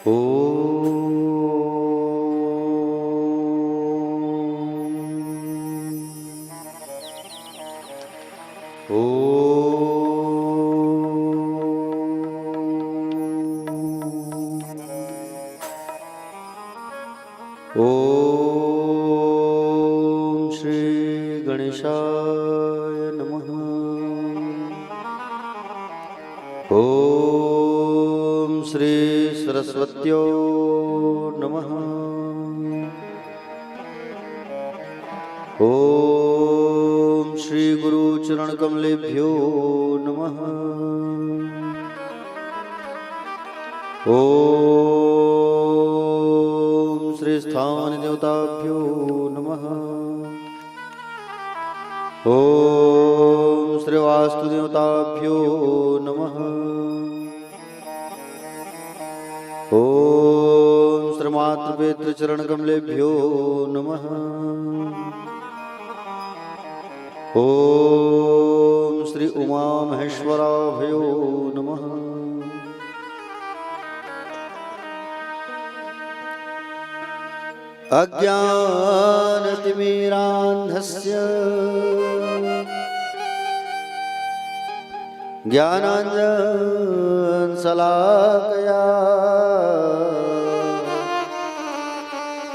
ओम श्री गणेशाय नमः। ओम श्री सरस्वत्यो नमः। ओम श्री गुरु चरण कमलेभ्यो नमः। ओम श्री स्थान देवताभ्यो नमः। ओम श्री वास्तु देवताभ्यो नमः। ओम श्री मातृपितृ चरण कमलेभ्यो नमः। ओम श्री उमा महेश्वराभ्यो नमः। अज्ञानतिमिरान्धस्य ज्ञानाञ्जनशलाकया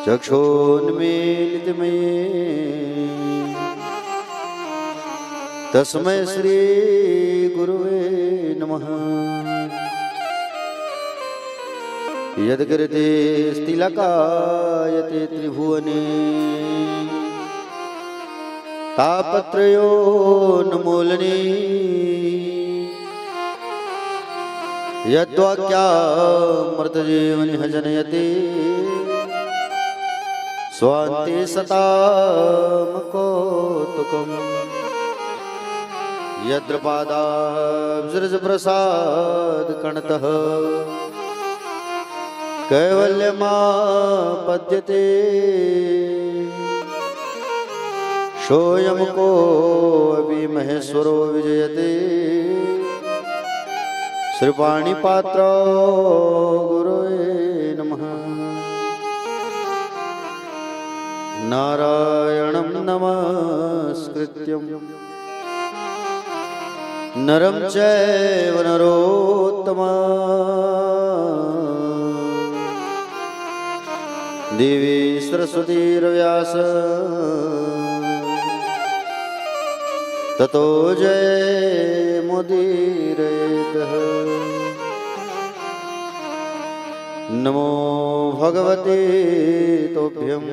चक्षुन्मीलितमये तस्मै श्री गुरुवे नमः। यद्कृते स्तिलकायते त्रिभुवने तापत्रयोन्मूलने यद्वाक्यामृतजीवनिह जनयते स्वान्ते सतामकौतुकम् यद्रपादाब्जप्रसादकणतः कैवल्यमापद्यते सोऽयं कोऽपि महेश्वरो विजयते श्रीपाणिपात्रो गुरुवे नमः। नारायणं नमस्कृत्यं नरं चैव नरोत्तमम् देवी सरस्वतीर्व्यास ततो जयमुदीरयेत्। नमो भगवते तुभ्यं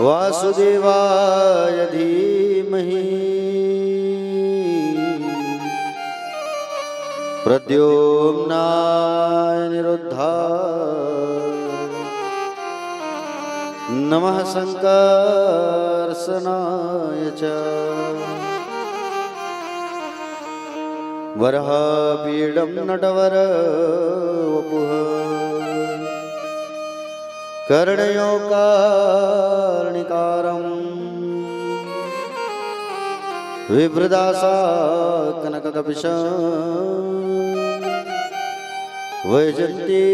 वासुदेवाय धीमहि प्रद्युम्नाय निरुद्धाय नमः संकर्षणाय च वराहपीडं नटवरवपुः कर्णयो कर्णिकारम् विभ्रदासा कनककपिशम् वैजन्ती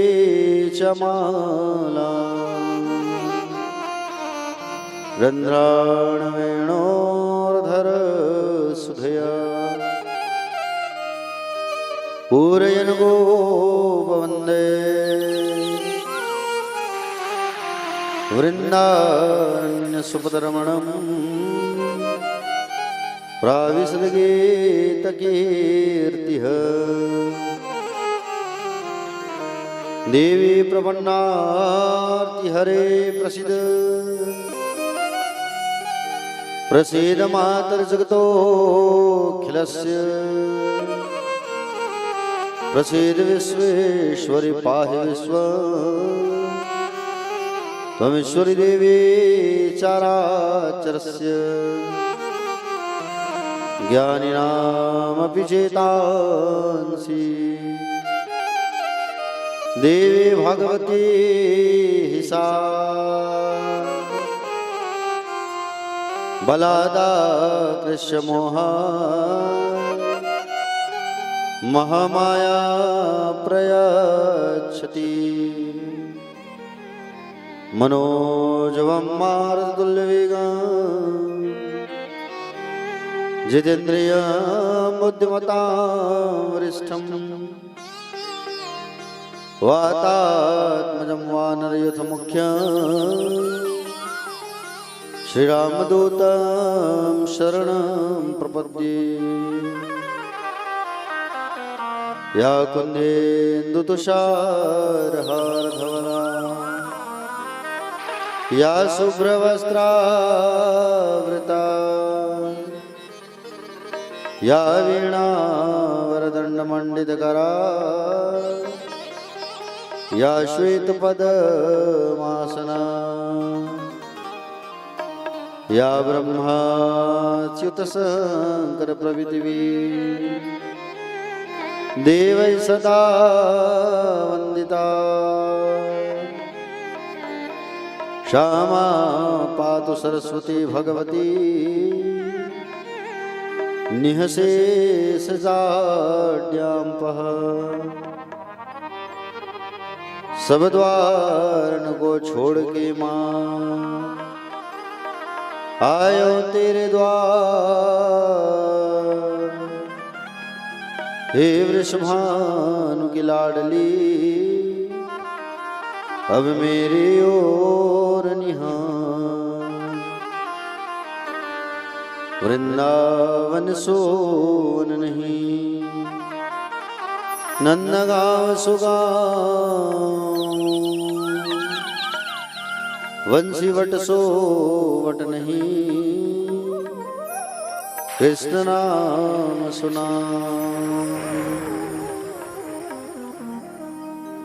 च माला रन्ध्राणवेणोर्धर सुधया पूरयन् गोपवन्दे वृन्दारण्यसुपदरमणम् प्राविशद्गीतकीर्तिः देवी प्रपन्नार्तिहरे प्रसीद प्रसीद मातर्जगतोऽखिलस्य प्रसीद विश्वेश्वरि पाहि विश्वम् त्वमीश्वरी देवी चराचरस्य ज्ञानिनामपि चेतांसि देवी भगवती सा बलादा कृष्णमोहा महामाया प्रयच्छति मनोजवं मारुततुल्यवेगं जितेन्द्रियं बुद्धिमतां वरिष्ठं वातात्मजं वानरयूथमुख्यं श्रीरामदूतं शरणं प्रपद्ये। या कुन्देन्दुतुषारहारधवला या शुभ्रवस्त्रावृता या वीणावरदण्डमण्डितकरा या श्वेतपद्मासना या ब्रह्माच्युतशङ्करप्रभृतिवी देवै सदा वन्दिता। क्षमा पातु सरस्वती भगवती निःशेषजाड्याम्पः। सब द्वार को छोड़ के माँ आयो तेरे द्वार। हे वृषभानु की लाडली अब मेरी ओर निहार। वृंदावन सोन नहीं नंदगांव सुगांव वंशीवट सोवट नहीं कृष्ण नाम सुना।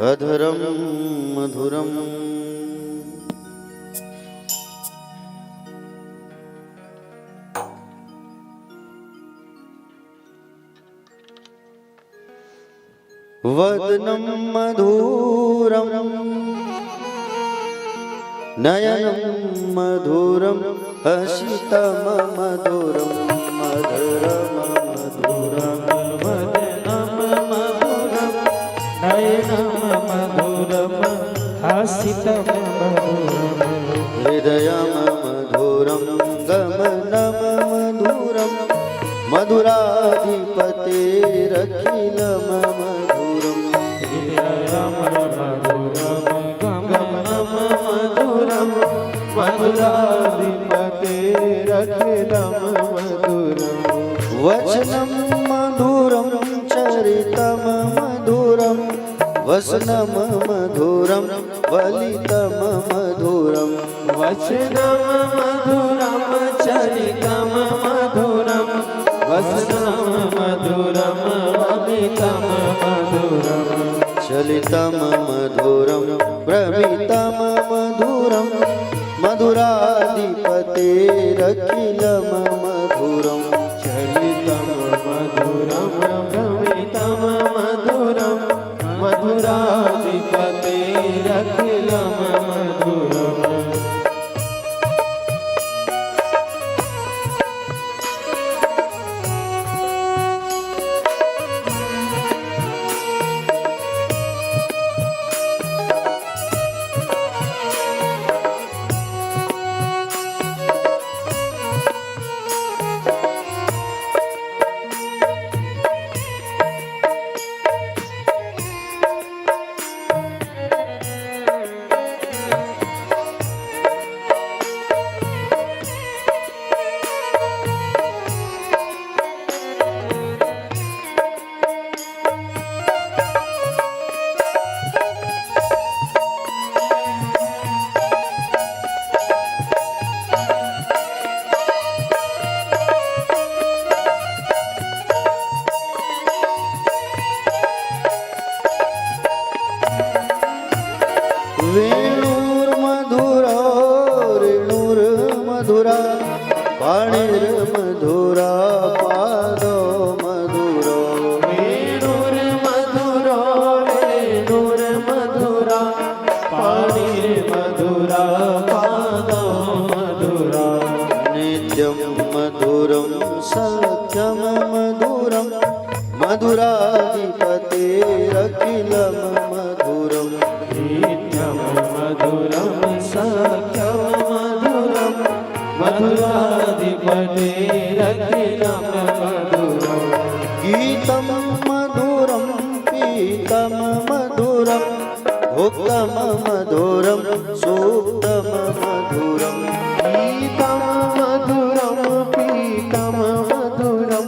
अधरम मधुरम वदनं मधुरम नयनं मधुरम हसितं मधुरम मधुरम मधुरम वदनं मधुरम नयनं मधुरम हसितं मधुरम हृदयं मधुरम गमनं मधुरम मधुराधिपतेरखिलं मधुरम। हृदयं मधुरम गमनं मधुरम मधुराधिपतेरखिलं मधुरम। वचनं मधुरं चरितं मधुरं वसनं मधुरं वलितं मधुरं। वचनं मधुरं चरितं मधुरं वसनं मधुरं वलितं मधुरं। चलितं मधुरं भ्रमितं मधुरं मधुराधिपतेरखिलं मधुरं। चलितं मधुरं भ्रमितं मधुरं मधुराधिपतेरखिलं मधुरम्। मधुराधिपतेरखिलं मधुरम् नित्यं मधुरं सख्यं मधुरं मधुराधिपतेरखिलं मधुरम् गीतं मधुरं पीतं मधुरं भोक्तं मधुरं सूक्तं मधुरम् गीतं मधुरं पीतं मधुरं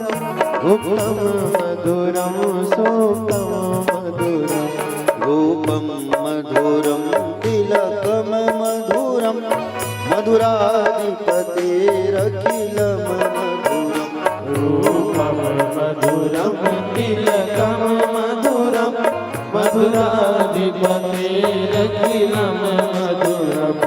भुक्तं मधुरं सूक्तं मधुरम् रूपं मधुरं तिलकं मधुरं मधुराधिपतेरखिलं मधुरम् रूपं मधुरं तिलकं मधुरं मधुराधिपतेरखिलं मधुरम्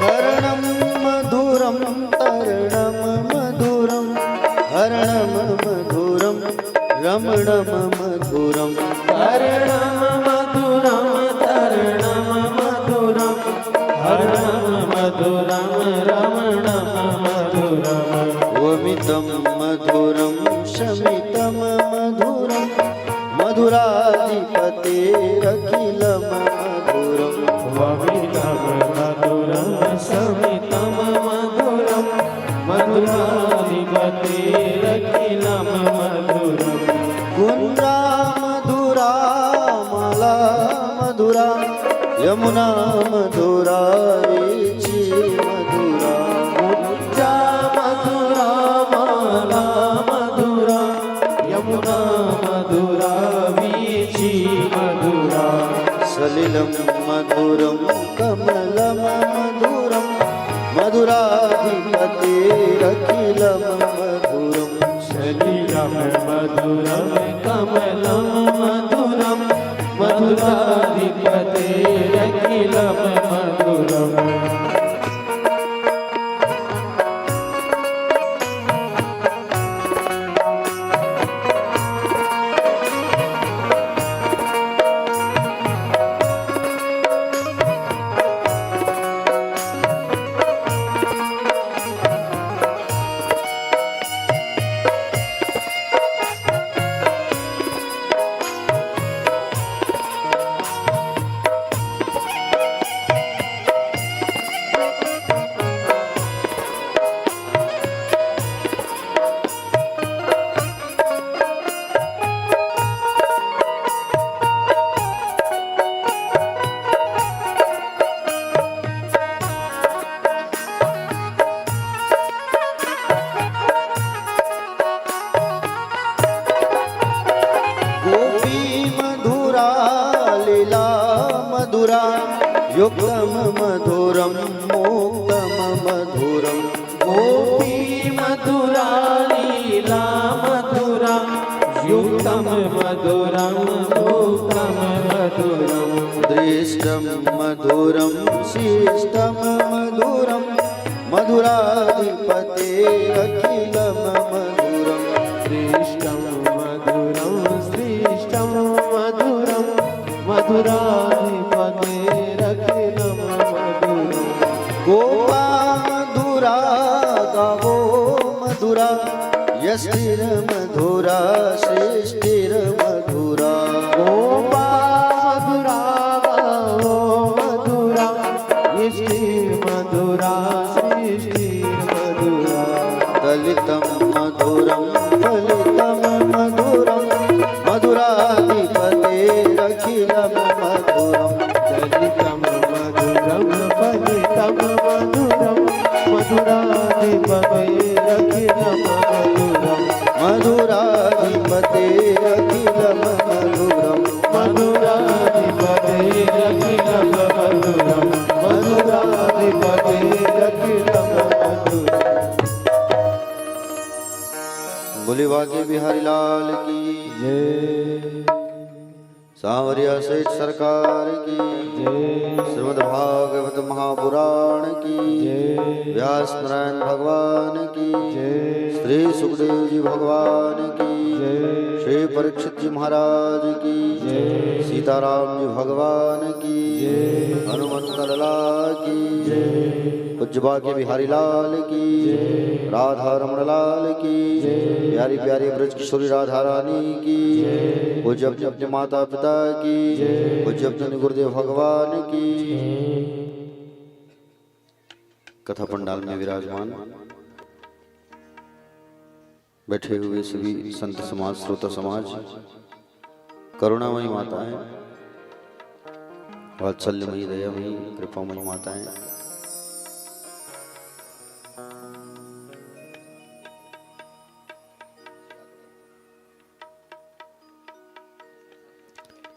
कर्णं मधुरं तरणं मधुरं हरणं मधुरं रमणं मधुरं कर्णं मधुरं तरणं मधुरं हरणं मधुरं रमणं मधुरम् वमितं मधुरं शमितं मधुरं मधुराधिपतेरखिलं मधुरम् वमितं मधुरं समितं मधुरं मधुराधिपतेरखिलं मधुरम् कुन्द्रा मधुरा माला मधुरा यमुना मधुरा वीची मधुरा मुद्रा मधुरा माला मधुरा यमुना मधुरा वीची मधुरा सलिलं मधुरं कमलं मधुरं मधुराधिपतेरखिलं मधुरम् सलिलं मधुरं कमलं मधुरं मधुराधिपतेरखिलं मधुरम् युक्तं मधुरं मोक्तं मधुरं गोपी मधुरा लीला मधुरा युक्तं मधुरं मोक्तं मधुरं दृष्टं मधुरं शिष्टं मधुरं मधुराधिपतेरखिलं मधुरं श्रेष्ठं मधुरं श्रेष्ठं मधुरं मधुराधिपतेरखिलं मधुरम् गोपा मधुरा गावो मधुरा यष्टिर्मधुरा श्रेष्ठिर्मधुरा गोपा मधुरा बाके बिहारी लाल की जय सांवरिया सेठ सरकार की जय श्रीमद् भागवत महापुराण की जय व्यास नारायण भगवान की जय श्री सुखदेव जी भगवान की जय श्री परीक्षित जी महाराज की जय सीताराम जी भगवान की जय हनुमंत लाल की जय पूज्य बाके बिहारी लाल की राधा रमण लाल की प्यारी प्यारी ब्रज किशोरी राधा रानी की पूज्य अपने अपने माता पिता की पूज्य अपने गुरुदेव भगवान की कथा पंडाल में विराजमान बैठे हुए सभी संत समाज श्रोता समाज करुणामयी माताएं वात्सल्यमयी दयामयी कृपामयी माताएं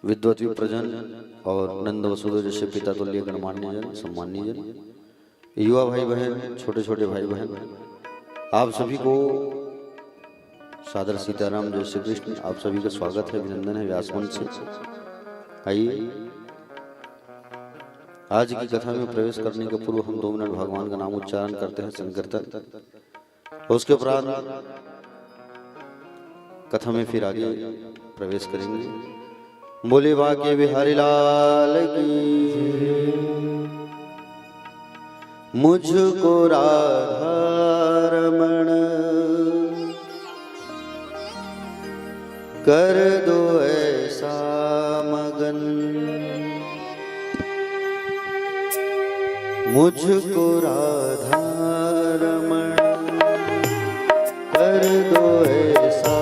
विद्वत विप्रजन और नंद वसुदेव जैसे पिता तुल्य गणमान्य जन सम्मान्य जन युवा भाई बहन छोटे छोटे भाई बहन आप सभी को सादर सीताराम जय श्री कृष्ण। आप सभी का स्वागत है, अभिनंदन है व्यासमंच से। आइए आज की कथा में प्रवेश करने के पूर्व हम 2 मिनट भगवान का नाम उच्चारण करते हैं संकीर्तन। उसके उपरांत कथा में फिर आगे प्रवेश करेंगे। बोले बाके बिहारी लाल की मुझको राधा रमण कर दो ऐसा मगन, मुझको राधा रमण कर दो ऐसा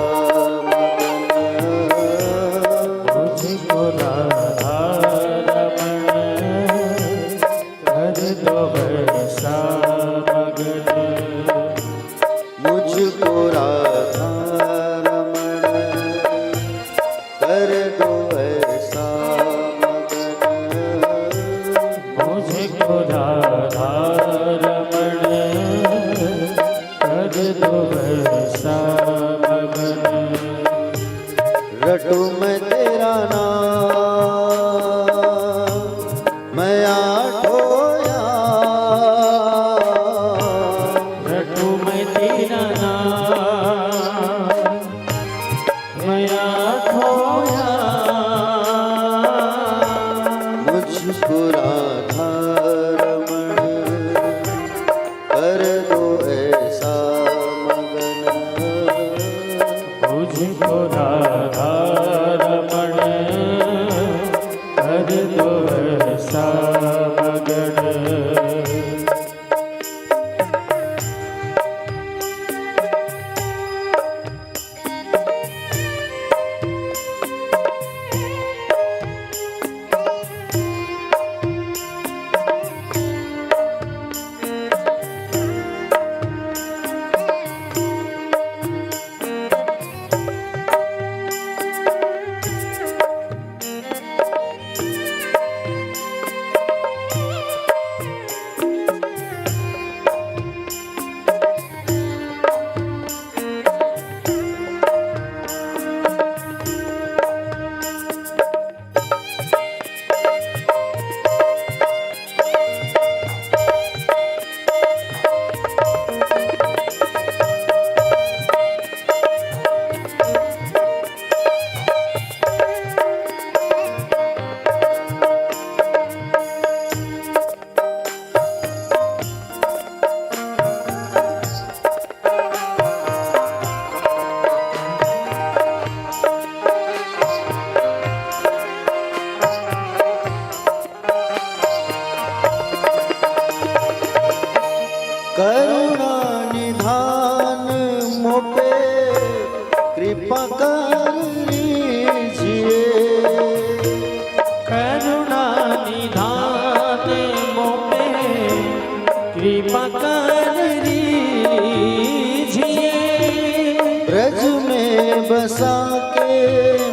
रटू मैं तेरा नाम मैं आठोया, रटू मैं तेरा नाम मैं आठोया, मुझको राधा रमण कर दो ऐसा मगन, मुझको राधा रमण कर दो ऐसा मगन। करुणा निधान मोपे कृपा कर लीजिए, करुणा निधान मोपे कृपा कर लीजिए, ब्रज में बसा के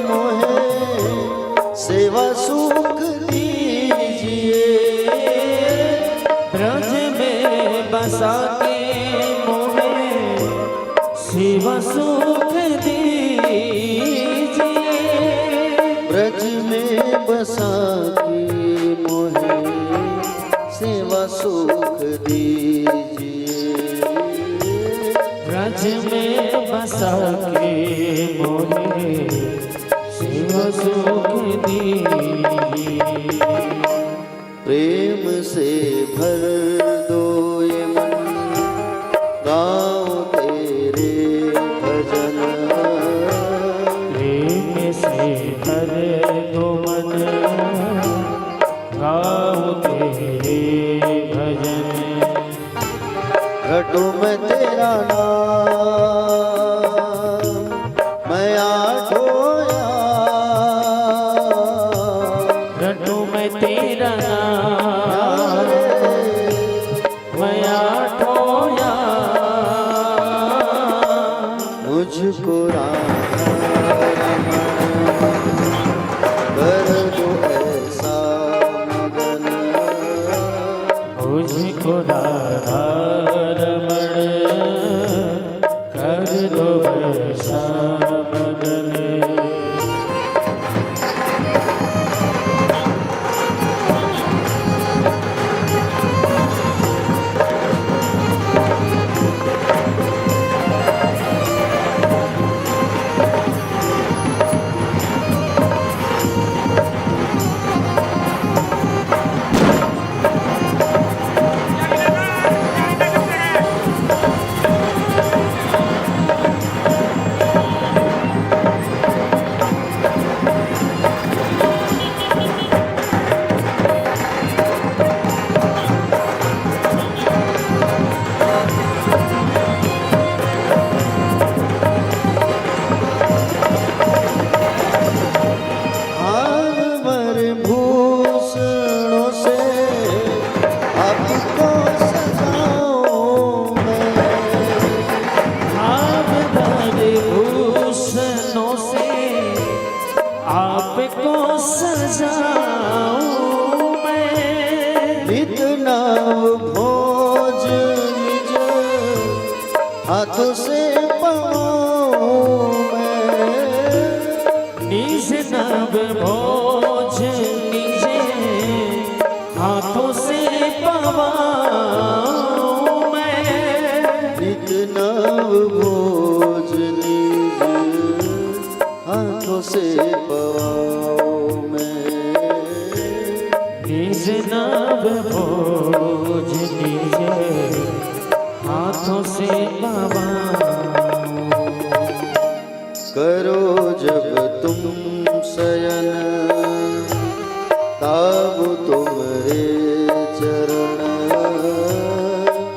मोहे सेवा सुख दीजिए, ब्रज में बसा के मोहे शिव सुख बसा की मोहे सेवा सुख दीजिए। ब्रज में बसा के मोहे सेवा सुख दीजिए। प्रेम से भर दो ये मन गाओ तेरे भजन। प्रेम से भर दो मन गाओ तेरे भजन। घटों में तेरा नाम मैं आठोया। घटों में तेरा नाम मैं आठोया। मुझको राधा कर दो ऐसा मगन। मुझको राधा रमण कर दो ऐसा मगन। आपको सजाऊं मैं। नित नव भोज निज हाथों से पाऊं मैं। निज नव भोज निज हाथों से पाऊं मैं। नित नव भोज निज हाथों से पाऊं मैं। निज नव भोज निज हाथों से पाऊं। करो जब तुम शयन ताब तुम्हारे चरण।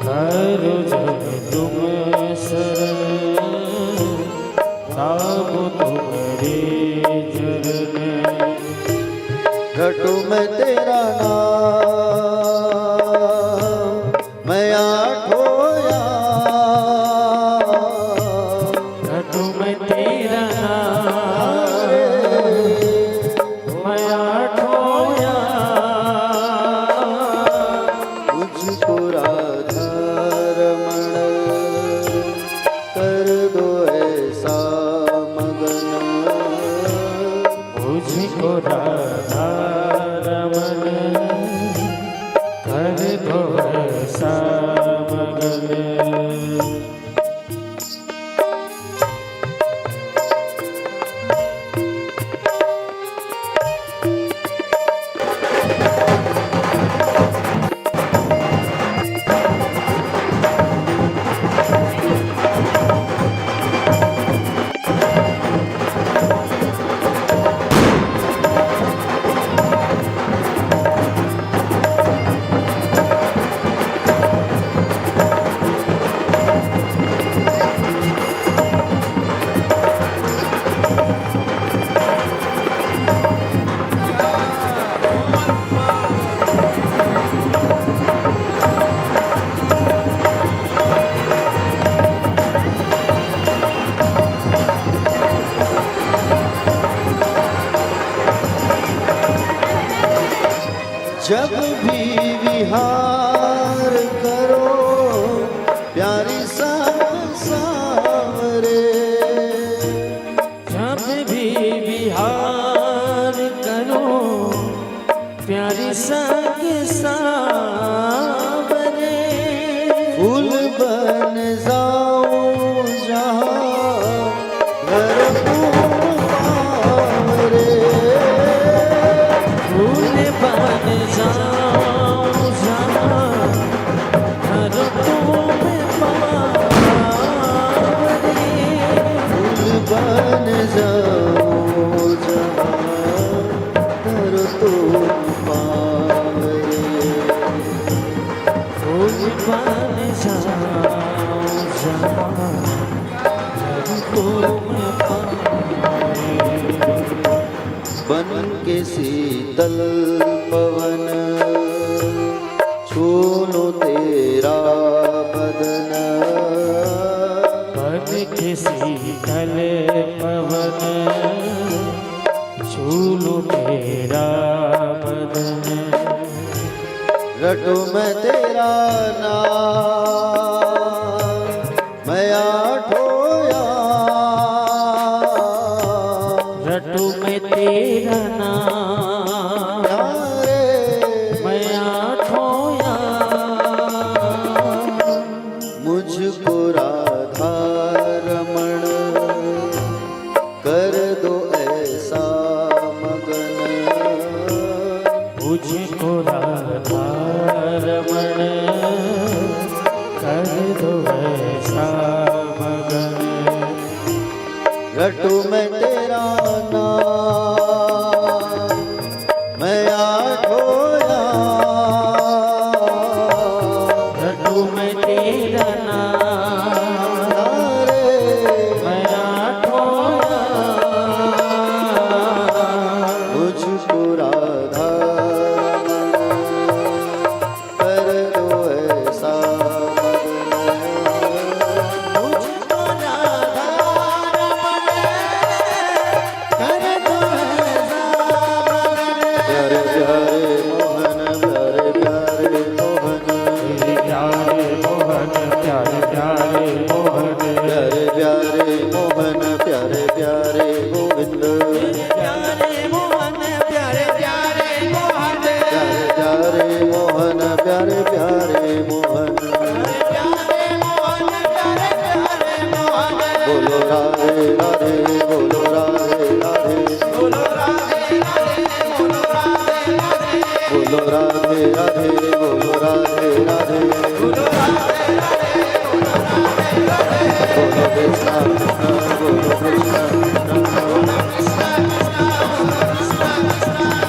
करो जब तुम शरण ताब तुम्हारे चरण। घटों में तेरा नाम मैं आठोया। घटों में तेरा नाम मैं आठोया। मुझको राधा रमण कर दो ऐसा मगन। मुझको राधा रमण कर दो ऐसा मगन। जब भी विहार करो प्यारी सांवरे। जब भी विहार करो बन जाऊं जहाँ तुम पाए। बन के शीतल पवन छू लो तेरा बदन। बन के शीतल पवन छू लो तेरा बदन। रटू मैं तेरा नाम मैं आठों याम। रटू मैं तेरा नाम मैं आठों याम। मुझको राधा रमण कर दो ऐसा मगन। मुझको राधा रमण कर दो ऐसा मगन। रटू मैं तेरा नाम मैं आठों याम। रटू मैं तेरा नाम मैं आठों याम। मुझको राधा कर दो ऐसा मुझको राधा रमण कर दो ऐसा मगन। प्यारे प्यारे मोहन प्यारे प्यारे मोहन। प्यारे मोहन प्यारे प्यारे मोहन। प्यारे प्यारे मोहन प्यारे प्यारे गोविंद। प्यारे मोहन प्यारे प्यारे मोहन। प्यारे प्यारे मोहन प्यारे प्यारे मोहन। प्यारे मोहन प्यारे प्यारे मोहन। बोलो राधे राधे बोलो राधे राधे बोलो राधे राधे बोलो राधे राधे। बोलो राधे राधे बोलो राधे राधे। बोलो राधे राधे बोलो राधे राधे।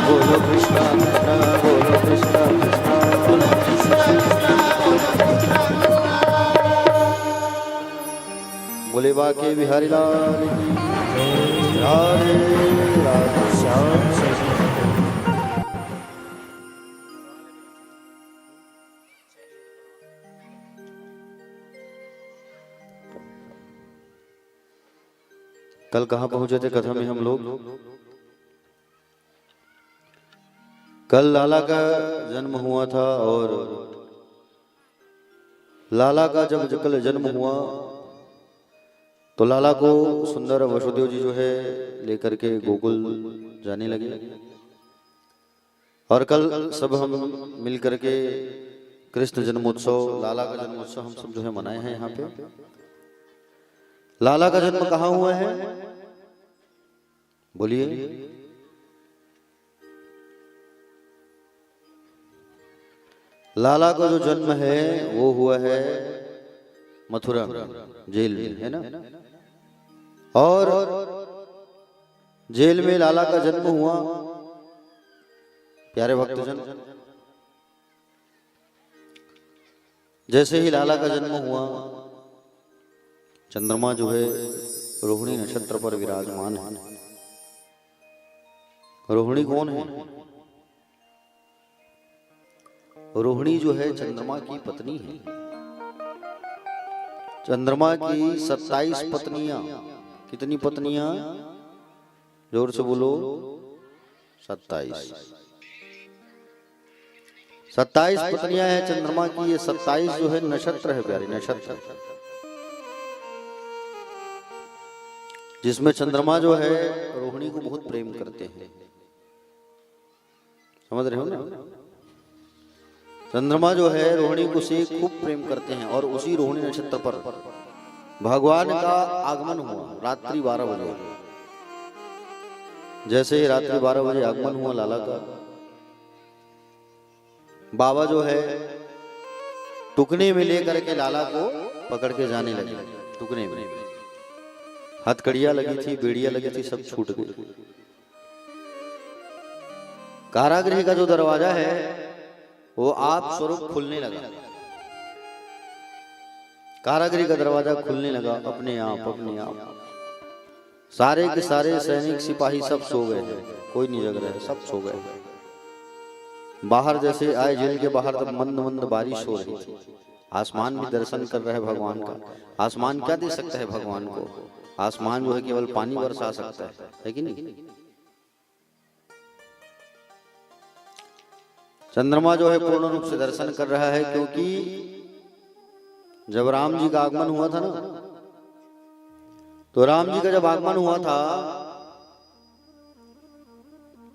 बोलो कृष्णा कृष्णा बोलो कृष्णा बोलो कृष्णा कृष्णा बोलो कृष्णा कृष्णा। बोले बाके बिहारी लाल की राधे राधे। श्याम सजी कल कहाँ पहुंचे थे कथा में हम लोग? कल लाला का जन्म हुआ था और लाला का जब कल जन्म हुआ तो लाला को सुंदर वसुदेव जी जो है लेकर के गोकुल जाने लगे। और कल सब हम मिल करके कृष्ण जन्मोत्सव लाला का जन्मोत्सव हम सब जो है मनाए हैं यहाँ पे। लाला का जन्म कहाँ हुआ है बोलिए? लाला का जो जन्म है वो हुआ है मथुरा जेल में, है ना? और जेल में लाला का जन्म हुआ। प्यारे भक्तजन, जैसे ही लाला का जन्म हुआ चंद्रमा जो है रोहिणी नक्षत्र पर विराजमान है। रोहिणी कौन है? रोहिणी जो है चंद्रमा की पत्नी है। चंद्रमा की 27 पत्नियां। कितनी पत्नियां? जोर से बोलो। 27 पत्नियां हैं चंद्रमा की। ये 27 जो है नक्षत्र है प्यारे, नक्षत्र जिसमें चंद्रमा जो है रोहिणी को बहुत प्रेम करते हैं। समझ रहे हो ना? चंद्रमा जो है रोहिणी को से खूब प्रेम करते हैं। और उसी रोहिणी नक्षत्र पर भगवान का आगमन हुआ रात्रि 12 बजे। जैसे ही रात्रि 12 बजे आगमन हुआ लाला का, बाबा जो है टुकने में लेकर के लाला को पकड़ के जाने लगे। टुकने में हथकड़ियां लगी थी, बेड़ियां लगी थी, सब छूट गई। कारागृह का जो दरवाजा है वो आप स्वरूप खुलने लगा। कारागृह का दरवाजा खुलने लगा अपने आप अपने आप। सारे के सारे सैनिक सिपाही सब सो गए थे, कोई नहीं जग रहा है, सब सो गए। बाहर जैसे आए जेल के बाहर, तब मंद मंद बारिश हो रही थी। आसमान भी दर्शन कर रहा है भगवान का। आसमान क्या दे सकता है भगवान को? आसमान जो है केवल पानी बरसा सकता है कि नहीं? चंद्रमा जो है पूर्ण रूप से दर्शन कर रहा है, क्योंकि जब राम जी का आगमन हुआ था ना, तो राम जी का जब आगमन हुआ था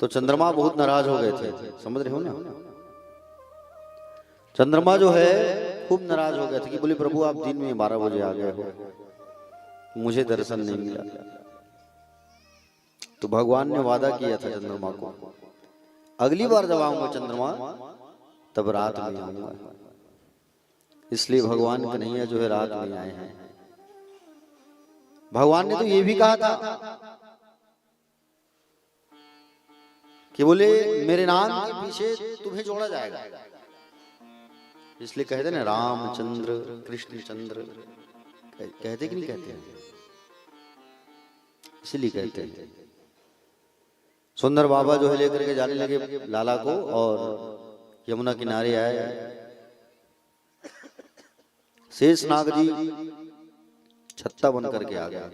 तो चंद्रमा बहुत नाराज हो गए थे, समझ रहे हो ना? चंद्रमा जो है खूब नाराज हो गए थे कि बोले प्रभु आप दिन में 12 बजे आ गए हो, मुझे दर्शन नहीं मिला। तो भगवान ने वादा किया था चंद्रमा को, अगली बार जब आऊंगा चंद्रमा तब रात में आऊंगा। इसलिए भगवान कन्हैया जो है रात में आए हैं। भगवान ने तो ये भी कहा था कि बोले मेरे नाम के पीछे तुम्हें जोड़ा जाएगा। इसलिए कहते ना रामचंद्र कृष्ण चंद्र, कहते कि नहीं कहते? इसलिए कहते हैं। सुंदर बाबा जो है लेकर के जाने लगे लाला को, और यमुना किनारे आए। शेषनाग जी छत्ता बन करके आ गया,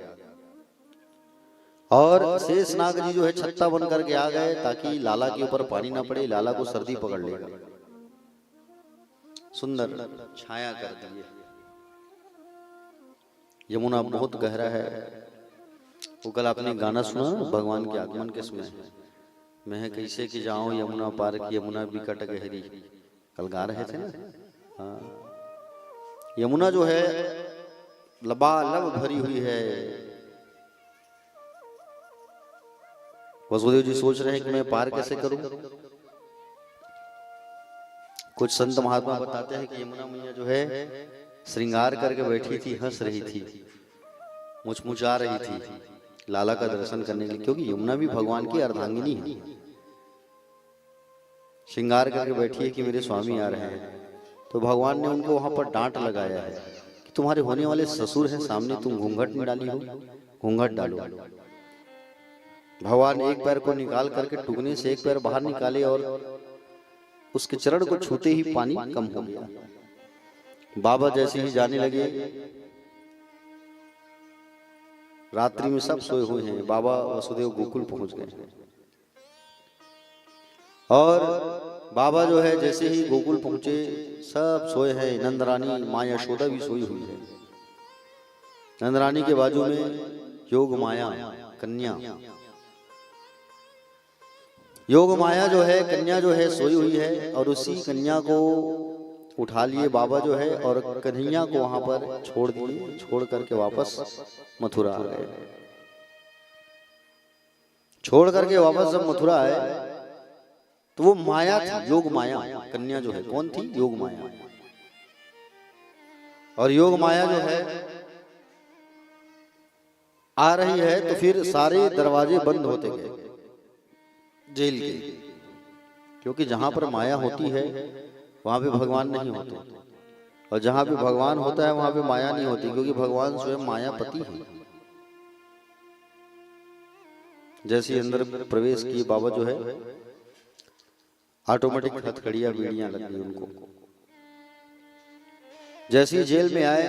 और शेषनाग जी जो है छत्ता बन करके आ गए ताकि लाला के ऊपर पानी ना पड़े, लाला को सर्दी पकड़ लेगा। सुंदर छाया कर दिए। यमुना बहुत गहरा है। वो कल आपने गाना सुना भगवान के आगमन के समय, मैं कैसे कि जाऊं यमुना पार की यमुना बिकट गहरी, कल गा रहे थे ना। हाँ, यमुना जो है लबालब भरी हुई है। वसुदेव जी सोच रहे हैं कि मैं पार कैसे करूं। कुछ संत महात्मा बताते हैं कि यमुना मैया जो है श्रृंगार करके बैठी थी, हंस रही थी, मुचमुचा रही थी लाला का दर्शन करने के लिए, क्योंकि यमुना भी भगवान की अर्धांगिनी है। श्रृंगार करके बैठी है कि मेरे स्वामी आ रहे हैं। तो भगवान ने उनको वहां पर डांट लगाया है कि तुम्हारे होने वाले ससुर हैं सामने, तुम घूंघट में डाली हो, घूंघट डालो। भगवान एक पैर को निकाल करके टुकने से एक पैर बाहर निकाले, और उसके चरण को छूते ही पानी कम हो गया। बाबा जैसे ही जाने लगे, रात्रि में सब सोए हुए हैं, बाबा वसुदेव गोकुल पहुंच गए। और बाबा जो है जैसे ही गोकुल पहुंचे सब सोए हैं। नंदरानी माँ यशोदा भी सोई हुई है। नंदरानी के बाजू में योग माया कन्या, योग माया जो है कन्या जो है सोई हुई है, और उसी कन्या को उठा लिए बाबा जो है, और कन्हैया को वहां पर छोड़ दिए। छोड़ करके वापस मथुरा आ गए। छोड़ करके वापस जब मथुरा आए तो वो माया थी, योग माया कन्या जो है कौन थी? योग माया। और योग माया जो है आ रही है, तो फिर सारे दरवाजे बंद होते गए जेल के, क्योंकि जहां पर माया होती है वहां पे भगवान नहीं होते, और जहां पे भगवान होता है वहां पे माया नहीं होती, क्योंकि भगवान स्वयं मायापति है। जैसे अंदर प्रवेश किए बाबा जो है ऑटोमेटिक हथकड़ियां बीड़ियां लग गई उनको। जैसे ही जेल में आए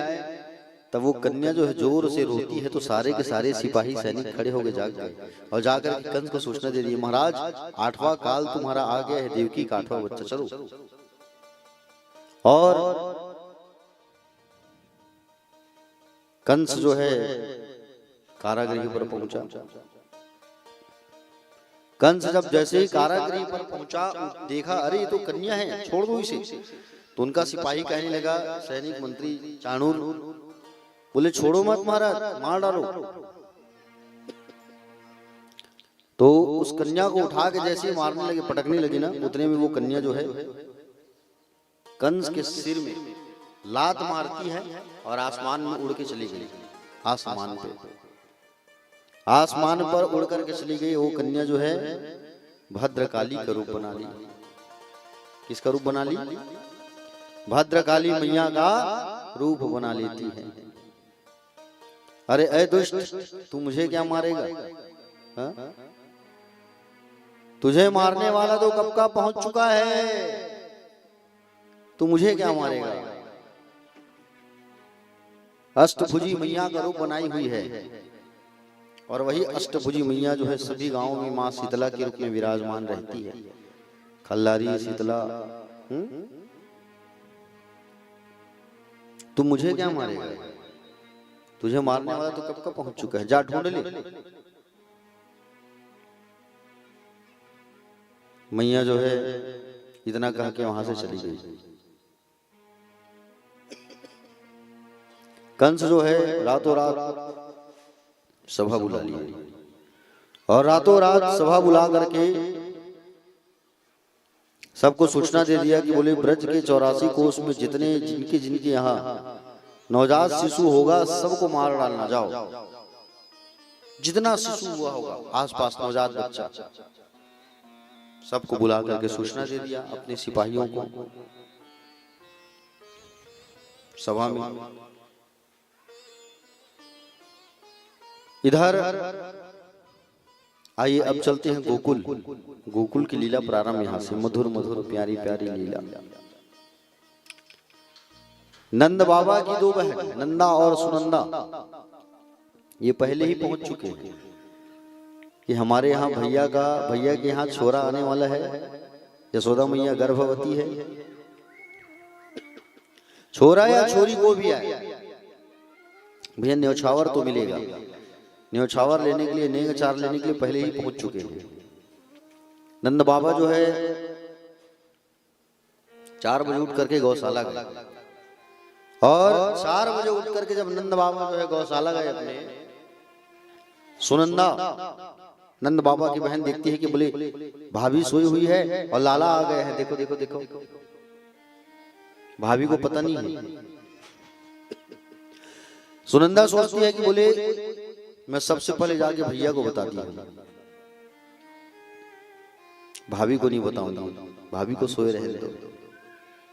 तब वो कन्या जो है जोर से रोती है, तो सारे के सारे सिपाही सैनिक खड़े होकर जाग गए, और जाकर कंस को सूचना दे दी, महाराज 8वां काल तुम्हारा आ गया है, देवकी का 8वां बच्चा, चलो। और कंस जो है कारागृह पर पहुंचा। कंस जब जैसे ही कारागृह पर पहुंचा, देखा अरे ये तो कन्या है, छोड़ दो इसे। तो उनका सिपाही कहने लगा, सैनिक मंत्री चाणूर बोले छोड़ो मत महाराज, मार डालो। तो उस कन्या को उठा के जैसे मारने लगे, पटकने लगे ना, उतने में वो कन्या जो है कंस के सिर में लात मारती है और आसमान में उड़ के चली गई। आसमान पे, आसमान पर उड़ करके चली गई। वो कन्या जो है भद्रकाली का रूप बना ली। किसका रूप बना ली? भद्रकाली मैया का रूप बना लेती है। अरे ऐ दुष्ट, तू मुझे क्या मारेगा? हा? तुझे मारने वाला तो कब का पहुंच चुका है, तू मुझे क्या मारेगा? अष्टभुजी मैया का रूप बनाई हुई है, और वही अष्टभुजी मैया जो है सभी गांवों में मां शीतला के रूप में विराजमान रहती है। खल्लारी शीतला, तू मुझे क्या मारेगा? तुझे मारने वाला तो कब का पहुंच चुका है, जा ढूंढ ले। मैया जो है इतना कह के वहां से चली गई। कंस जो है रातों रात सभा बुला ली, और रातों रात सभा बुला करके सबको सूचना दे दिया कि बोले ब्रज के 84 कोस में जितने जिनके जिनके यहाँ नवजात शिशु होगा सबको मार डालना, जाओ जितना शिशु हुआ होगा आसपास नवजात बच्चा, सबको बुला करके सूचना दे दिया अपने सिपाहियों को सभा में। इधर आइए अब चलते हैं गोकुल। गोकुल की लीला प्रारंभ यहाँ से, मधुर मधुर प्यारी प्यारी लीला। नंद बाबा की दो बहन नंदा और सुनंदा ये पहले ही पहुंच चुके हैं कि हमारे यहाँ भैया के यहाँ छोरा आने वाला है। यशोदा मैया गर्भवती है, छोरा या छोरी को भी आए भैया न्योछावर तो मिलेगा। न्योछावर लेने के लिए, नेग चार लेने के लिए पहले ही पहुंच चुके हैं। नंद बाबा जो है 4 बजे उठ करके गौशाला गए, और 4 बजे उठ करके जब नंद बाबा जो है गौशाला गए अपने, सुनंदा नंद बाबा की बहन देखती है कि बोले भाभी सोई हुई है और लाला आ गए हैं, देखो देखो देखो। भाभी को पता नहीं है। सुनंदा सोचती है कि बोले मैं सबसे पहले जाके भैया को बताती हूँ, भाभी को नहीं बताऊंगी, भाभी को सोए रहने दो।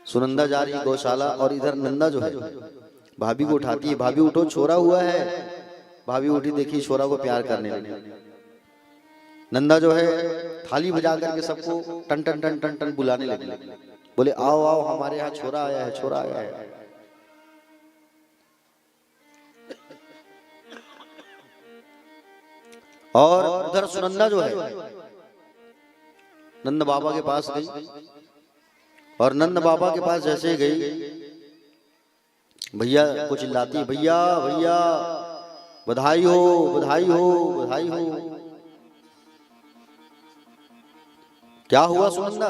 सुनंदा जा रही गौशाला, और इधर नंदा जो है भाभी को उठाती है, भाभी उठो छोरा हुआ है। भाभी उठी, देखी छोरा को प्यार करने लगी। नंदा जो है थाली बजा करके सबको टन टन टन टन टन बुलाने लगी, बोले आओ आओ हमारे यहाँ छोरा आया है, छोरा आया है। और उधर सुनंदा जो है नंद बाबा के पास गई, और नंद बाबा के पास जैसे गई भैया को चिल्लाती, भैया भैया बधाई हो बधाई हो बधाई हो। क्या हुआ सुनंदा?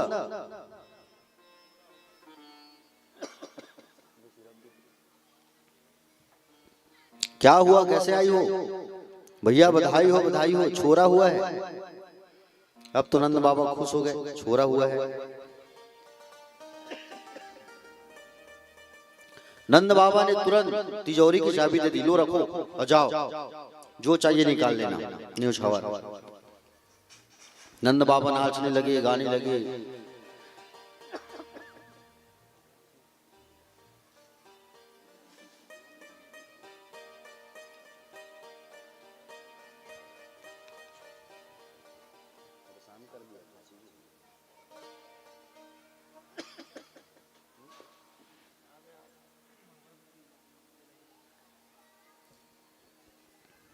क्या हुआ, कैसे आई हो? भैया बधाई हो, छोरा हुआ है। अब तो नंद बाबा खुश हो गए, छोरा हुआ है। नंद बाबा ने तुरंत तिजोरी की चाबी दे दी, लो रखो और जाओ जो चाहिए निकाल लेना न्योछावर। नंद बाबा नाचने लगे, गाने लगे।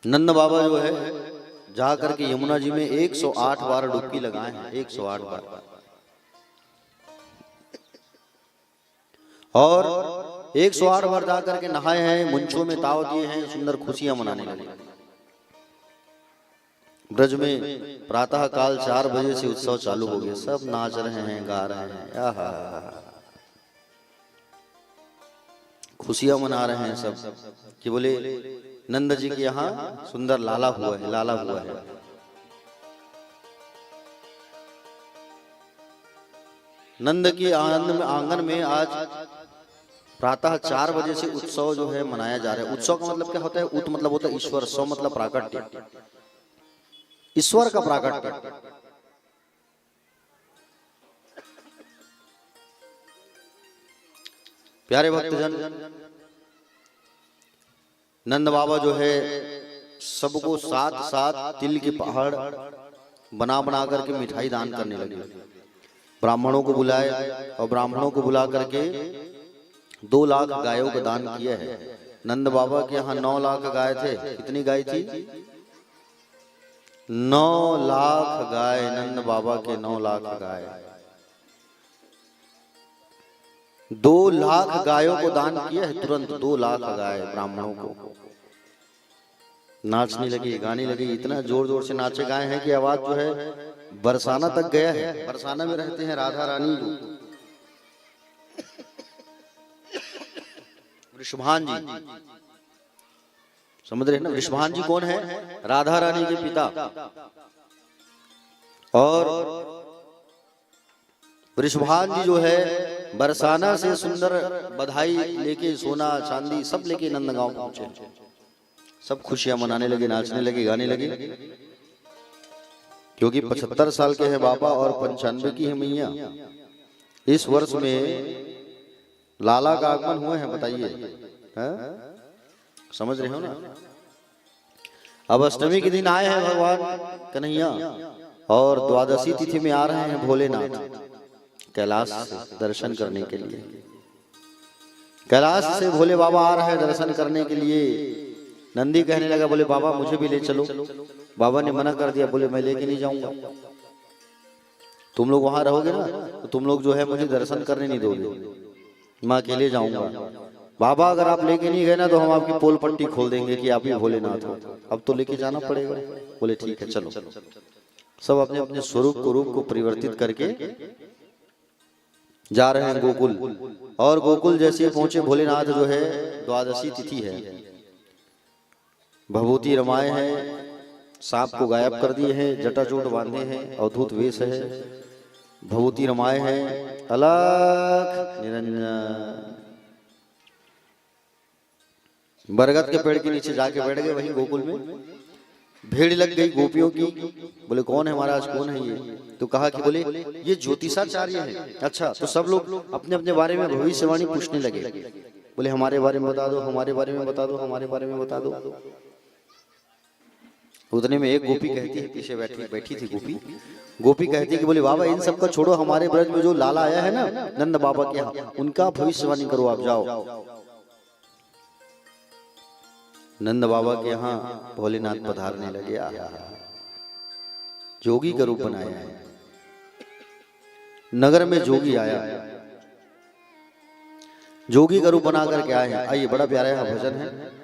नंद बाबा जो है जा करके यमुना जी में 108 बार डुबकी लगाए हैं, 108 बार। और 108 बार जा करके नहाए हैं, मुंचों में ताव दिए हैं, सुंदर खुशियां मनाने लगे। ब्रज में प्रातः काल 4 बजे से उत्सव चालू हो गया, सब नाच रहे हैं, गा रहे हैं, आहा खुशियां मना रहे हैं सब कि बोले नंद जी के यहाँ सुंदर लाला हुआ है, लाला हुआ है। नंद के आंगन में आज प्रातः 4 बजे से उत्सव जो है मनाया जा रहा है। उत्सव का मतलब क्या होता है? उत मतलब होता है ईश्वर, सौ मतलब प्राकट्य, ईश्वर का प्राकट्य। प्यारे भक्तजन, नंद बाबा जो है सबको साथ साथ तिल के पहाड़ बना बना करके मिठाई दान करने लगे। ब्राह्मणों को बुलाए और ब्राह्मणों को बुला करके 2 लाख गायों का दान किया है। नंद बाबा के यहाँ 9 लाख गाय थे। कितनी गाय थी? 9 लाख गाय। नंद बाबा के 9 लाख गाय। 2 लाख गायों को दान किया है। तुरंत 2 लाख गाय ब्राह्मणों को। नाचने लगे, गाने लगे, इतना जोर जोर से नाचे गाए हैं कि आवाज जो है बरसाना तक गया है। बरसाना में रहते हैं राधा रानी वृषभान जी, समझ रहे हैं ना? वृषभान जी कौन है? राधा रानी के पिता। और वृषभान जी जो है बरसाना से सुंदर बधाई लेके, सोना चांदी सब लेके नंदगांव पहुंचे। सब खुशियां मनाने लगे, नाचने लगे, गाने लगे, क्योंकि 75 साल के हैं बाबा और 95 की है मैया। इस वर्ष में लाला का आगमन हुए हैं, बताइए, समझ रहे हो ना? अब अष्टमी के दिन आए हैं भगवान कन्हैया और द्वादशी तिथि में आ रहे हैं भोलेनाथ कैलाश से दर्शन करने के लिए। कैलाश से भोले बाबा आ रहे हैं दर्शन करने के लिए। नंदी कहने लगा, बोले बाबा मुझे भी ले चलो। बाबा ने मना कर दिया, बोले मैं लेके नहीं जाऊंगा। तुम लोग वहां रहोगे ना तो तुम लोग जो है मुझे दर्शन करने नहीं दोगे, मैं अकेले जाऊंगा। बाबा अगर आप लेके नहीं गए ना तो हम आपकी पोल पट्टी खोल देंगे कि आप ही भोलेनाथ हो। अब तो लेके जाना पड़ेगा। बोले ठीक है चलो। सब अपने अपने स्वरूप को, रूप को परिवर्तित करके जा रहे हैं गोकुल। और गोकुल जैसे पहुंचे, भोलेनाथ जो है द्वादशी तिथि है, भभूति रमाए हैं, सांप को गायब कर दिए हैं, जटाजूट बांधे हैं, अवधूत वेश है, भभूति रमाए हैं, अलख निरंजन। बरगद के पेड़ के नीचे जाके बैठ गए वहीं गोकुल में। भीड़ लग गई गोपियों की। बोले कौन है महाराज, कौन है ये? तो कहा कि बोले ये ज्योतिषाचार्य है। अच्छा, तो सब लोग अपने अपने बारे में भविष्यवाणी पूछने लगे। बोले हमारे बारे में बता दो, हमारे बारे में बता दो, हमारे बारे में बता दो। उतने में एक गोपी कहती है, पीछे बैठी थी गोपी कहती है कि बोले बाबा इन सबका छोड़ो, हमारे ब्रज में जो लाला आया है ना नंद बाबा के यहाँ, उनका भविष्यवाणी करो, आप जाओ। नंद बाबा के यहाँ भोलेनाथ पधारने लगे। जोगी का रूप बनाया है। नगर में जोगी आया, जोगी का रूप बना करके आए हैं। आइए, बड़ा प्यारा है भजन है।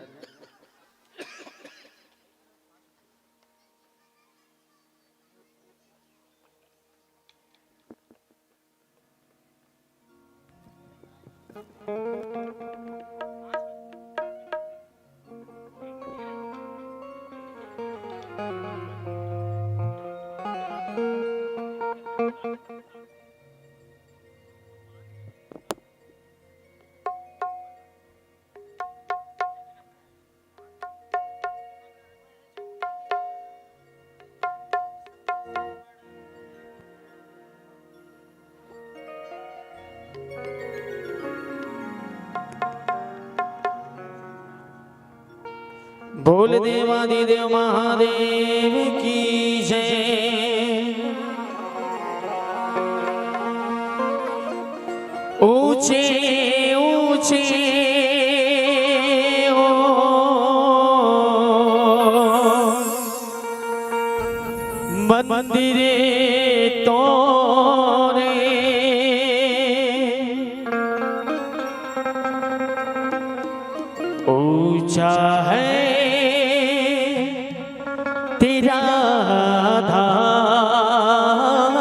बोल देवादिदेव महादेव की जय। ऊंचे ऊंचे हो मंदिरे तोरे, ऊंचा है तेरा धाम,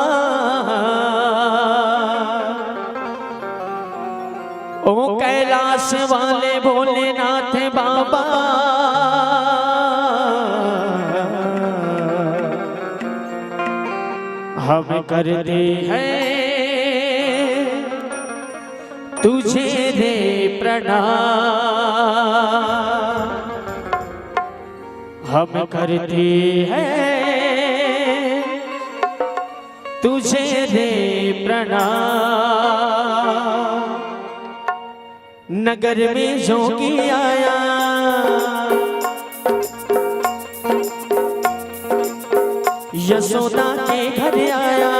ओ कैलाश वाले भोलेनाथ बाबा, हम करते हैं तुझे रे प्रणाम, हम करते हैं तुझे रे प्रणाम। नगर में जोगी आया यशोदा के घर आया,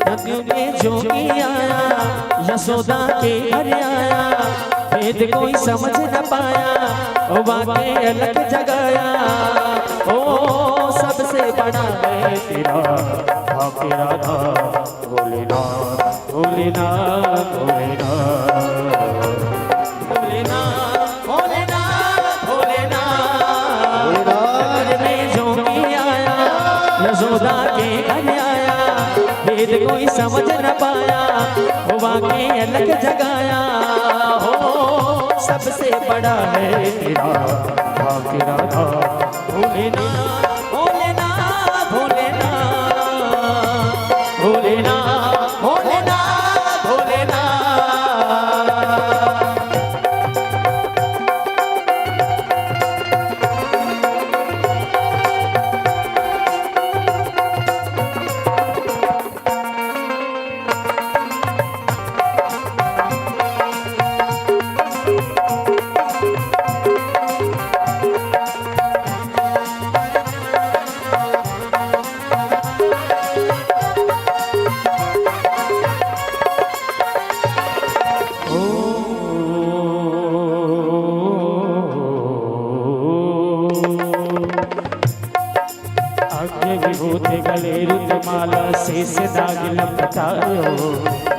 नदियों में जोगी आया, यशोदा के घर आया, भेद कोई समझ न पाया, ओ वाके अलग जगाया, ओ सबसे बड़ा है तेरा भाग्य राधा, भोलेनाथ भोलेनाथ भोलेनाथ भोलेनाथ भोलेनाथ। नगर में जोगी आया, यशोदा के घर आया, भेद कोई समझ न पाया, वो वाके अलग जगाया, हो सबसे बड़ा है तेरा भाग्य राधा, भोलेनाथ भोलेनाथ भोलेनाथ भोलेनाथ भोलेनाथ भोलेनाथ। विभूति गले रुद्रमाला शेष दाग लपटायो,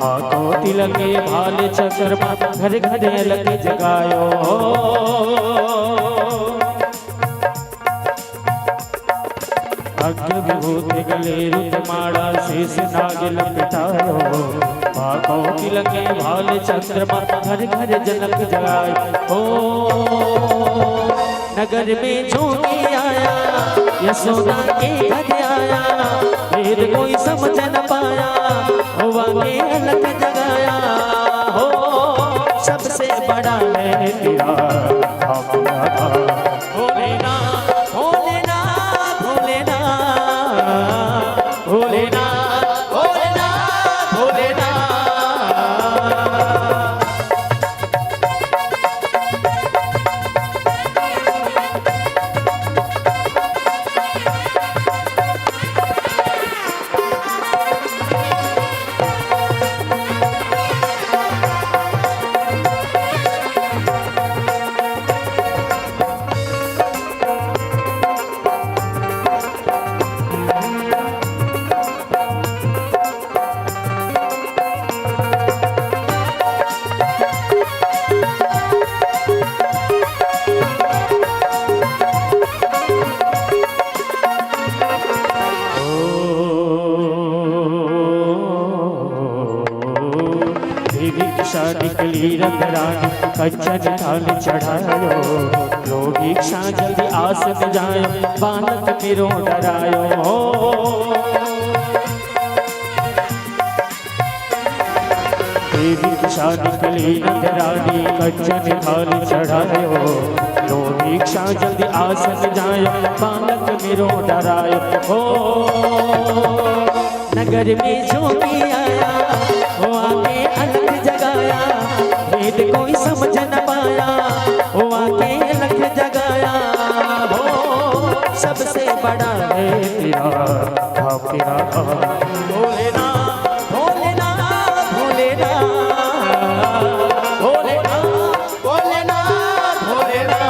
आंखों तिलके भाल चक्रमा घर घर अलग जगायो, अग्नि विभूति गले रुद्रमाला शेष दाग लपटायो, आंखों तिलके भाल चक्रमा घर घर जनक जगायो, ओ नगर में जोगी आया, यशोदा के घर आया, भेद कोई समझ न पाया, हुआ के अलग जगाया, हो सबसे बड़ा है तेरा भाग्य राधा, भोलेनाथ भोलेनाथ भोलेनाथ भोलेनाथ भोलेनाथ भोलेनाथ। निकली रंगरानी कच्चन थाल चढ़ायो, लोग इच्छा जल्दी आस में जायो, बालक मेरो डरायो, देवी इच्छा निकली रंगरानी कच्चन थाल चढ़ायो, लोग इच्छा जल्दी आस में जायो, बालक मेरो डरायो, हो नगर में जोगी आया, वो आके अलग जगाया, भेद कोई समझ न पाया, वो आके अलग जगाया, हो सबसे बड़ा है तेरा भाग्य राधा, भोलेनाथ भोलेनाथ भोलेनाथ भोलेनाथ भोलेनाथ भोलेनाथ।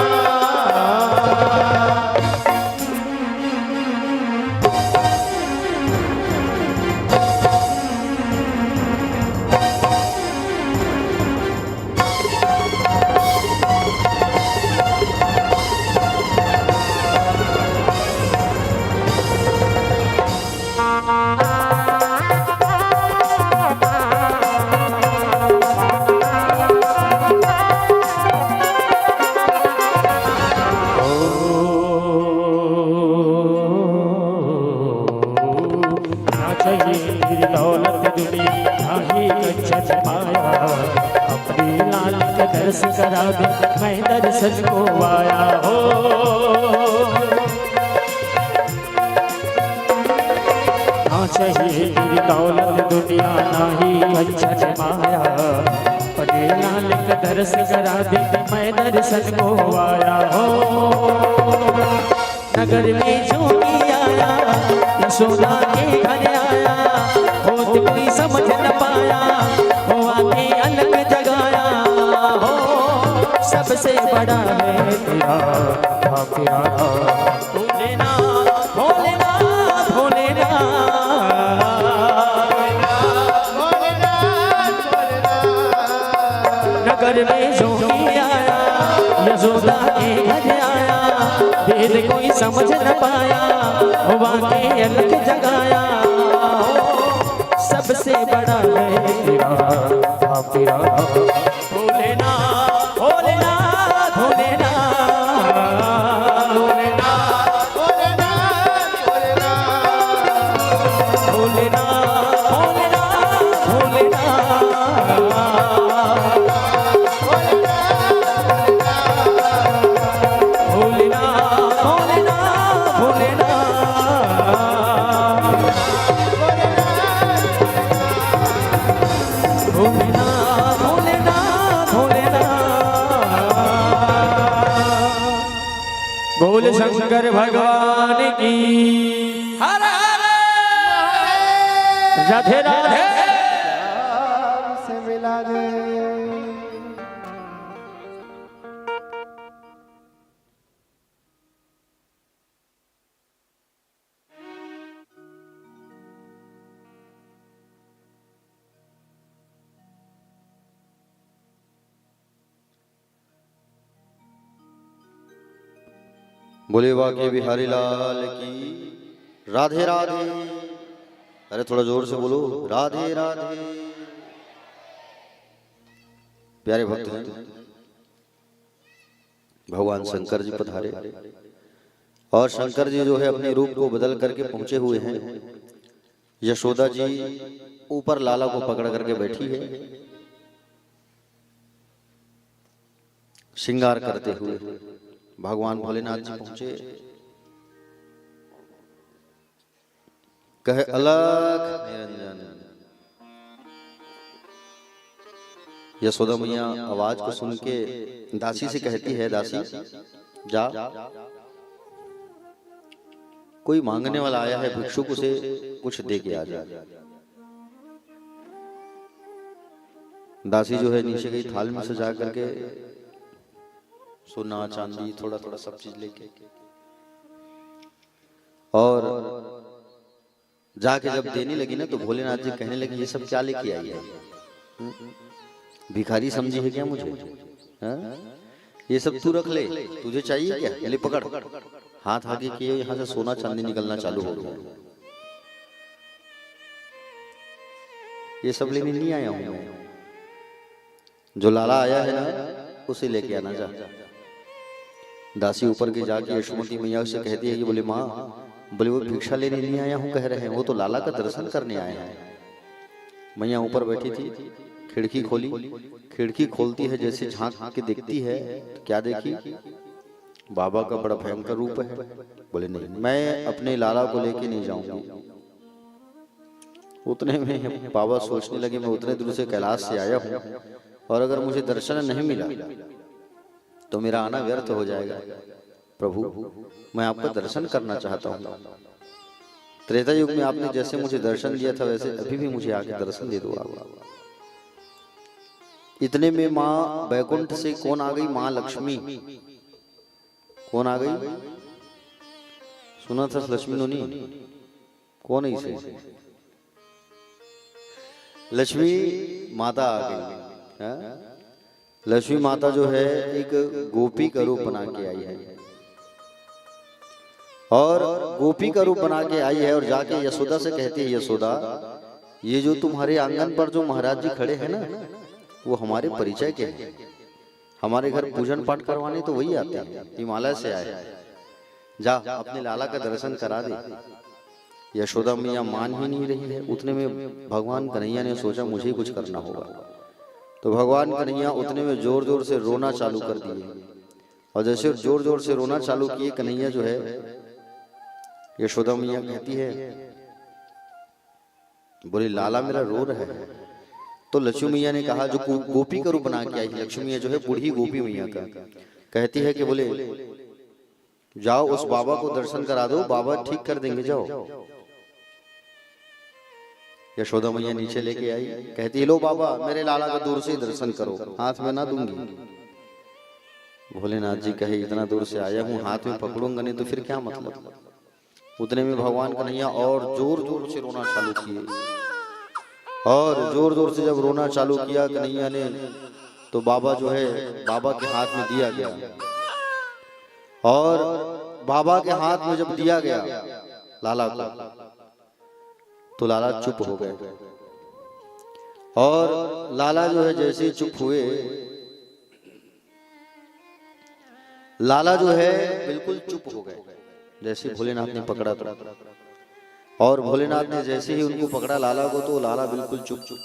दर्श करा दे मैं दर्शन को आया हो, ना चाहिए तेरी दौलत दुनिया ना ही अच्छा माया, पटे लाल का दर्श करा दे मैं दर्शन को आया हो, नगर में जो भी आया यशोदा के घर आया, होत कोई समझ न पाया, हो आके अलग जगाया। हो सबसे बड़ा है तेरा प्यारा भोलेनाथ भोलेनाथ भोलेनाथ। नगर में जो भी आया यशोदा के घर आया, भेद कोई समझ न पाया, वाके अलग जगाया। सबसे बड़ा है तेरा भोलेनाथ भोलेनाथ भोलेनाथ बोल शंकर भगवान की राधे राधे। से मिला दे। बोले बाके बिहारी लाल की राधे राधे। अरे थोड़ा जोर से बोलो राधे राधे। प्यारे भक्त हैं, भगवान शंकर जी पधारे और शंकर जी जो है अपने रूप को बदल करके पहुंचे हुए हैं। यशोदा जी ऊपर लाला को पकड़ करके बैठी है, श्रृंगार करते हुए भगवान भोलेनाथ जी पहुंचे। कहे अलख निरंजन। यशोदा मैया आवाज को सुन के दासी से कहती है, दासी जा, कोई मांगने वाला आया है, भिक्षुक उसे कुछ दे के आ जा। दासी जो है नीचे गई, थाल में सजा करके सोना चांदी थोड़ा थोड़ा सब चीज लेके, और जाके जब देने लगी ना तो भोलेनाथ जी कहने लगे ये सब क्या लेके आई है? भिखारी समझी है क्या मुझे? ये सब तू रख ले, तुझे चाहिए क्या? ले पकड़। हाथ आगे किए, यहाँ से सोना चांदी निकलना चालू हो गया। ये सब लेने नहीं आया हूं मैं, जो लाला आया है ना उसे लेके आना जा। दासी ऊपर के जाके यशोमती मैया से कहती है कि बोले माँ, बोले वो भिक्षा लेने नहीं आया हूँ कह रहे हैं, वो तो लाला का दर्शन करने आए हैं। मैया ऊपर बैठी थी, खिड़की खोली, खिड़की खोलती है जैसे झांक के देखती है तो क्या देखी? बाबा का बड़ा भयंकर रूप है। बोले नहीं, मैं अपने लाला को लेके नहीं जाऊंगी। उतने में बाबा सोचने लगे मैं उतने दूर से कैलाश से आया हूँ और अगर मुझे दर्शन नहीं मिला तो मेरा आना व्यर्थ हो जाएगा। प्रभु, मैं आपका दर्शन करना चाहता हूँ। त्रेता युग में आपने जैसे मुझे दर्शन दिया था वैसे अभी भी मुझे आके दर्शन दे दो आप। इतने में माँ बैकुंठ से कौन आ गई? माँ लक्ष्मी। कौन आ गई? सुना था लक्ष्मी नोनी, कौन है इसे? लक्ष्मी माता आ गई। लक्ष्मी माता जो है एक गोपी का रूप बना के आई है, और गोपी का रूप बना के आई है और जाके यशोदा से कहती है, यशोदा ये जो तुम्हारे आंगन पर जो महाराज जी खड़े हैं ना, वो हमारे परिचय के हैं। हमारे घर पूजन पाठ करवाने तो वही आते हैं, हिमालय से आए हैं। जा अपने लाला का दर्शन करा दे। यशोदा मैया मान ही नहीं रही है। उतने में भगवान कन्हैया ने सोचा मुझे ही कुछ करना होगा, तो भगवान कन्हैया उतने में जोर जोर से रोना चालू कर दिए। और जैसे जोर जोर से रोना चालू किए, कन्हैया जो है, यशोदा मैया कहती है, बोले लाला मेरा रो रहा है। तो लक्ष्मी मैया ने कहा, जो गोपी का रूप बना के आई, लक्ष्मी मैया जो है बूढ़ी गोपी मैया का, कहती है कि बोले जाओ उस बाबा को दर्शन करा दो, बाबा ठीक कर देंगे, जाओ। यशोदा मैया नीचे लेके आई, कहती है लो बाबा मेरे लाला का दूर से ही दर्शन करो, हाथ में ना दूंगी। भोलेनाथ जी कहे इतना दूर से आया हूँ, हाथ में पकड़ूंगा नहीं तो फिर क्या मतलब। उतने में भगवान कन्हैया और जोर जोर से रोना चालू किए, और जोर जोर से जब रोना चालू किया कन्हैया ने, तो बाबा जो है बाबा के हाथ में दिया गया, और बाबा के हाथ में जब दिया गया लाला को, तो लाला चुप हो गए। और लाला जो है जैसे ही चुप हुए, लाला जो है बिल्कुल चुप हो गए, जैसे भोलेनाथ ने पकड़ा था। और भोलेनाथ ने जैसे ही उनको पकड़ा लाला को, तो लाला बिल्कुल चुप चुप।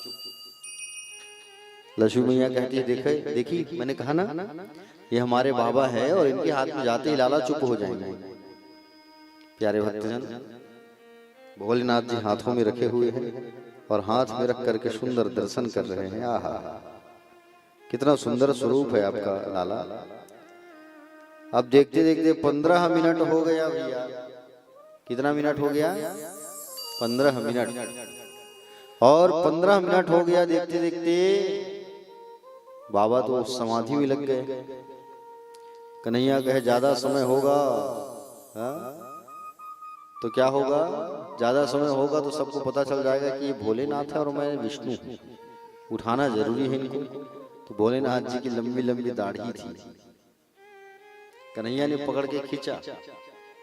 लक्ष्मी मैया कहती है देखे देखी, मैंने कहा ना ये हमारे बाबा है, और इनके हाथ में जाते ही लाला चुप हो जाएंगे। प्यारे भक्तजन, भोलेनाथ जी हाथों में रखे हुए हैं और हाथ में रख करके सुंदर दर्शन कर रहे हैं। आहा, कितना सुंदर स्वरूप है आपका लाला। अब देखते देखते 15 मिनट हो गया भैया। कितना मिनट हो गया? 15 मिनट। और 15 मिनट हो गया, देखते देखते बाबा तो समाधि में लग गए। कन्हैया कहे ज्यादा समय होगा तो क्या होगा, ज्यादा समय होगा तो सबको पता चल जाएगा कि ये भोलेनाथ है और मैं विष्णु हूं, उठाना जरूरी है इनको। तो भोलेनाथ जी की लंबी लंबी दाढ़ी थी, कन्हैया ने पकड़ के खींचा।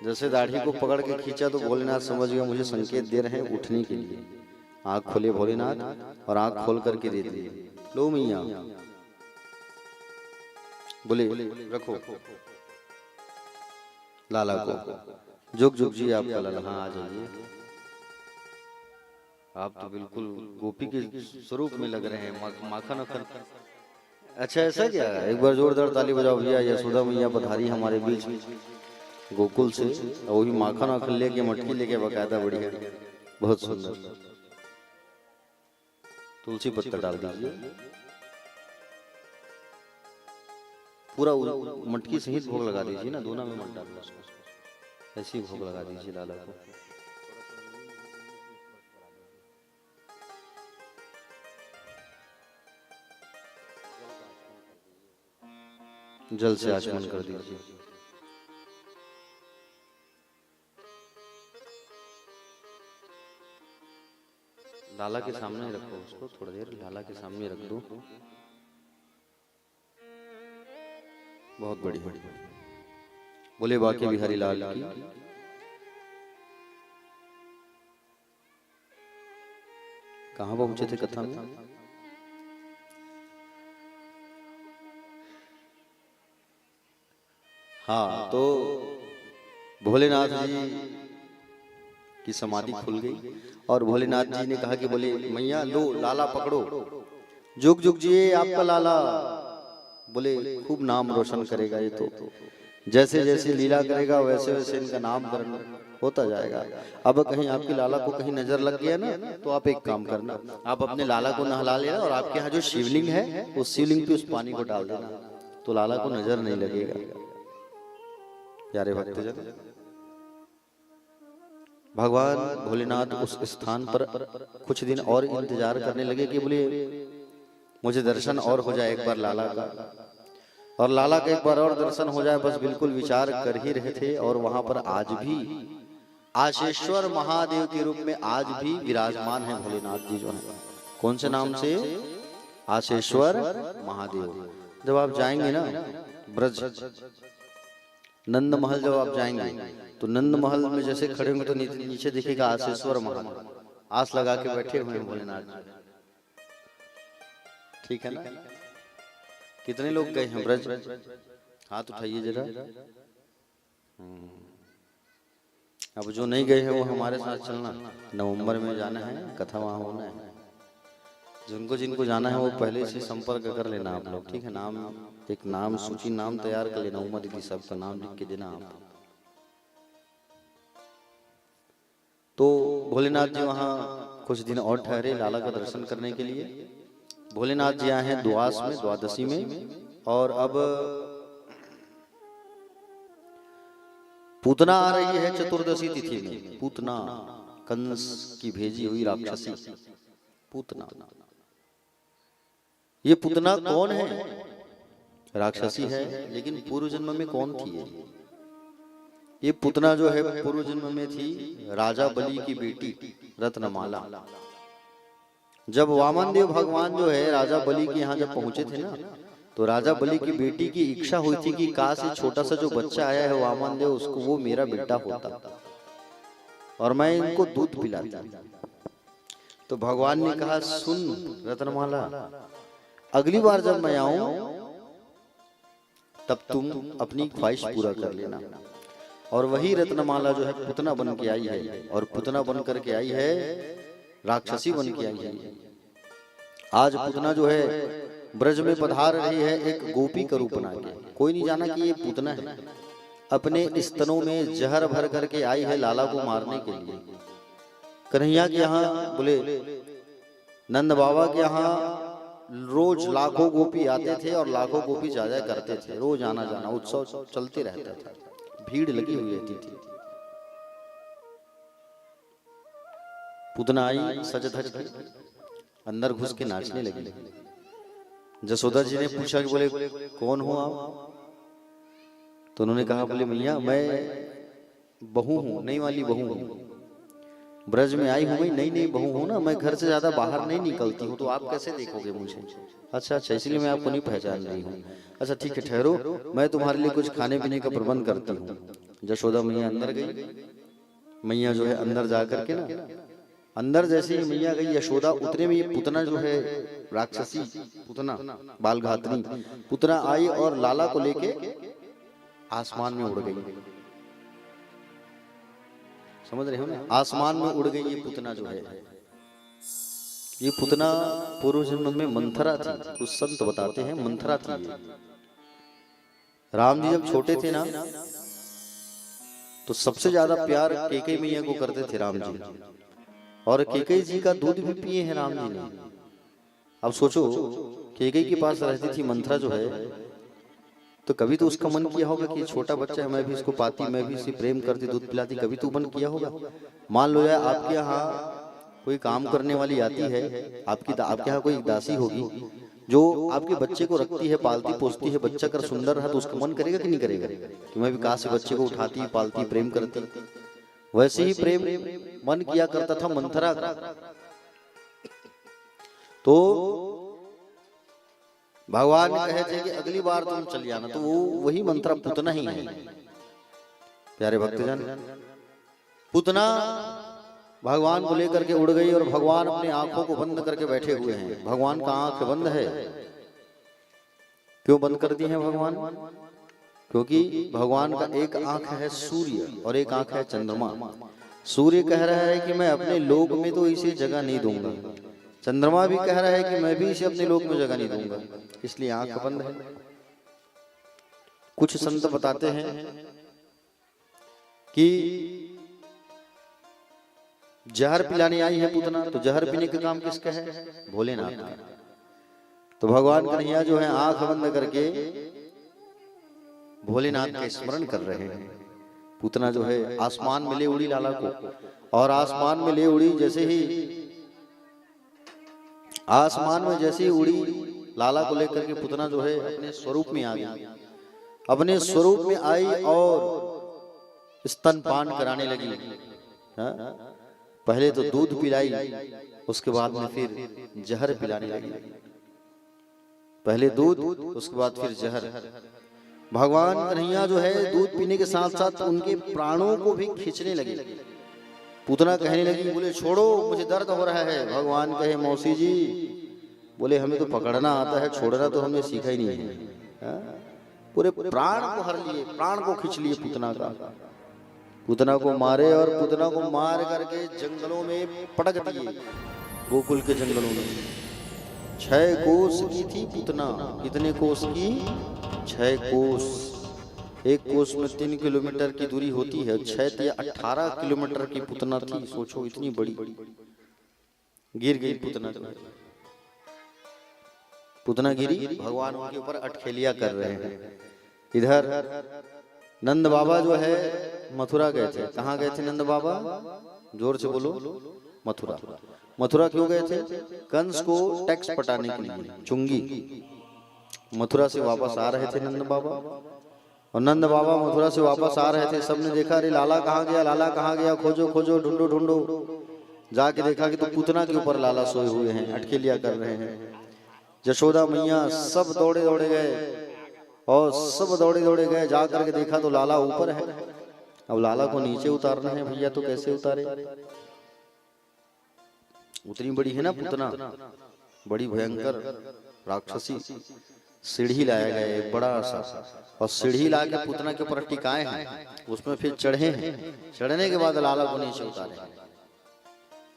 जैसे दाढ़ी को पकड़ के खींचा तो भोलेनाथ समझ गया मुझे संकेत दे रहे हैं उठने के लिए। आंख खोले भोलेनाथ और आंख खोल करके दे दिए, लो मैया बोले रखो लाला को। जुग जुग जी आपका लाला। हाँ आ जाइए, आप तो बिल्कुल गोपी के स्वरूप में लग रहे हैं, माखन अखन। अच्छा ऐसा क्या? एक बार जोरदार ताली बजाओ भैया। यशोदा मैया पधारी हमारे बीच गोकुल से, वही माखन अखन लेके मटकी लेके बकायदा, बढ़िया बहुत सुंदर। तुलसी पत्ता डाल दीजिए, पूरा मटकी सहित भोग लगा दीजिए ना, दोना में मत डालना उसको, ऐसे ही भोग लगा दीजिए लाला को। जल से आचमन कर दीजिए। लाला के सामने रखो उसको, थोड़ी देर लाला के सामने रख दो। बहुत बड़ी बड़ी बोले बाके बिहारी लाल की। कहां पहुंचे थे कथा में? हाँ, तो भोलेनाथ जी की समाधि खुल गई और भोलेनाथ जी ने कहा कि बोले मैया लो लाला पकड़ो। जुग जुग जी आपका लाला, बोले खूब नाम रोशन करेगा ये तो, जैसे जैसे लीला करेगा वैसे वैसे इनका नाम होता जाएगा। अब कहीं आपकी लाला को कहीं नजर लग गया ना, तो आप एक काम करना, आप अपने लाला को नहला लेना और आपके यहाँ जो शिवलिंग है उस शिवलिंग पे उस पानी को डाल देना, तो लाला को नजर नहीं लगेगा। प्यारे भक्तजन, भगवान भोलेनाथ उस स्थान पर कुछ दिन और इंतजार करने लगे कि बोले मुझे दर्शन और हो जाए एक बार लाला का, और लाला का एक बार और दर्शन हो जाए, बस बिल्कुल विचार कर ही रहे थे। और वहां पर आज भी आशेश्वर महादेव के रूप में आज भी विराजमान है भोलेनाथ जी जो है। कौन से नाम से? आशेश्वर महादेव। जब आप जाएंगे ना ब्रज नंद महल, जब आप जाएंगे तो नंद महल में जैसे खड़े होंगे तो नीचे दिखेगा आशेश्वर महादेव, आस लगा के बैठे हुए हैं भोलेनाथ। ठीक है ना? कितने लोग गए हैं ब्रज? हाथ उठाइए जरा। अब जो नहीं गए हैं वो हमारे साथ चलना, नवंबर में जाना है, कथा वहां होना है। जिनको जिनको जाना है वो पहले से संपर्क कर लेना आप लोग, ठीक है? नाम एक नाम सूची नाम तैयार कर लेना, उमा दीदी सबका नाम लिख के देना आप। तो भोलेनाथ जी वहां कुछ दिन और ठहरे लाला का दर्शन करने के लिए। भोलेनाथ जी आए हैं द्वास में, द्वादशी में, और अब पूतना आ रही है चतुर्दशी तिथि में। पूतना कंस की भेजी हुई राक्षसी पूतना। ये पूतना कौन है? राक्षसी है, लेकिन पूर्व जन्म में कौन थी ये पूतना जो है पूर्व जन्म में थी राजा बलि की बेटी रत्नमाला। जब वामन देव भगवान जो है राजा बलि के यहाँ जब पहुंचे थे ना, तो राजा बलि की बेटी की इच्छा हुई थी कि काश ये छोटा सा जो बच्चा आया है वामन देव, उसको वो मेरा बेटा होता और मैं इनको दूध पिलाता। तो भगवान ने कहा, सुन रत्नमाला, अगली बार जब मैं आऊं तब तुम अपनी ख्वाहिश पूरा कर लेना। और वही रत्नमाला जो है पुतना बन के आई है, और पुतना बन करके आई है, राक्षसी बन के आई है। आज पुतना जो है ब्रज में पधार रही है एक गोपी का रूप बना के। कोई नहीं जाना कि ये पुतना है। अपने स्तनों में जहर भर करके आई है लाला को मारने के लिए। कन्हैया के यहाँ बोले नंद बाबा के यहाँ रोज लाखों गोपी आते थे और लाखों गोपी जाया करते थे। रोज आना जाना उत्सव चलते रहता था, भीड़ लगी हुई रहती थी। पूतना आई सज धज के, अंदर घुस के नाचने लगी। जसोदा जी ने पूछा कि बोले कौन हो आप? तो उन्होंने कहा, बोले मैया मैं बहू हूँ, नई वाली बहू हूँ, ब्रज में आई हूँ, मैं नई बहू हूँ ना, मैं घर से ज्यादा बाहर नहीं निकलती हूँ, तो आप कैसे देखोगे मुझे? अच्छा, इसलिए मैं आपको नहीं पहचान रही हूँ। अच्छा ठीक है, ठहरो, मैं तुम्हारे लिए कुछ खाने पीने का प्रबंध करती हूँ। जशोदा मैया अंदर गई। मैया जो है अंदर जा करके ना, अंदर जैसे ही मैया गई, यशोदा उतरे में ये पुतना जो है राक्षसी पुतना बाल घातनी पुतना आई और लाला को लेके आसमान में उड़ गई। समझ रहे हो ना, आसमान में उड़ गई ये पुतना जो है। ये पुतना पूर्व जन्म में मंथरा थी। कुछ संत बताते हैं मंथरा थी। राम जी जब छोटे थे ना, तो सबसे ज्यादा प्यार कैकेयी मैया को करते थे राम जी, और कैकेयी जी का दूध भी पिए हैं राम जी ने। अब सोचो, कैकेयी के पास रहती थी मंथरा जो है, तो कभी तो उसका मन किया होगा कि छोटा बच्चा है, मैं भी इसको पाती, मैं भी इसे प्रेम करती, दूध पिलाती, कभी तो मन किया होगा। मान लो यार आपके यहाँ कोई काम करने वाली आती है, आपके यहाँ कोई दासी होगी जो आपके बच्चे को रखती है, पालती पोसती है, बच्चा कर सुंदर रहा तो उसका मन करेगा कि नहीं करेगा कि मैं भी काश से बच्चे को उठाती, पालती, प्रेम करती। वैसे ही प्रेम मन किया करता था मंथरा का। तो भगवान कहे थे कि अगली बार तुम चली आना, तो वो वही मंथरा पुतना ही है। प्यारे भक्तजन, पुतना भगवान को लेकर के उड़ गई और भगवान अपनी आंखों को बंद करके बैठे हुए हैं। भगवान का आंख बंद है। क्यों बंद कर दी है भगवान? क्योंकि भगवान का एक आंख है सूर्य और एक आंख है चंद्रमा। सूर्य कह रहा है कि मैं अपने लोक में तो इसे जगह नहीं दूंगा, चंद्रमा भी कह रहा है कि मैं भी इसे अपने लोक में जगह नहीं दूंगा, इसलिए आंख बंद है। कुछ संत बताते हैं कि जहर पिलाने आई है पूतना, तो जहर पीने का काम किसका है? भोलेनाथ का। तो भगवान कन्हैया जो है आंख बंद करके भोलेनाथ का स्मरण कर रहे हैं। पूतना जो है आसमान में ले उड़ी लाला को, और आसमान में ले उड़ी, जैसे ही आसमान में जैसे ही उड़ी लाला को लेकर के पूतना जो है अपने स्वरूप में आ गई। अपने स्वरूप में आई और स्तनपान कराने लगी। पहले तो दूध पिलाई, उसके बाद में फिर जहर पिलाने लगी। पहले दूध, उसके बाद फिर जहर। भगवान कन्हैया जो है दूध पीने के साथ साथ उनके प्राणों को भी खींचने लगे। पूतना कहने लगी, बोले छोड़ो, मुझे दर्द हो रहा है। भगवान कहे, मौसी जी, बोले हमें तो पकड़ना आता है, छोड़ना तो हमने सीखा ही नहीं है। पूरे प्राण को हर लिए, प्राण को खींच लिए पूतना का। पूतना को मारे और पूतना को मार करके जंगलों में पटक दिए, गोकुल के जंगलों में। 6 कोस की थी पूतना। कितने कोस की? 6 कोस। एक कोस में 3 किलोमीटर की दूरी होती है, 6 या 18 किलोमीटर की पूतना थी। सोचो, इतनी बड़ी। गिर गई पूतना। पूतना गिरी, भगवान उनके ऊपर अटखेलिया कर रहे हैं। इधर नंद बाबा जो है मथुरा गए थे। कहाँ गए थे नंद बाबा? जोर से बोलो। मथुरा। मथुरा क्यों गए थे? कंस को टैक्स पटाने के लिए, चुंगी। मथुरा से वापस आ रहे थे नंद बाबा, और नंद बाबा मथुरा से वापस आ रहे थे। सबने देखा, अरे लाला कहाँ गया, लाला कहाँ गया, खोजो खोजो, ढूंढो ढूंढो। जाके देखा कि तो पूतना के ऊपर लाला सोए हुए हैं, अटकेलियां कर रहे हैं। यशोदा मैया सब दौड़े दौड़े गए, और सब दौड़े दौड़े गए, जा करके देखा तो लाला ऊपर है। अब लाला को नीचे उतारना है भैया, तो कैसे उतारे? उतनी बड़ी है ना पूतना, बड़ी भयंकर राक्षसी। सीढ़ी लाया गया एक बड़ा सा, और सीढ़ी ला के पूतना के ऊपर टिकाए हैं, उसमें फिर चढ़े हैं। चढ़ने के बाद लाला को नीचे उतारे,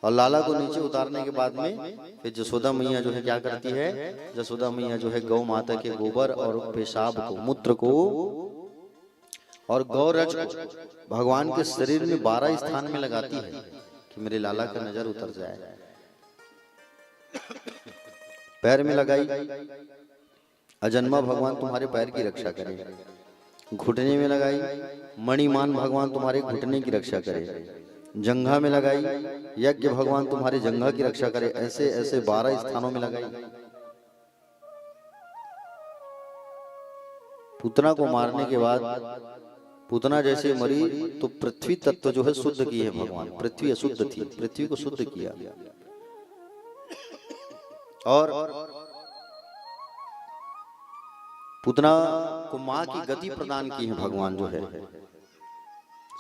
और लाला को नीचे उतारने के बाद में फिर यशोदा मैया जो है क्या करती है? यशोदा मैया जो है गौ माता के गोबर और पेशाब को, मूत्र को और गौरज को भगवान के शरीर में 12 स्थान में लगाती है कि मेरे लाला का नजर उतर जाए। पैर में लगाई, अजन्मा भगवान तुम्हारे पैर की रक्षा करे। घुटने में लगाई, मणिमान भगवान तुम्हारे घुटने की रक्षा करे। जंघा में लगाई, यज्ञ भगवान तुम्हारे जंघा की रक्षा करे। ऐसे ऐसे 12 स्थानों में लगाई। पूतना को मारने के बाद पूतना जैसे मरी तो पृथ्वी तत्व जो है शुद्ध की है भगवान। पृथ्वी अशुद्ध थी, पृथ्वी को शुद्ध किया। और पूतना को मां की गति प्रदान की है भगवान जो है,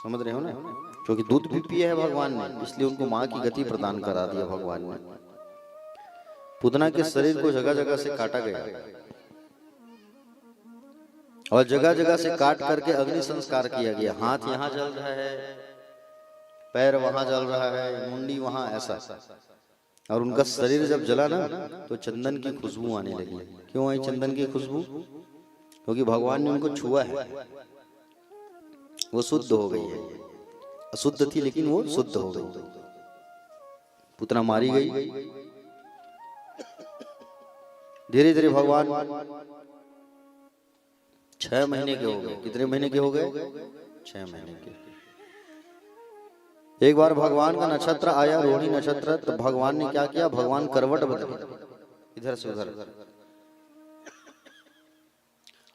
समझ रहे हो ना? क्योंकि दूध भी पिया है भगवान ने, इसलिए उनको मां की गति प्रदान करा दिया भगवान ने। पूतना के शरीर को जगह जगह से काटा गया, और जगह जगह से काट करके अग्नि संस्कार किया गया। हाथ यहाँ जल रहा है, पैर वहां जल रहा है, मुंडी वहां, ऐसा। और उनका शरीर जब जला ना तो चंदन की खुशबू आने लगी। क्यों आई चंदन की खुशबू? क्योंकि भगवान ने उनको छुआ है, वो शुद्ध हो गई है। अशुद्ध थी लेकिन वो शुद्ध हो गई। पूतना मारी गई। धीरे धीरे भगवान 6 महीने के हो गए। कितने महीने के हो गए? 6 महीने के। एक बार भगवान का नक्षत्र आया, रोहिणी नक्षत्र, तो भगवान ने क्या किया? भगवान करवट बदले, इधर से उधर।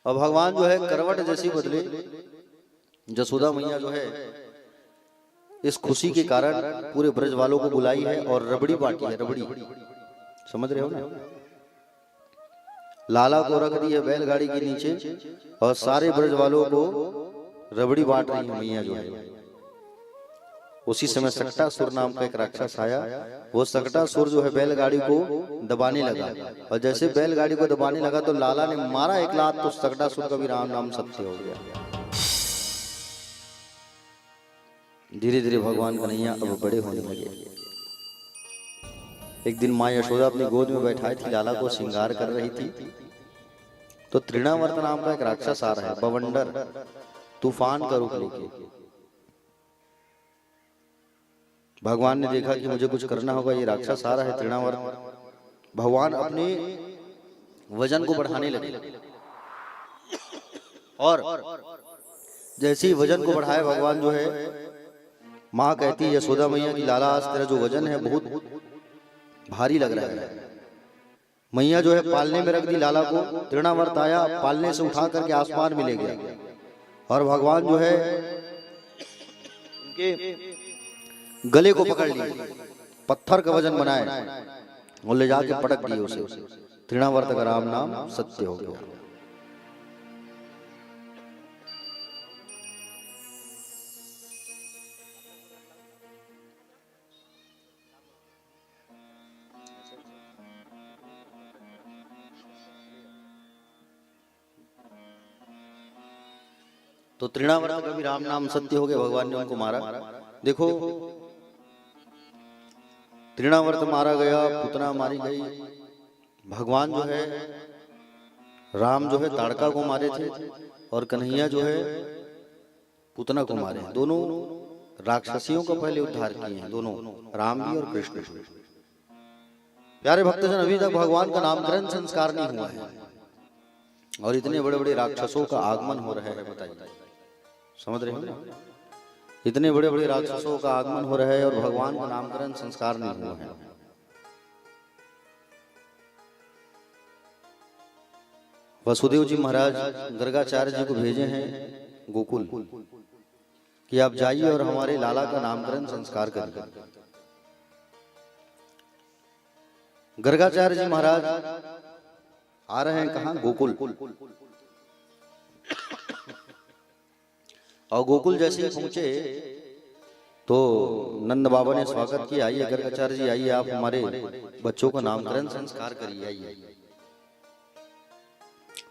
और भगवान जो है करवट जैसी बदले। यशोदा मैया जो है इस खुशी के कारण पूरे ब्रज वालों को बुलाई है और रबड़ी बांटी है। रबड़ी, समझ रहे हो ना? लाला को रख दी है बैलगाड़ी के नीचे, और सारे ब्रज वालों को रबड़ी बांट रही है मैया जो है। उसी समय सकटासुर नाम का एक राक्षस आया। वो सकटासुर जो है बैलगाड़ी को दबाने लगा, और जैसे बैलगाड़ी को दबाने लगा तो लाला ने मारा एक लात, तो सकटासुर का भी राम नाम सत्य हो गया। धीरे धीरे भगवान कन्हैया अब बड़े होने लगे। एक दिन माँ यशोदा अपनी गोद में बैठाई थी, लाला को श्रृंगार कर रही थी, तो तृणावर्त नाम का एक राक्षस आ रहा है, बवंडर, तूफान का रूप लेके। भगवान ने देखा कि मुझे कुछ करना होगा, ये राक्षस आ रहा है तृणावर्त। भगवान अपने वजन को बढ़ाने लगे, और जैसे ही वजन को बढ़ाए भगवान जो है, माँ कहती है यशोदा मैया की लाला आज तेरा जो वजन है बहुत भारी लग रहा है। मैया जो है पालने में रख दी लाला को। तृणावर्त आया, पालने से उठा करके आसमान में ले गया, और भगवान जो है उनके गले को पकड़ लिया, पत्थर का वजन बनाए और ले जाके पटक दिए उसे। तृणावर्त का राम नाम सत्य हो गया। तो तृणावर्त का भी राम नाम सत्य हो गया, भगवान ने उनको मारा। देखो तृणावर्त मारा गया, पूतना मारी गई। भगवान जो है राम जो है ताड़का को मारे थे, और कन्हैया जो है पूतना को मारे। दोनों राक्षसियों का पहले उद्धार किए हैं, दोनों, राम भी और कृष्ण भी। प्यारे भक्तजन, अभी तक भगवान का नामकरण संस्कार नहीं हुआ है, और इतने बड़े बड़े राक्षसों का आगमन हो रहा है, बताइए, समझ रहे हो ना? इतने बड़े बड़े राक्षसों का आगमन हो रहा है और भगवान का नामकरण संस्कार नहीं हुआ है। वसुदेव जी महाराज गर्गाचार्य जी को भेजे हैं गोकुल कि आप जाइए और हमारे लाला का नामकरण संस्कार करिए। गर्गाचार्य जी महाराज आ रहे हैं कहाँ? गोकुल। और गोकुल जैसे ही पहुंचे तो नंद बाबा ने स्वागत किया, आइए गर्गाचार्य जी आइए, आप हमारे बच्चों का नामकरण संस्कार करिए, आइए।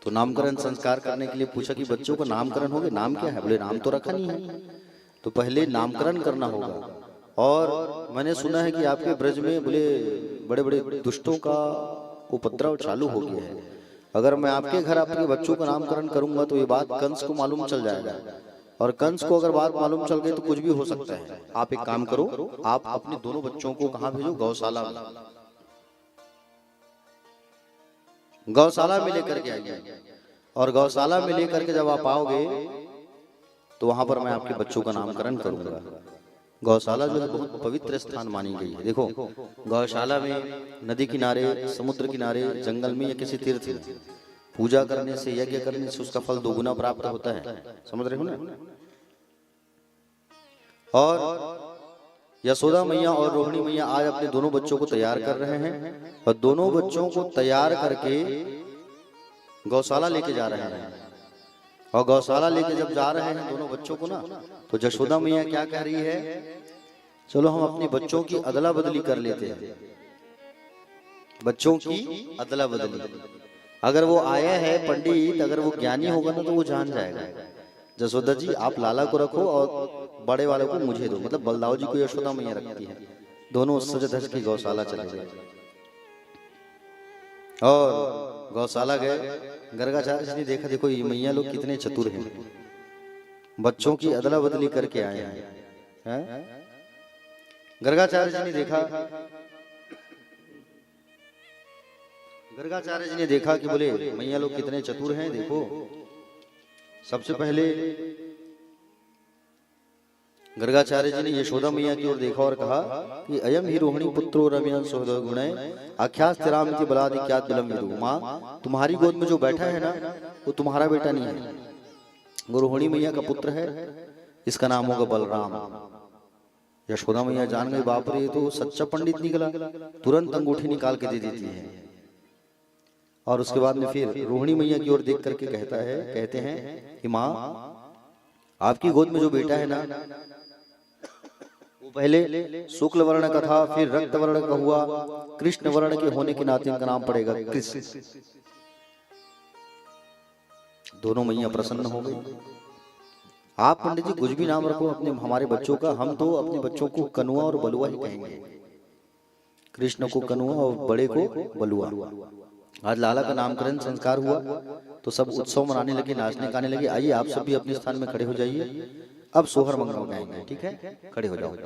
तो नामकरण संस्कार करने के लिए पूछा कि बच्चों का नामकरण हो गया, नाम क्या है? बोले नाम तो रखा नहीं है, तो पहले नामकरण करना होगा। और मैंने सुना है कि आपके ब्रज में बोले बड़े बड़े दुष्टों का उपद्रव चालू हो गया है, अगर मैं आपके घर आपके बच्चों का नामकरण करूंगा तो ये बात कंस को मालूम चल जाएगा, और कंस को अगर बात मालूम चल गई तो कुछ भी हो सकता है। आप एक काम करो, आप अपने दोनों बच्चों को कहाँ भेजो? गौशाला में। गौशाला में लेकर के आइए, और गौशाला में लेकर के जब आप आओगे तो वहां पर मैं आपके बच्चों का नामकरण करूंगा। गौशाला जो है बहुत पवित्र स्थान मानी गई है। देखो गौशाला में नदी किनारे, समुद्र किनारे, जंगल में या किसी तीर्थ में पूजा करने से, यज्ञ करने से उसका फल दोगुना प्राप्त होता है, समझ रहे हो ना? और यशोदा मैया और रोहिणी मैया आज अपने दोनों बच्चों को तैयार कर रहे हैं, और दोनों बच्चों को तैयार करके गौशाला लेके जा रहे हैं। और गौशाला लेके जब जा रहे हैं दोनों बच्चों को ना, तो यशोदा मैया क्या कह रही है? चलो हम अपने बच्चों की अदला बदली कर लेते हैं, बच्चों की अदला बदली। अगर वो आया है पंडित, अगर वो ज्ञानी होगा ना तो वो जान जाएगा। यशोदा जी आप लाला को रखो और बड़े वाले को मुझे दो, मतलब बलदाऊ जी को यशोदा मैया रखती है। दोनों सज धज की गौशाला चले गए और गौशाला गए। गर्गाचार्य जी ने देखा, देखो ये मैया लोग कितने चतुर हैं, बच्चों की अदला बदली करके आए हैं। गर्गाचार्य जी ने देखा, गर्गाचार्य जी ने देखा कि बोले मैया लोग कितने चतुर हैं। देखो सबसे पहले गर्गाचार्य जी ने यशोदा मैया की ओर देखा और कहा कि अयम ही रोहिणी पुत्रो रम्यं सुहृदो गुणे आख्यास तिरामिति बलादि क्यात बलम विदु। माँ तुम्हारी गोद में जो बैठा है ना वो तुम्हारा बेटा नहीं है, वो रोहिणी मैया का पुत्र है, इसका नाम होगा बलराम। यशोदा मैया जान गई, बाप रे ये तो सच्चा पंडित निकला, तुरंत अंगूठी निकाल के दे देती है। और उसके बाद में फिर रोहिणी मैया की ओर देख करके कहते हैं कि माँ आपकी गोद में जो बेटा है ना वो पहले शुक्ल वर्ण का था, फिर रक्त वर्ण का हुआ, कृष्ण वर्ण के होने के नाते इनका नाम पड़ेगा कृष्ण। दोनों मैया प्रसन्न हो गई। आप पंडित जी कुछ भी नाम रखो अपने हमारे बच्चों का, हम तो अपने बच्चों को कनुआ और बलुआ ही कहेंगे, कृष्ण को कनुआ और बड़े को बलुआ। आज लाला का नामकरण संस्कार हुआ तो सब उत्सव मनाने लगे, नाचने गाने लगे। आइए आप सब भी अपने स्थान में खड़े हो जाइए, अब सोहर मंगल गाएंगे, ठीक है? खड़े हो जाओ।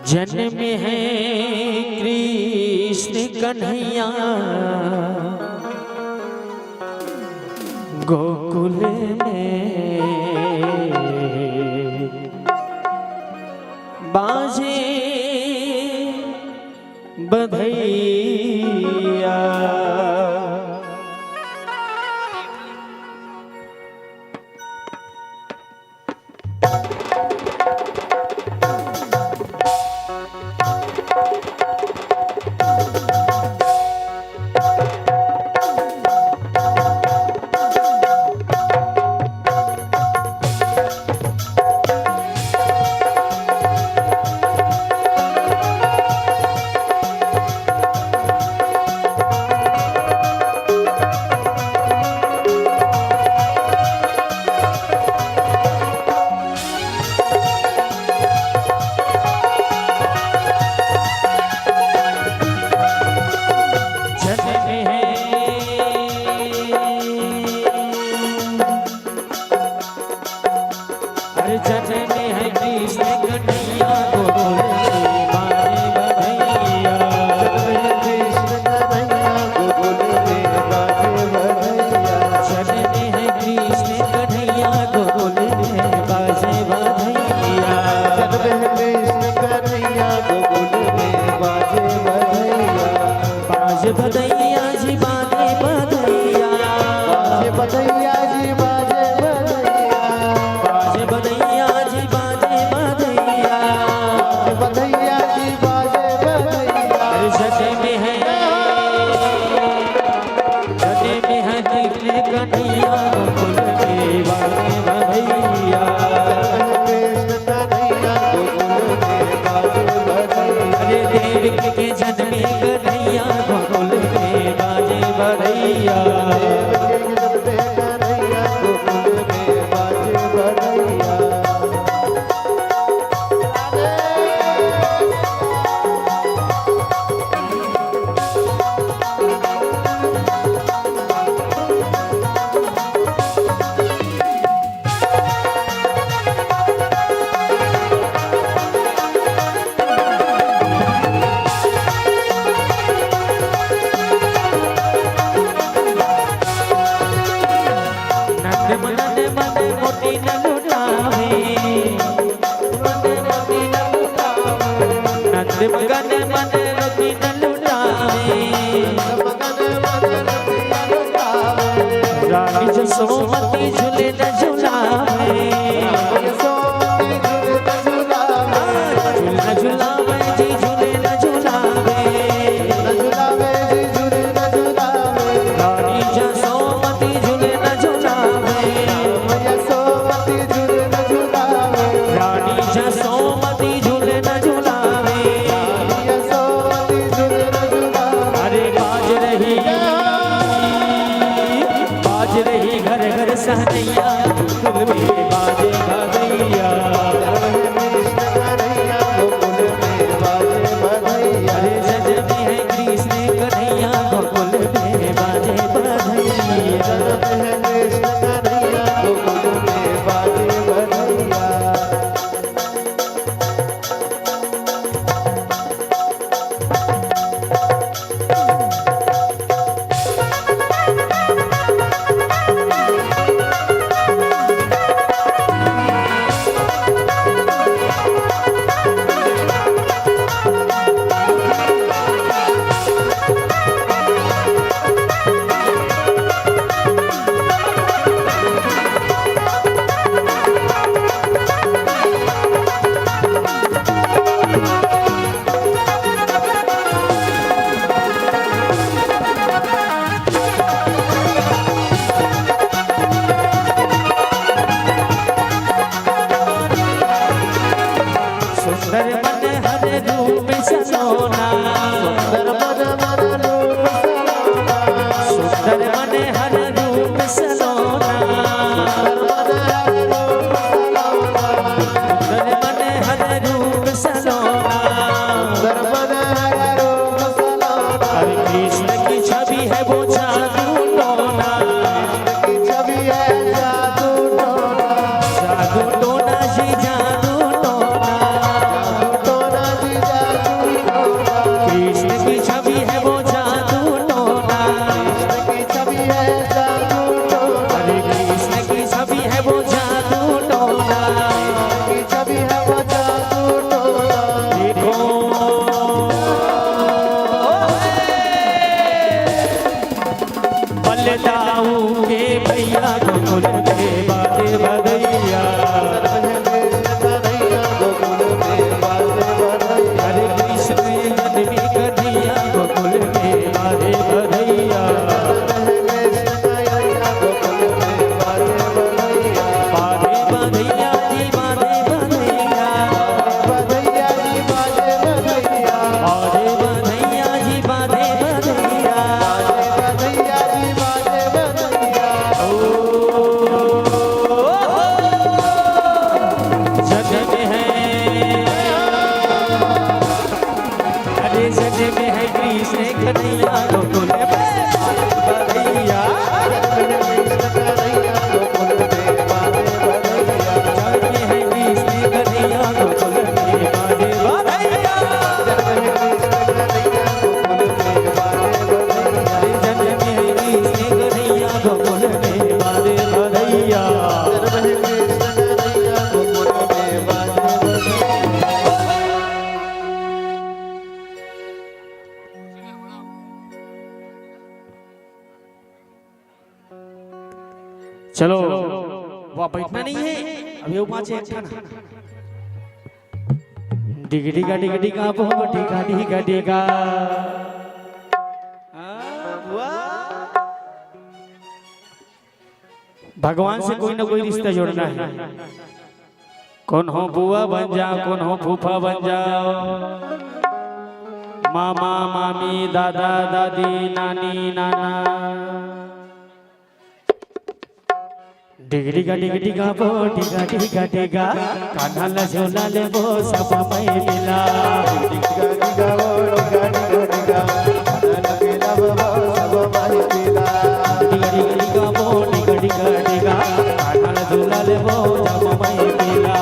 जन्म है कृष्ण कन्हैया गोकुल में, बाजे बधैया। के जन्मे कन्हैया गोकुल में बाजे बधैया। सोमती झूले न झुलावे, झूले न झुलावे जी झूले न झुलावे, रानी जसोमती झूले न झुलावे, रानी जसोमती झूले न झुलावे। अरे बाज रही घर घर सहनैया गोकुल में बाजे बधैया। अरे जन्मे है कृष्ण कन्हैया गोकुल में बाजे बधैया। सुंदर मन हर रूप सलोना, सुंदर मन हर रूप सलोना, सुंदर मन हर रूप सलोना। हरे कृष्ण की छवि है वो जादू टोना, जादू टोना जी जादू टोना। कृष्ण की छवि है वो जादू टोना, हरे कृष्ण की छवि है वो जादू टोना। देखो बलदाऊ के भैया गोकुल के बाजे बधैया। हरे कृष्ण जन्मे कन्हैया गोकुल में बाजे बधैया। बाजे बधैया जी बाजे बधैया, बाजे बधैया जी बाजे बधैया। जन्म है अरे जन्म है कृष्ण कन्हैया गोकुल में बधैया। जन्म है कृष्ण कन्हैया गोकुल में बाजे बधैया। जन्म है कृष्ण कन्हैया गोकुल में बाजे बधैया। चलो वहाँ बैठना नहीं है, अभी वो पाँच एक ना डिगडिगा डिगडिगा वो डिगा डिगा डिगा। भगवान से कोई ना कोई रिश्ता जोड़ना है। कौन हो बुआ बन जाओ, कौन हो फूफा बन जाओ, मामा मामी दादा दादी नानी नाना डिगडिगा डिगडिगा बो डिगा डिगा डिगा कान्हा झोला ले वो सब मैं मिला डिगा डिगा वो डिगा डिगा डिगा लगेला बाबा सब भाई पीला डिगडिगा डिगा बो डिगा डिगा डिगा कान्हा झोला ले वो सब मैं मिला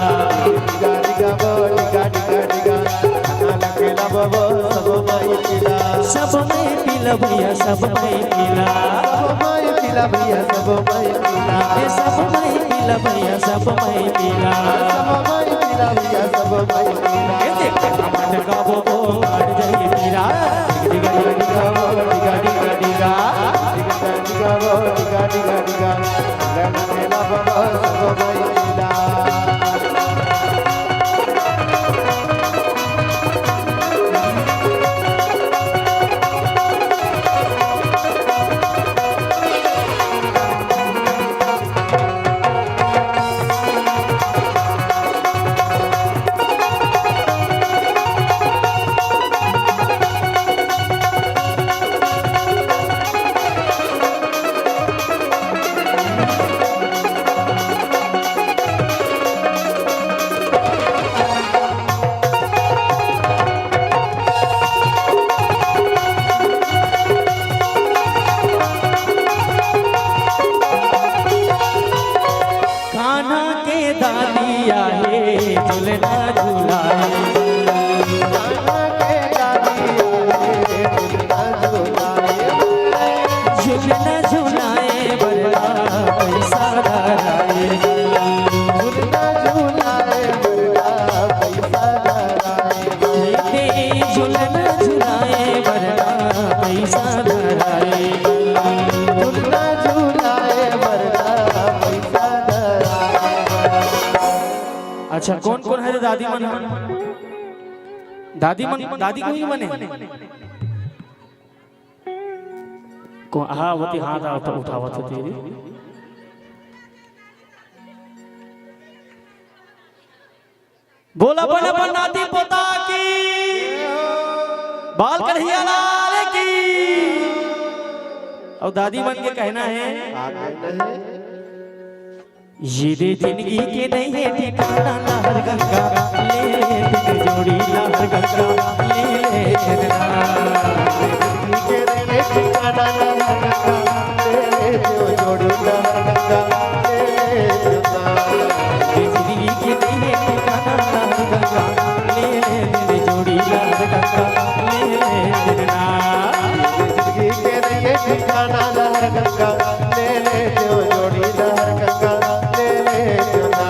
डिगा डिगा वो डिगा डिगा डिगा लगेला बाबा सब भाई पीला सब मैं पीला भैया सब मैं पीला भाई पीला भैया सब भाई पीला ये सब मैं पीला भैया सब मैं पीला सब भाई पीला भैया सब भाई पीला ये देख टमाटर का वो काट जाए पीला डिगा डिगा डिगा वो डिगा डिगा डिगा डिगा डिगा वो डिगा डिगा डिगा लगेला बाबा सब भाई पीला कान्हा के दादी आए झूलना झूलाए झूलना झूलाए बरला पैसा धराए झूलना झूलाए बरला पैसा धराए अच्छा कौन कौन है जो दादी मन दादी को ही बने को हाँ वो हाथ उठावत होती बोला बोला पर नाती पोता की बाल कन्हैया लाल की और दादी मन के कहना है ये दे जिंदगी के नहीं है ठिकाना लहर गंगा ले ले बिन जोड़ी लहर गंगा ले ले जिंदगी के नहीं है ठिकाना लहर गंगा ले ले बिन जोड़ी लहर गंगा ले ले ठिकाना लहर गंगा ले ले जो जोड़ी लहर गंगा ले ले जो ना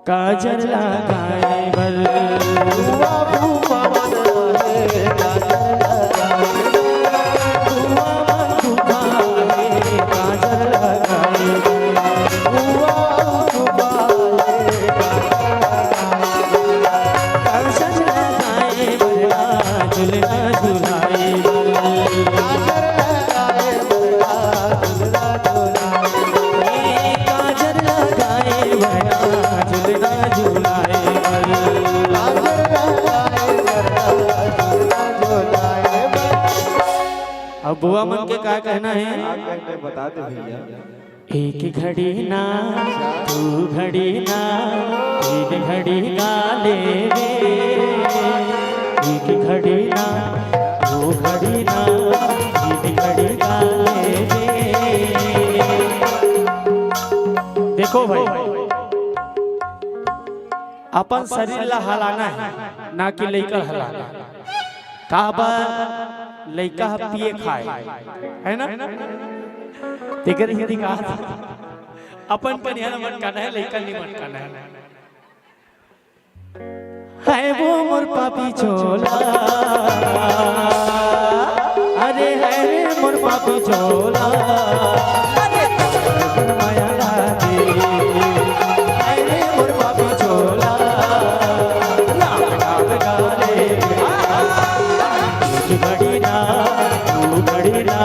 काजल लगाए बल झूलाए अब बुआ मन के क्या कहना है? आप कहते बता दे भैया। एक घड़ी ना दो घड़ी ना तीन घड़ी गाले वे, एक घड़ी ना दो घड़ी ना तीन घड़ी गाले वे। देखो भाई, अपन शरीर ला हलाना है ना कि लइका हलाना। काबा लइका पिए खाए है ना, तेकर हिंदी कहा था अपन पनिया मन करना है, लइका नहीं मन करना है वो मोर पापी छोला, अरे है रे मोर पापी छोला, अरे माया लागे है रे मोर पापी छोला, नाम नाम गाले एक घड़ी ना दो घड़ी ना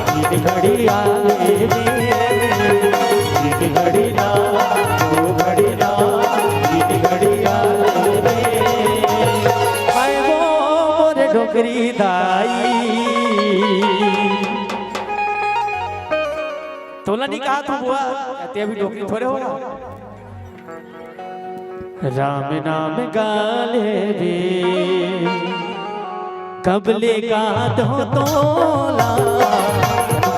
तीन घड़ी आले वे, एक घड़ी ना दो घड़ी ना तीन घड़ी आले वे। मैं वो मोर डोकरी दाई, तोला नहीं कहा तू बुआ, कहते अभी डोकरी थोड़े होगा। राम नाम गाले वे कबले का दो तोला,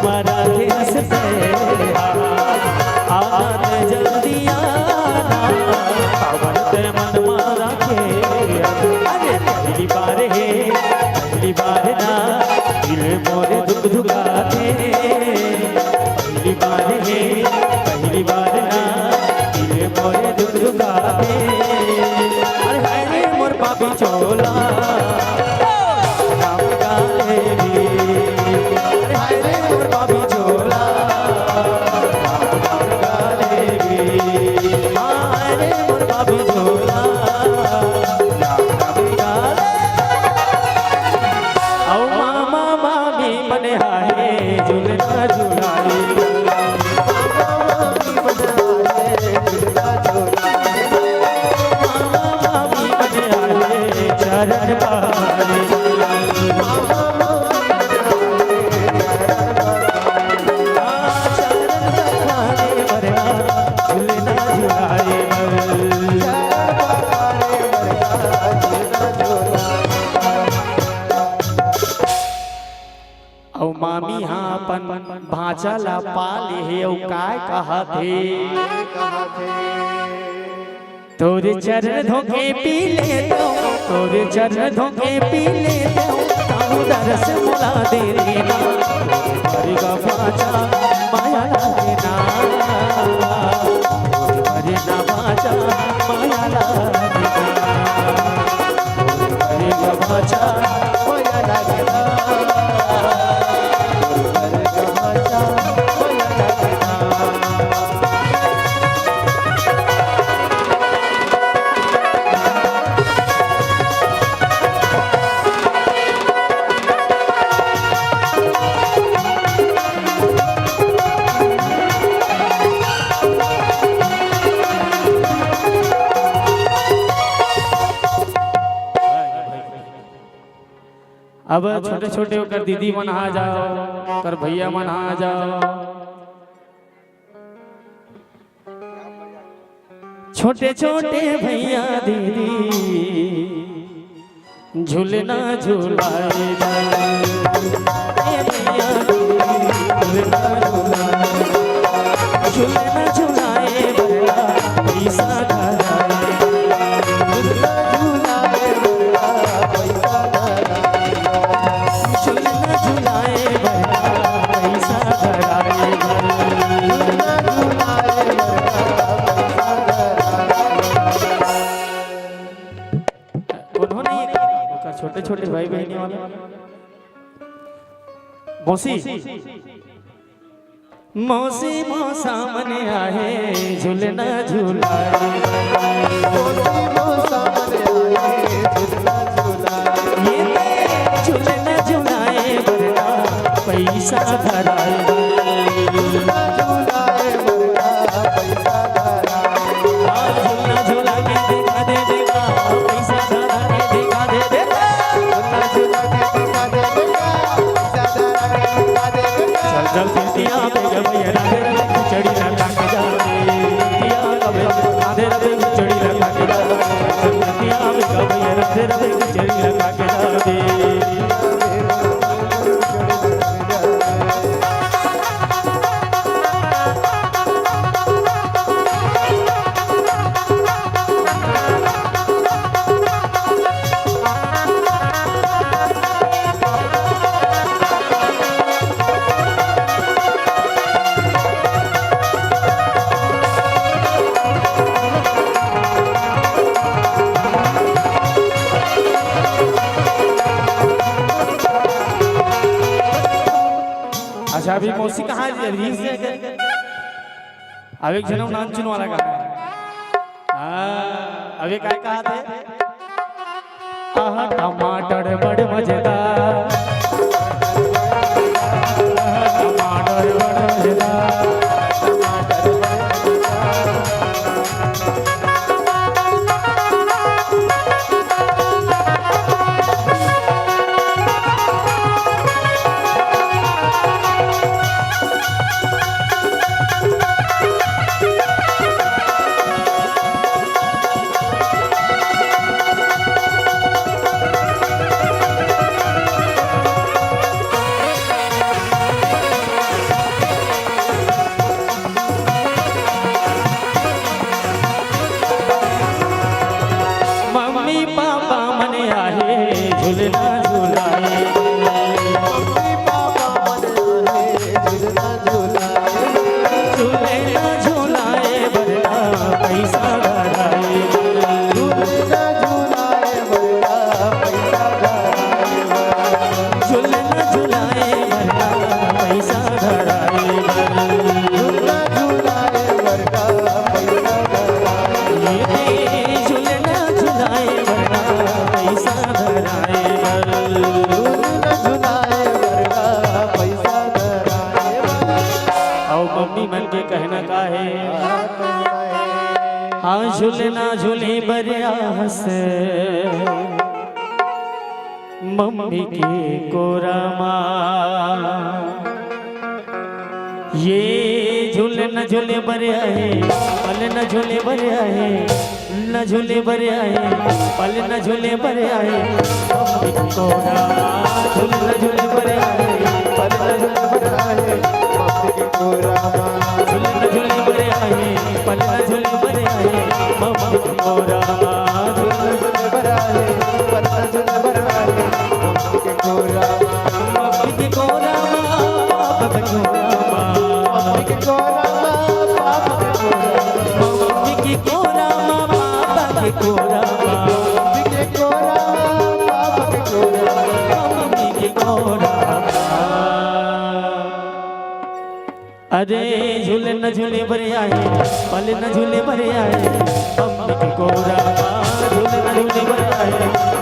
मरा के हंसते आना जल्दी आना, पावनते मन मारा के। अरे पहली बार है पहली बार ना दिल मोरे दुख दुखाते, पहली बार है पहली बार ना दिल मोरे दुख दुखाते। अरे हाय रे मोर पापी छोला, मामी हाँ अपन भाचा ला पाले है औ काय कहा थे, तोरे चरण धोके पी ले दो, तोरे चरण धोके पी ले दो, ताऊ दरस मुला दे ना, तोरे का भाचा माया लागे ना, तोरे ना भाचा माया लागे ना, तोरे का भाचा माया लागे ना। अब छोटे छोटे होकर दीदी मन आ जाओ, कर भैया मन आ जाओ, छोटे छोटे भैया दीदी झूलना झूलाए भैया झूलना झूलाए, झूलना झूलाए बड़ा पैसा छोटे छोटे भाई बहनी वाले मौसी मौसी मौसा मने आए झूलना झूलाए, मौसी मौसा मने आए झूलना झूलाए, ये झूलना झूलाए बरना पैसा धराए, झूलना झूलाए बरना पैसा धराए, झूलना झूला के दिखा दे देखा पैसा धरा के दिखा दे दे, झूलना झूला के दिखा दे देखा पैसा धरा के तेरी लगा के जावे। अच्छा अभी मौसी कहाँ है? अभी से अब एक जन्म नाचने वाला गाना है। अभी काय कहा थे? आहा टमाटर बड़ मजेदार, टमाटर बड़ मजेदार। झूलना झूलाए, मम्मी पापा झूलना झूलाए, झूलना झूलाए बरना पैसा धराए, झूलना झूलाए बरना पैसा धराए, झूलना झूलाए बरना पैसा धराए, झूलना झूलाए बरना पैसा धराए, झूलना झूलाए बरना पैसा धराए। मम्मी मन के कहना का है, हाँ झूलना झूले बरिया से मम्मी के कोरमा, ये झूले न झूले बरिया है, पल न झूले बरिया है, न झूले बरिया है, पल न झूले बरिया है, मम्मी के कोरमा, झूले न झूले बरिया है, पल न झूले बरिया है, मम्मी के कोरमा, झूले झूले बड़े आए, पल्ला झूले बड़े आए, मम्मी के कोरमा, झूलना झूले बराए, पन्ना झूले बराए, मम्मी के कोरमा, मम्मी के कोरमा, पापा के कोरमा, मम्मी के कोरमा, पापा के कोरमा, मम्मी के कोरमा, पापा के कोरमा, मम्मी के कोरमा, पापा के कोरमा, मम्मी के कोरमा। अरे झूले न झूले बड़े आए, पल न झूले बड़े आए, मम्मी के कोरमा, झूले न झूले बड़े आए,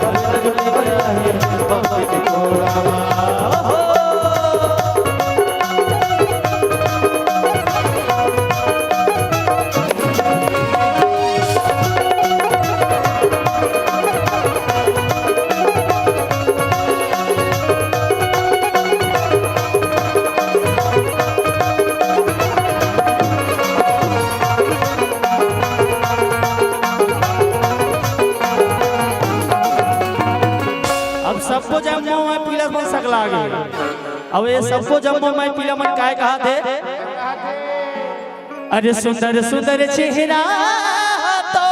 पल न झूले बड़े आए, मम्मी के कोरमा। अब सबको जम्मो में पीला मन सकला गे, अब ये सबको जम्मो में पीला मन काय कहा थे? अरे सुंदर सुंदर चेहरा तो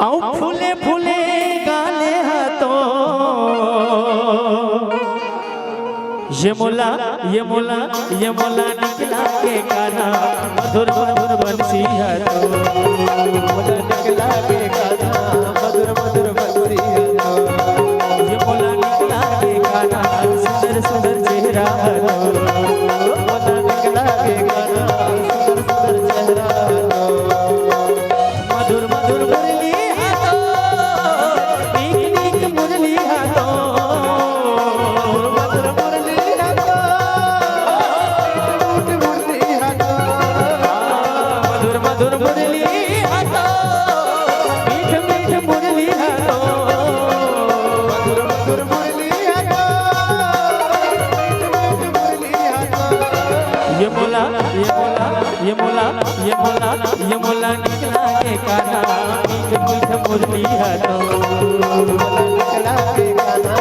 आओ फूले फूले गाले हाथों, ये मोला ये मोला ये मोला निकला के गाना, मधुर मधुर बंसी है तो, मोला निकला के गाना, मधुर मधुर बंसी है तो, ये मोला निकला के गाना, सुंदर सुंदर चेहरा तो, मोला निकला के गाना, सुंदर सुंदर चेहरा तो, मधुर मधुर मुरली है तो, नीक नीक मुरली है तो, मधुर मुरली है तो, मीठ मुरली है तो, मधुर मधुर मुरली है तो, मीठ मीठ मुरली है तो, मधुर मधुर मुरली है तो, मीठ मीठ मुरली है तो, ये मोला ये मोला ये मोला ये मोला भोला यमोला निकला के काना मीठ मीठ मुरली हलो निकला के गाना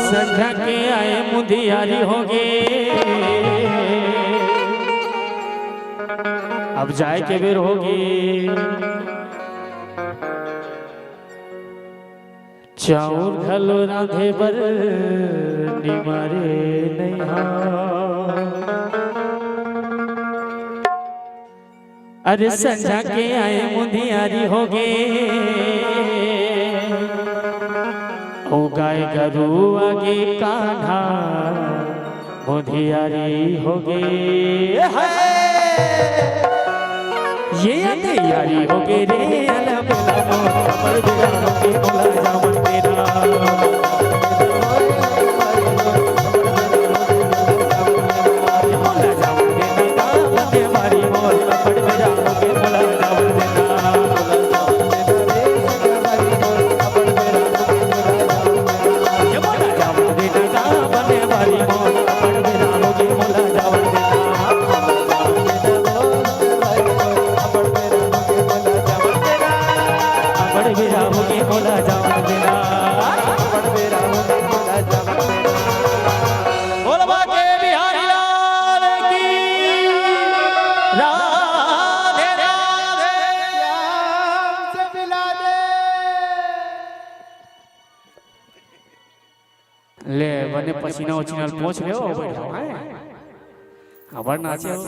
संझा के आए मुंदियारी होगे अब जाए के बेर होगी चाउर घलो राधे बर निमारे नैहा अरे संझा के आए मुंदियारी होगे ओ गाय गरु आगे कान्हा मुंदियारी होगे ये तैयारी होगे रे अला बेला मोर कमर बिना होगे मोला जावन मेरा मोला जावन मेरा बंदे मारी मोर कमर बिना होगे मोला जावन मेरा ले बने पसीना उछीना पहुंच ले ओ बैठो हैं खबर नाचे हो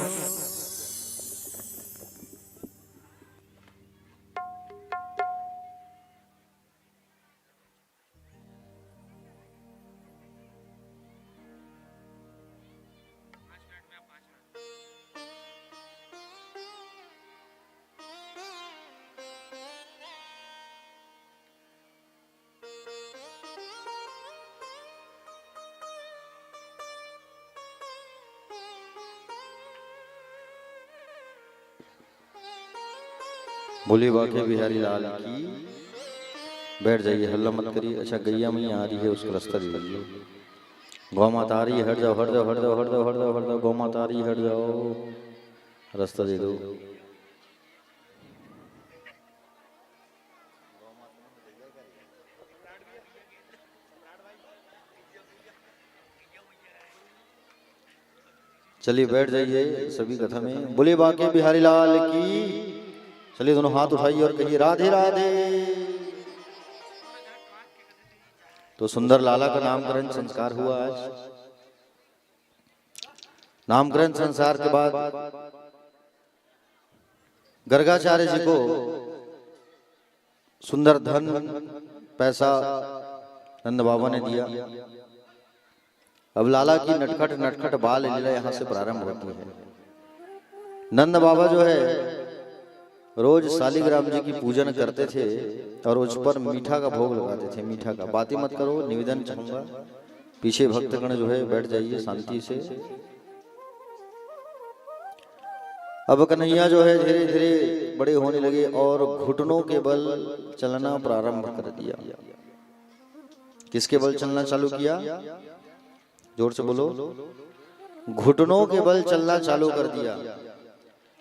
बोले बाके बिहारी लाल की। बैठ जाइए, हल्ला मत करिए। अच्छा गैया मैया आ रही है, उसको रास्ता दे दीजिए। गौ माता आ रही है, हट जाओ हट जाओ हट जाओ हट जाओ हट जाओ हट जाओ। गौ माता आ रही है, हट जाओ, रास्ता दे दो। चलिए बैठ जाइए सभी कथा में। बोले बाके बिहारी लाल की। चलिए दोनों हाथ उठाइए और कहिए राधे राधे। तो सुंदर लाला का नामकरण संस्कार हुआ आज। नामकरण संस्कार के बाद गर्गाचार्य जी को सुंदर धन पैसा नंद बाबा ने दिया। अब लाला की नटखट नटखट बाल लीला यहाँ से प्रारंभ होती है। नंद बाबा जो है रोज शालिग्राम जी की पूजन करते थे और उस पर मीठा का भोग लगाते थे। मीठा का बातें मत करो, निवेदन चाहूंगा। पीछे भक्तगण जो है बैठ जाइए शांति से। अब कन्हैया जो है धीरे धीरे बड़े होने लगे और घुटनों के बल चलना प्रारंभ कर दिया। किसके बल चलना चालू किया? जोर से बोलो। घुटनों के बल चलना चालू कर दिया।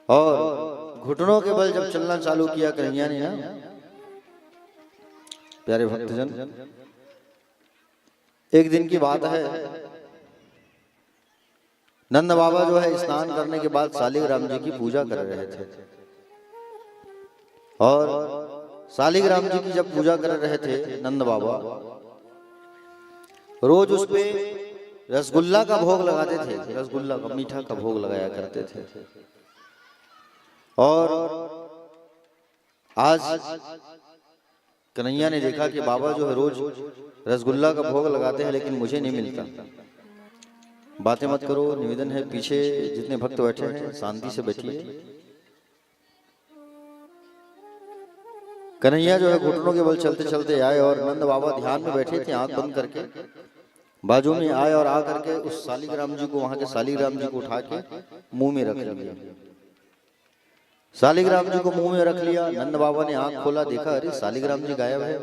और घुटनों के बल जब चलना चालू किया कन्हैया ने ना, प्यारे भक्तजन, एक दिन की बात है, नंद बाबा जो है स्नान करने के बाद शालिग्राम जी की पूजा कर रहे थे। और शालिग्राम जी की जब पूजा कर रहे थे नंद बाबा, रोज उस पे रसगुल्ला का भोग लगाते थे। रसगुल्ला का मीठा का भोग लगाया करते थे। और आज कन्हैया ने देखा कि बाबा जो है रोज रसगुल्ला का भोग लगाते हैं लेकिन मुझे नहीं मिलता। बातें मत करो, निवेदन है। पीछे जितने भक्त बैठे हैं शांति से बैठिए। कन्हैया जो है घुटनों के बल चलते चलते आए और नंद बाबा ध्यान में बैठे थे, आंख बंद करके बाजू में आए और आ करके उस शालिग्राम जी को, वहां के शालिग्राम जी को उठा के मुंह में रख लिया। शालिग्राम जी को मुंह में रख लिया। नंद बाबा ने आंख खोला, देखा अरे शालिग्राम जी गायब है,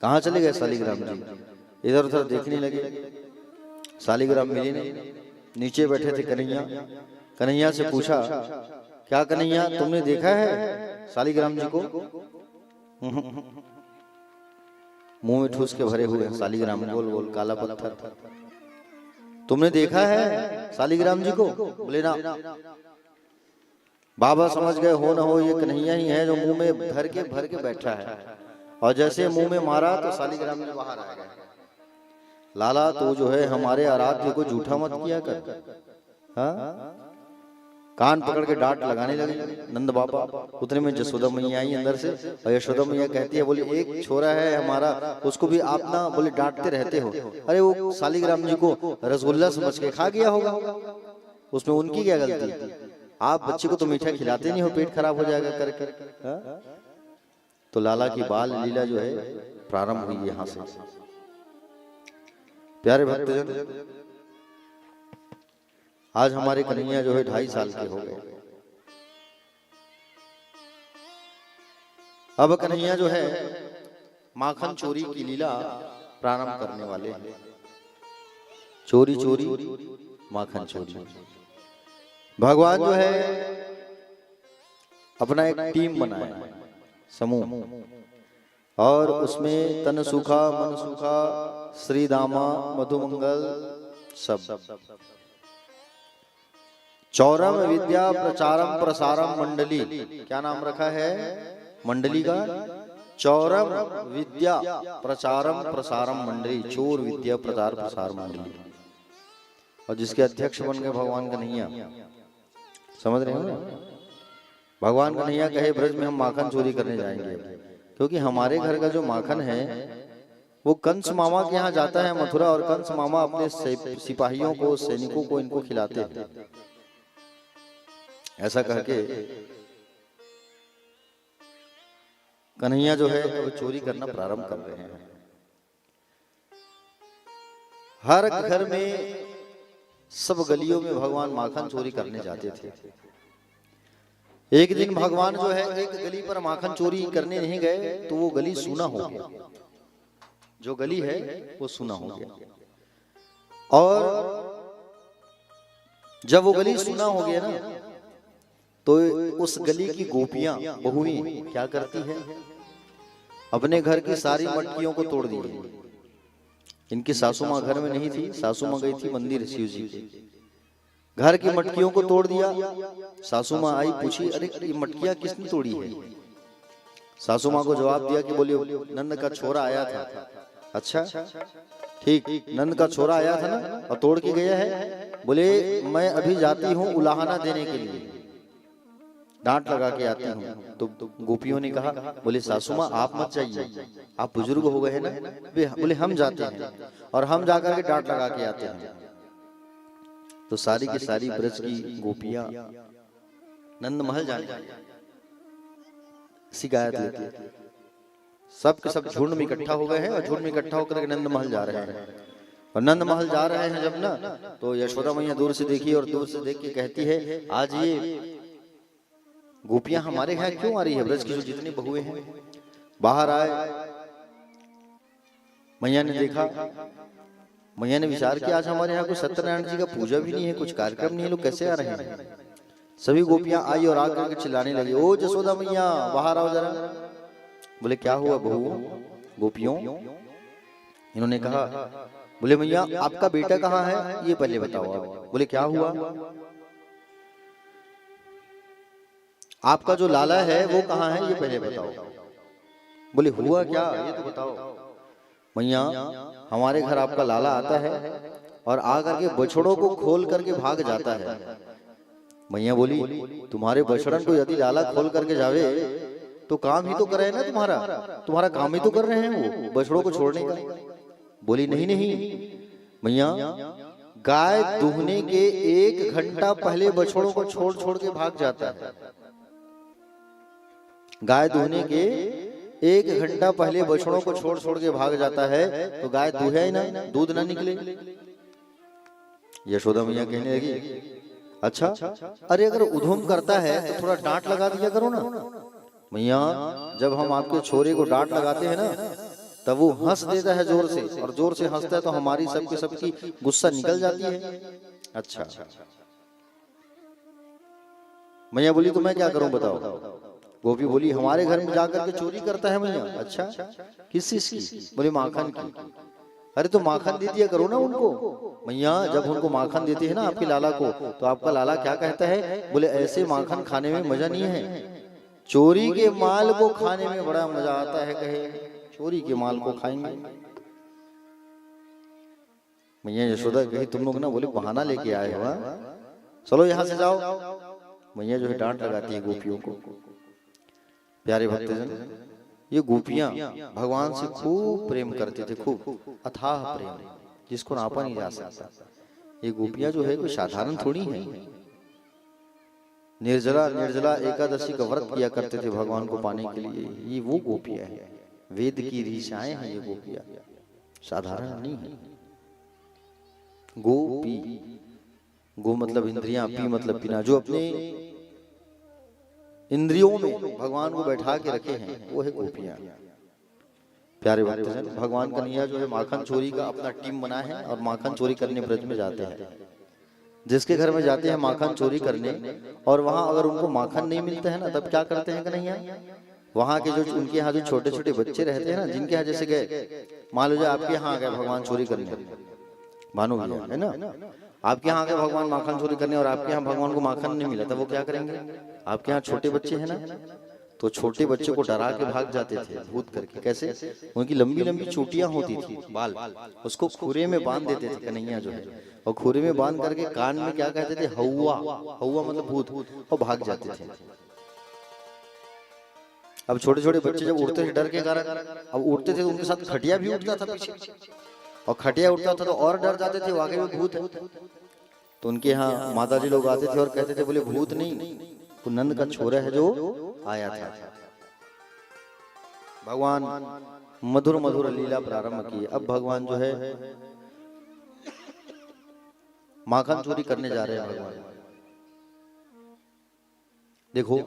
कहाँ चले गए शालिग्राम जी? इधर उधर देखने लगे, शालिग्राम मिले नहीं। नीचे बैठे थे कन्हैया। कन्हैया से पूछा, क्या कन्हैया तुमने देखा है शालिग्राम जी को? मुंह में ठूस के भरे हुए शालिग्राम, गोल गोल काला पत्थर। तुमने देखा है शालिग्राम जी को? बोले ना। बाबा समझ गए हो ना हो ये कन्हैया ही है जो मुंह में भर के बैठा है। और जैसे मुंह में मारा तो शालिग्राम जी बाहर आ गए। लाला तो जो है हमारे आराध्य को झूठा मत किया कर। हाँ? कान पकड़ के डांट लगाने लगे नंद बाबा। उतने में यशोदा मैया आई अंदर से, और यशोदा मैया कहती है, बोले एक छोरा है हमारा, उसको भी आप ना बोले डांटते रहते हो। अरे वो शालिग्राम जी को रसगुल्ला समझ के खा गया होगा, उसमें उनकी क्या गलती? आप बच्चे को तो मीठा खिलाते नहीं हो, पेट खराब हो जाएगा करके। तो लाला की बाल लीला जो है प्रारंभ हुई यहाँ से। प्यारे भक्तजन, आज हमारे कन्हैया जो है 2.5 साल के हो गए। अब कन्हैया जो है माखन चोरी की लीला प्रारंभ करने वाले हैं। चोरी चोरी माखन चोरी। भगवान जो है अपना एक टीम बनाया है, समूह, और उसमें तन सुखा मन सुखा श्री दामा मधुमंगल सब। चौरम विद्या प्रचारम प्रसारम मंडली, क्या नाम रखा है मंडली का? चौरम विद्या प्रचारम प्रसारम मंडली, चोर विद्या प्रचार प्रसार मंडली। और जिसके अध्यक्ष बन गए भगवान कन्हैया। समझ रहे हो ना? भगवान कन्हैया कहे ब्रज में हम माखन चोरी करने जाएंगे, क्योंकि हमारे घर का जो माखन है वो कंस मामा के यहाँ जाता है मथुरा, और कंस मामा अपने सिपाहियों को, सैनिकों को, इनको खिलाते हैं। ऐसा कह के कन्हैया जो है वो चोरी करना प्रारंभ कर रहे हैं। हर घर में, सब गलियों में भगवान माखन चोरी करने जाते थे। एक दिन भगवान जो है एक गली पर माखन चोरी करने नहीं गए तो वो गली सूना हो गया। जो गली है वो सूना हो गया। और जब वो गली सूना हो गया ना, तो उस गली की गोपियां, बहुएं क्या करती है? अपने घर की सारी मटकियों को तोड़ दी। इनकी सासू माँ घर में नहीं थी, सासू माँ गई थी मंदिर शिव जी के। घर की मटकियों को तोड़ दिया। सासू माँ आई, पूछी अरे ये मटकियां किसने तोड़ी है? सासू माँ को जवाब दिया कि बोले नंद का छोरा आया था। अच्छा ठीक, नंद का छोरा आया था ना और तोड़ के गया है? बोले मैं अभी जाती हूँ उलाहना देने के लिए, डांट लगा के आती हूँ। तो गोपियों ने कहा, बोले सासू माँ आप मत जाइए, आप बुजुर्ग हो गए हैं ना। बोले हम जाते हैं, और हम जाकर के डांट लगा के आते हैं। तो सारी की सारी ब्रज की गोपियां नंद महल जाने शिकायत लेती, सब के सब झुंड में इकट्ठा हो गए हैं, और झुंड में इकट्ठा होकर नंद महल जा रहे हैं। और नंद महल जा रहे हैं जब ना, तो यशोदा मैया दूर से देखी, और दूर से देख के कहती है, आज ये गोपियां हमारे यहाँ क्यों आ रही है? ब्रज की जो जितनी बहुएं हैं बाहर आए। मैया ने देखा, मैया ने विचार किया, आज हमारे यहाँ कोई सत्यनारायण जी का पूजा भी नहीं है, कुछ कार्यक्रम नहीं है, लोग कैसे आ रहे हैं? सभी गोपियां आई और आकर के चिल्लाने लगी, ओ यशोदा मैया बाहर आओ जरा। बोले क्या हुआ बहू गोपियों? इन्होंने कहा, बोले मैया आपका बेटा कहाँ है ये पहले बताओ आप। बोले क्या हुआ? आपका जो लाला है वो कहाँ है ये पहले बताओ। बोले हुआ क्या ये तो बताओ। मैया हमारे घर आपका लाला आता है और आकर के बछड़ों को खोल करके भाग जाता है। मैया बोली, तुम्हारे बछड़न को यदि लाला खोल करके जावे तो काम ही तो कर रहे हैं ना, तुम्हारा काम ही तो कर रहे हैं वो बछड़ों को छोड़ने का। बोली नहीं नहीं मैया, गाय दूहने के 1 घंटा पहले बछड़ों को छोड़ छोड़ के भाग जाता है। गाय दूहने के 1 घंटा पहले बछड़ों को छोड़ छोड़ के भाग जाता है, तो गाय दूहे ही ना, दूध ना निकले। यशोदा मैया कहने लगी, अच्छा अरे अगर उधम करता है तो थोड़ा डांट लगा दिया करो ना। मैया जब हम आपके छोरे को डांट लगाते हैं ना, तब वो हंस देता है जोर से, और जोर से हंसता है तो हमारी सबकी गुस्सा निकल जाती है। अच्छा मैया बोली, तो मैं क्या करूं बताओ। गोपी बोली, हमारे घर में जाकर के चोरी करता है मैया। अच्छा किस चीज की? बोले माखन की। अरे तो माखन दे दिया करो ना उनको। मैया जब उनको माखन देते हैं ना आपके लाला को, तो आपका लाला क्या कहता है? बोले ऐसे माखन खाने में मजा नहीं है, चोरी के माल को खाने में बड़ा मजा आता है। कहे चोरी के माल को खाएंगे। मैया यशोदा कही, तुम लोग ना बोले बहाना लेके आए हो, चलो यहां से जाओ। मैया जो है डांट लगाती है गोपियों को। प्यारे भक्तजन, ये गोपियां भगवान से खूब प्रेम करते थे, खूब अथाह प्रेम जिसको नापा नहीं जा सकता। ये गोपियां जो है कोई साधारण थोड़ी है। निर्जला एकादशी का व्रत किया करते थे भगवान को पाने के लिए। ये वो गोपियां हैं, वेद की ऋषाएं हैं। ये गोपियां साधारण नहीं है। गोपी, गो मतलब इंद्रियां, पी मतलब पीना। जो अपने इंद्रियों में भगवान को बैठा के रखे हैं वो है गोपियां। प्यारे भक्तजन, भगवान कन्हैया जो है माखन चोरी का अपना टीम बना है और माखन चोरी करने ब्रज में जाते हैं। जिसके घर में जाते हैं माखन चोरी करने, और वहां अगर उनको माखन नहीं मिलता है ना, तब क्या करते हैं कन्हैया? वहां के जो उनके यहाँ जो छोटे छोटे बच्चे रहते हैं ना, जिनके यहाँ जैसे गए, मान लो आपके यहाँ आ गए भगवान चोरी करने, भानु भैया है ना, आपके यहाँ के भगवान माखन चोरी करने और आपके यहाँ भगवान को माखन नहीं मिला, तब वो क्या करेंगे? आपके यहाँ छोटे बच्चे हैं ना, तो छोटे बच्चे को डरा के भाग जाते थे भूत करके। कैसे? उनकी लंबी लंबी चोटियां होती थी, बाल, उसको खुरे में बांध देते थे कन्हैया जो है, और खुरे में बांध करके कान में क्या कहते थे? हौवा। हौवा मतलब भूत, और भाग जाते थे। अब छोटे छोटे बच्चे जब उड़ते थे डर के कारण, अब उड़ते थे तो उनके साथ खटिया भी उठता था पीछे, और खटिया उठता था तो और डर जाते थे, वाकई में भूत है। तो उनके यहाँ माताजी लोग आते थे और कहते थे, बोले भूत नहीं, वो नंद का छोरा है जो आया था। भगवान मधुर मधुर लीला प्रारंभ की। अब भगवान जो है माखन चोरी करने जा रहे हैं। भगवान देखो,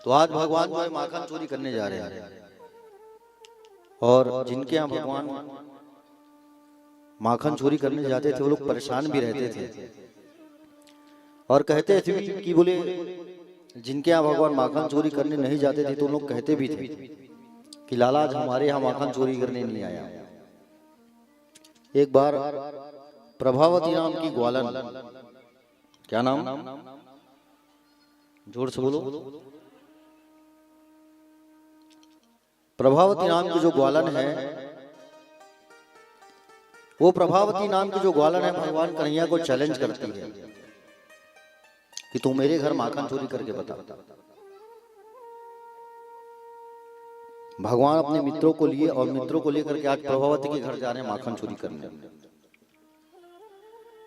तो आज भगवान जो है माखन चोरी करने जा रहे हैं, और जिनके यहाँ भगवान माखन चोरी करने जाते थे वो लोग परेशान भी रहते थे, और कहते थे कि बोले जिनके यहाँ भगवान माखन चोरी करने नहीं जाते थे तो लोग कहते भी थे कि लाला आज हमारे यहाँ माखन चोरी करने नहीं आया। एक बार प्रभावती नाम की ग्वालन, क्या नाम? जोर से बोलो। प्रभावती नाम की जो ग्वालन है, वो प्रभावती नाम की जो ग्वालन है भगवान कन्हैया को चैलेंज करती है कि तू मेरे घर माखन चोरी करके बता। भगवान अपने मित्रों को लिए और मित्रों को लेकर के आज प्रभावती के घर जा रहे हैं माखन चोरी करने।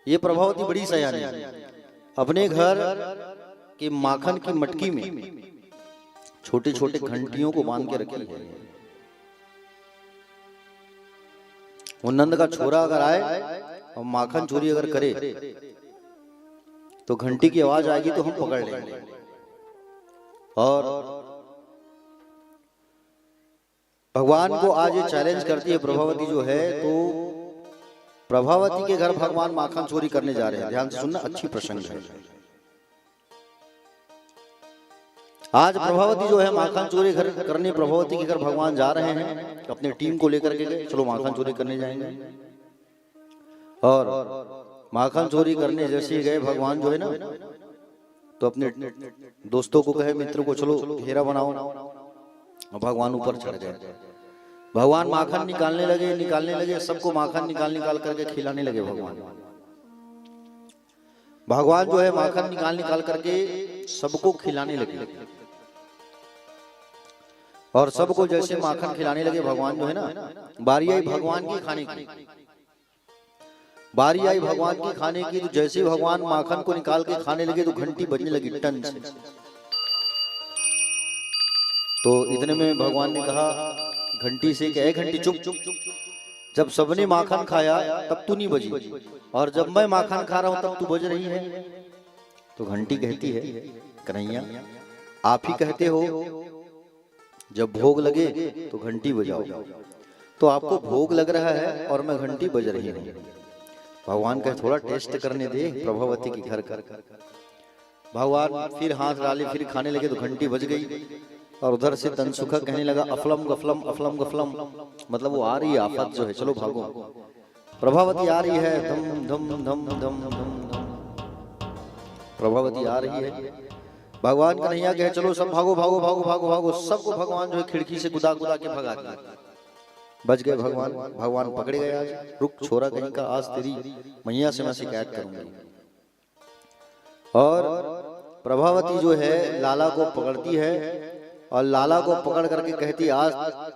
ये प्रभावती बड़ी सयानी है, अपने घर के माखन की मटकी में छोटे छोटे घंटियों को बांध के रखी है। वो नंद का छोरा अगर आए और माखन चोरी अगर करे तो घंटी की आवाज आएगी तो हम पकड़ लेंगे। और भगवान को आज ये चैलेंज करती है प्रभावती जो है, तो प्रभावती के घर भगवान माखन चोरी करने जा रहे हैं। ध्यान से सुनना, अच्छी प्रसंग है। आज प्रभावती जो है माखन चोरी घर करने प्रभावती के घर भगवान जा रहे हैं, अपनी टीम को लेकर के गए, चलो माखन चोरी करने जाएंगे। और माखन चोरी करने जैसे ही गए भगवान जो है ना, तो अपने दोस्तों को कहे, मित्र को, चलो घेरा बनाओ। और भगवान ऊपर चढ़ गए। भगवान माखन निकालने लगे, सबको माखन निकाल करके खिलाने लगे। भगवान जो है माखन निकाल करके सबको खिलाने लगे। और सबको जैसे माखन खिलाने लगे, भगवान जो है ना, बारी आई भगवान की खाने की। बारी आई भगवान की खाने की, तो जैसे भगवान माखन को निकाल के खाने लगे, तो घंटी बजने लगी टन से। तो इतने में भगवान ने कहा घंटी से, क्या घंटी चुप। जब सबने माखन खाया तब तू नहीं बजी, और जब मैं माखन खा रहा हूं तब तू बज रही है। तो घंटी कहती है, कन्हैया आप ही कहते हो जब भोग लगे तो घंटी बजाओ। तो आपको भोग लग रहा है और मैं घंटी बज रही हूं। भगवान कहे थोड़ा टेस्ट करने दे प्रभावती के घर कर। भगवान फिर हाथ डाले, फिर खाने लगे, तो घंटी बज गई। और उधर से तनसुखा कहने लगा अफलम गफलम अफलम गफलम, मतलब वो आ रही है आफत जो है, चलो भागो। प्रभावती आ रही है, धम धम धम धम धम, प्रभावती आ रही है। भगवान कन्हैया कहे चलो सब भागो भागो भागो भागो भागो। सबको भगवान जो है खिड़की से गुदा गुदा के भगा दिया। बच गए भगवान पकड़े गए। आज रुक छोरा कहीं का, आज तेरी मैया से मैं शिकायत करूंगी। और प्रभावती जो है लाला को पकड़ती है, और लाला को पकड़ करके कहती, आज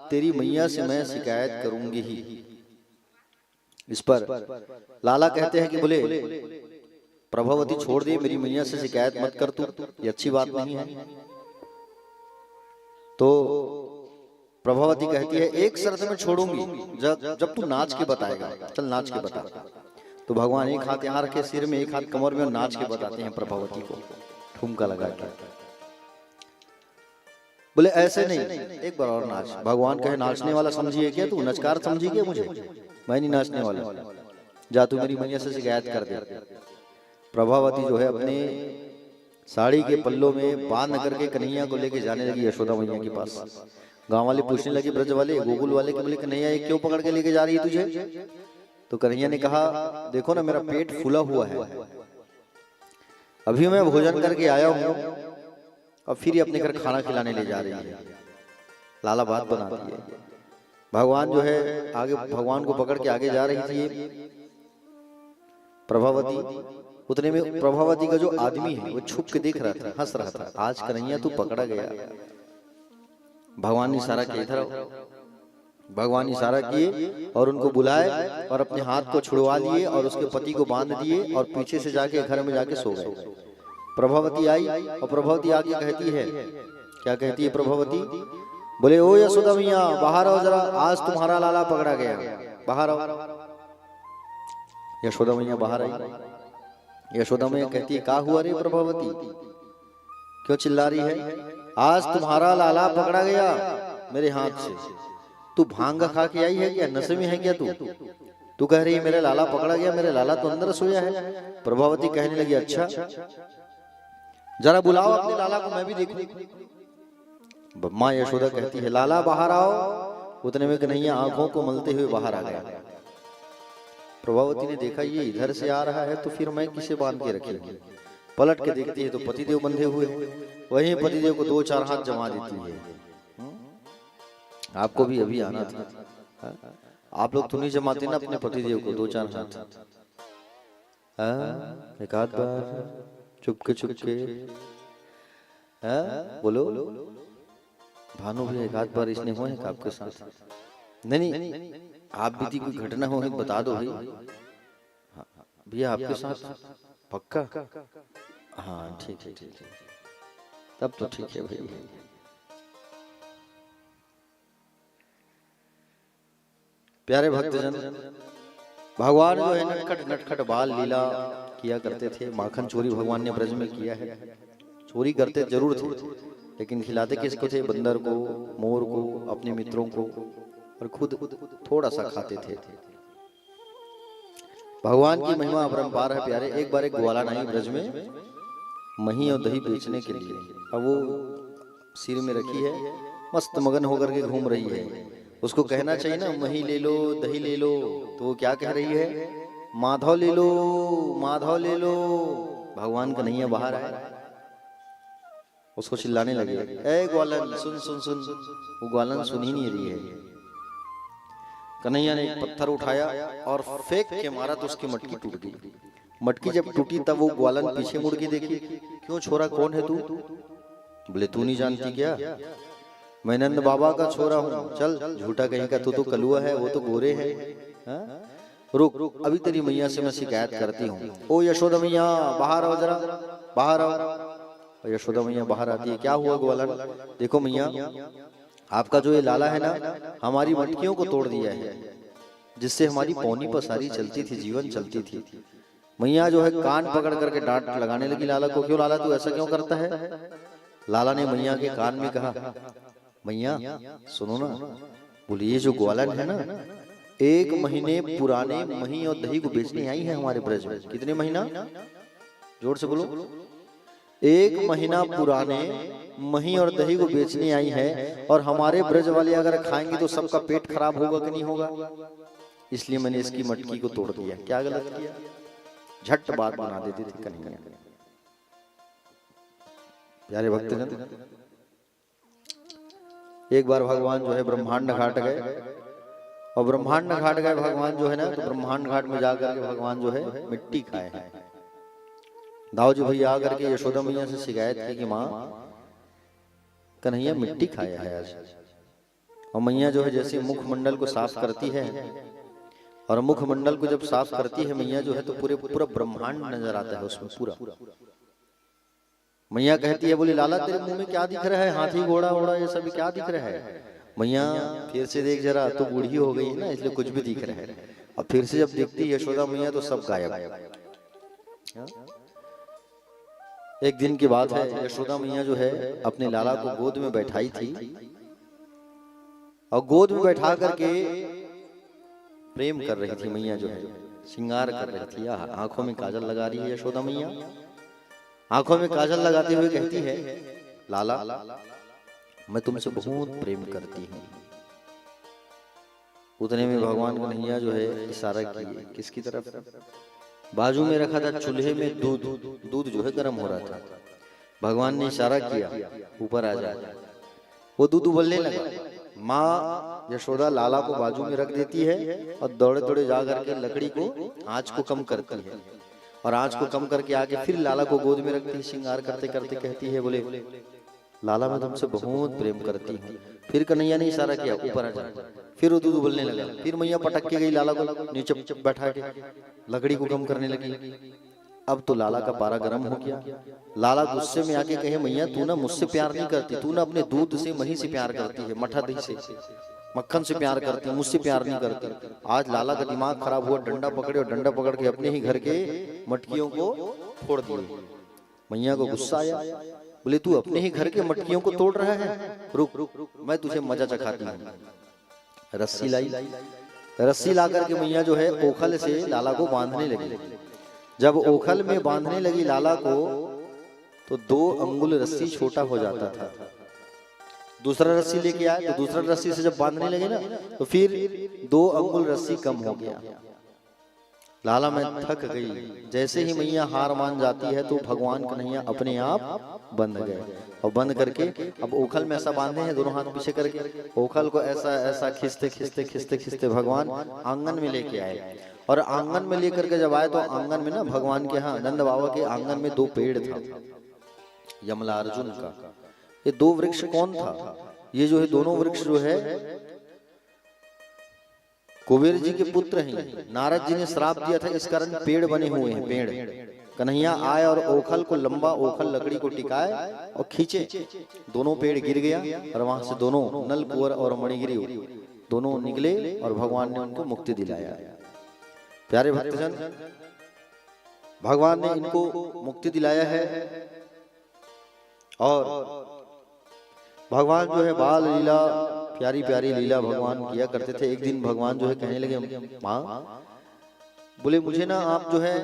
तेरी मैया से मैं शिकायत करूंगी ही। इस पर लाला कहते हैं कि बोले प्रभावती छोड़ दे, मेरी मैया से शिकायत मत कर तू, ये अच्छी बात नहीं है। तो प्रभावती कहती है एक शर्त में छोड़ूंगी, जब तू नाच के बताएगा। चल नाच के बता। तो भगवान एक हाथ यहाँ रखे सिर में, एक हाथ कमर में, और नाच के बताते हैं प्रभावती को, ठुमका लगा के। बोले ऐसे नहीं, एक बार और नाच। भगवान कहे नाचने वाला समझिए क्या तू, नचकार समझी क्या मुझे, मैं नहीं नाचने वाला, जा तू मेरी मैया से शिकायत कर दे। प्रभावती जो है अपने साड़ी के पल्लों में बांध करके कन्हैया को लेके जाने लगी यशोदा मैया के पास। गांव वाले पूछने लगे, ब्रज वाले, गोकुल वाले, कि बोले कन्हैया ये क्यों पकड़ के लेके जा रही है तुझे। तो कन्हैया ने कहा देखो ना मेरा पेट फूला हुआ है, अभी मैं भोजन करके आया हूँ, और फिर ये अपने घर खाना खिलाने ले जा रही है। लाला बात बनाती है। भगवान जो है आगे, भगवान को पकड़ के आगे जा रही थी प्रभावती। उतने में प्रभावती का जो आदमी है वो छुप के देख रहा था, हंस रहा था, आज कन्हैया तू पकड़ा गया। भगवान ने इशारा किया, इधर आओ। भगवान इशारा किए और उनको बुलाए, और अपने हाथ को छुड़वा लिए, और उसके पति को बांध दिए, और पीछे से जाके घर में जाके सो गए। प्रभावती आई, और प्रभावती आगे कहती है, क्या कहती है प्रभावती, बोले ओ यशोदा मैया बाहर आओ जरा, आज तुम्हारा लाला पकड़ा गया, बाहर आओ। यशोदा मैया बाहर आई। यशोदा मैया कहती है, क्या हुआ रे प्रभावती, क्यों चिल्ला रही है, आज तुम्हारा लाला पकड़ा गया मेरे हाथ से। तू भांग खा के आई है क्या, नशे में है क्या तू कह रही है मेरा लाला पकड़ा गया, मेरे लाला तो अंदर सोया है। प्रभावती कहने लगी, अच्छा जरा बुलाओ अपने लाला को, मैं भी देखूं। माँ यशोदा कहती है, लाला बाहर आओ। उतने में कन्हैया आंखों को मलते हुए बाहर आ गया। प्रभावती ने देखा ये इधर से आ रहा है, तो फिर मैं किसे बांध के रखूंगी। पलट के देखती है तो पतिदेव बंधे हुए, वहीं पतिदेव को 2-4 हाथ जमा देती है। आपको भी अभी आना था, आप लोग तो नहीं जमाते ना अपने पतिदेव को 2-4 हाथ। एक आध बार चुपके बोलो। भानु भी एक आध बार इसने हुए हैं आपके साथ? नहीं, आप बीती कोई घटना हो बता दो भाई। भैया आपके साथ पक्का? हाँ ठीक है, तब तो ठीक है भैया। प्यारे भक्तजन, भगवान जो है नटखट बाल लीला किया करते थे। माखन चोरी भगवान ने ब्रज में किया है। चोरी करते जरूर थे, लेकिन खिलाते किसको थे? बंदर को, मोर को, अपने मित्रों को, और खुद थोड़ा सा खाते थे। भगवान की महिमा अपरंपार है प्यारे। एक बार एक ग्वालन आई ब्रज में मही और दही बेचने के लिए। अब वो सिर में रखी है, मस्त मगन होकर के घूम रही है। उसको कहना चाहिए ना मही ले लो, दही ले लो, तो वो क्या कह रही है? माधव ले लो, माधव ले लो। भगवान कन्हैया बाहर आए, उसको चिल्लाने लगे, ए ग्वालन सुन सुन सुन। वो ग्वालन सुन ही नहीं रही है। कन्हैया ने एक पत्थर उठाया और फेंक के मारा तो उसकी मटकी टूट गई। मटकी जब टूटी तब वो ग्वालन पीछे मुड़ के देखी, क्यों छोरा, कौन है तू? बोले तू नहीं जानती क्या, मैं नंद बाबा का छोरा हूँ। चल झूठा कहीं का, तू तो कलुआ है, वो तो गोरे है। रुक रुक, अभी तेरी मैया से मैं शिकायत करती हूँ। ओ यशोदा मैया बाहर आओ जरा, बाहर आओ। यशोदा मैया बाहर आती है। क्या हुआ ग्वालन? देखो मैया, आपका जो ये लाला है ना, हमारी मटकियों को तोड़ दिया है, जिससे हमारी पौनी पसारी चलती थी, जीवन चलती थी। मैया जो है कान पकड़ करके डांट लगाने लगी लाला को। क्यों लाला, तू ऐसा क्यों करता है? लाला ने मैया के कान में कहा, मैया सुनो ना। बोले ये जो ग्वालन है ना, 1 महीने पुराने मही और दही को बेचने आई है हमारे ब्रज में। कितने महीना? जोर से बोलो। 1 महीना पुराने मही और दही को बेचने आई है, और हमारे ब्रज वाले अगर खाएंगे तो सबका पेट खराब होगा कि नहीं होगा? इसलिए मैंने इसकी मटकी को तोड़ दिया। क्या गलत किया? झट बात बना देती थी कन्हैया। प्यारे भक्तजन, एक बार भगवान जो है ब्रह्मांड घाट गए, और ब्रह्मांड घाट गए भगवान जो है ना, तो ब्रह्मांड घाट में जाकर के भगवान जो है मिट्टी खाए हैं। दाऊ जी भैया आकर के यशोदा मैया से शिकायत की कि माँ कन्हैया मिट्टी खाया है आज। और मैया जो है जैसे मुखमंडल को साफ करती है, और मुखमंडल को जब साफ करती है मैया जो है, तो पूरा ब्रह्मांड नजर आता है उसमें पूरा। मैया कहती है, बोली लाला तेरे मुंह में क्या दिख रहा है? हाथी घोड़ा घोड़ा ये सब क्या दिख रहा है? मैया फिर से देख जरा, तो बूढ़ी हो गई है ना, इसलिए कुछ भी दिख रहा है। और फिर से जब देखती यशोदा मैया तो सब गायब। एक दिन की बात है, यशोदा मैया जो है अपने लाला को गोद में बैठाई थी, और गोद में बैठा करके प्रेम कर रही थी। मैया जो है श्रृंगार कर रही थी, आंखों में काजल लगा रही है यशोदा मैया। आंखों में काजल लगाते हुए कहती है, लाला मैं तुमसे बहुत प्रेम करती हूँ। उतने में भगवान कन्हैया जो है इशारा किए, किसकी तरफ? बाजू में रखा था चूल्हे में दूध जो है गर्म हो रहा था। भगवान ने इशारा किया, ऊपर आ जा। वो दूध उबलने लगा। माँ यशोदा लाला को बाजू में रख देती है, और दौड़े दौड़े जा करके लकड़ी को आंच को कम करती है, और आंच को कम करके आके फिर लाला को गोद में रखती है। श्रृंगार करते करते कहती है, बोले लाला मैं तुमसे बहुत प्रेम करती हूँ। फिर कन्हैया ने इशारा किया, ऊपर आ जा। फिर वो दूध उबलने लगा। फिर मैया पटक के गई लाला को नीचे बैठा के, लकड़ी को कम करने लगी। अब तो लाला का पारा गर्म हो गया। लाला गुस्से में आके कहे, मैया तू ना मुझसे प्यार नहीं करती, तू ना अपने दूध से मही से प्यार करती है, मठा दही से मक्खन से प्यार करती है, मुझसे प्यार नहीं करती। आज लाला का दिमाग खराब हुआ, डंडा पकड़े, और डंडा पकड़ के अपने ही घर के मटकियों को फोड़ दिए। मैया को गुस्सा आया, बोले तू अपने ही घर के मटकियों को तोड़ रहा है, रुक रुक मैं तुझे मजा चखाती हूँ। रस्सी लाई, रस्सी ला करके मैया जो है ओखल से लाला को बांधने लगी। जब ओखल में बांधने लगी लाला को, तो 2 अंगुल रस्सी छोटा हो जाता था। दूसरा रस्सी लेके आए, तो दूसरा रस्सी से जब बांधने लगे ना, तो फिर 2 अंगुल रस्सी कम हो गया। लाला मैं थक गई। जैसे ही मैया हार मान जाती है, तो भगवान कन्हैया अपने आप बंध गए, और बंद करके अब ओखल में ऐसा बांधे हैं, दोनों हाथ पीछे करके ओखल को ऐसा ऐसा खींचते खींचते खींचते खींचते भगवान आंगन में लेके आए। और आंगन में लेकर के जब आए, तो आंगन में ना भगवान के यहाँ नंद बाबा के आंगन में 2 पेड़ था यमला अर्जुन का। ये 2 वृक्ष कौन था? ये जो है दोनों वृक्ष जो है कुबेर जी के पुत्र हैं। नारद जी ने श्राप दिया था, इस कारण पेड़ बने हुए हैं। पेड़ कन्हैया आए और ओखल को, लंबा ओखल लकड़ी को टिकाए और खींचे, दोनों पेड़ गिर गया, और वहां से दोनों नल कुंवर और मणिगिरी दोनों निकले, और भगवान ने उनको मुक्ति दिलाया। प्यारे भक्तजन, भगवान ने इनको मुक्ति दिलाया है। और भगवान जो है बाल लीला, प्यारी प्यारी लीला भगवान किया करते थे। एक दिन भगवान जो है कहने लगे, माँ बोले मुझे ना आप जो है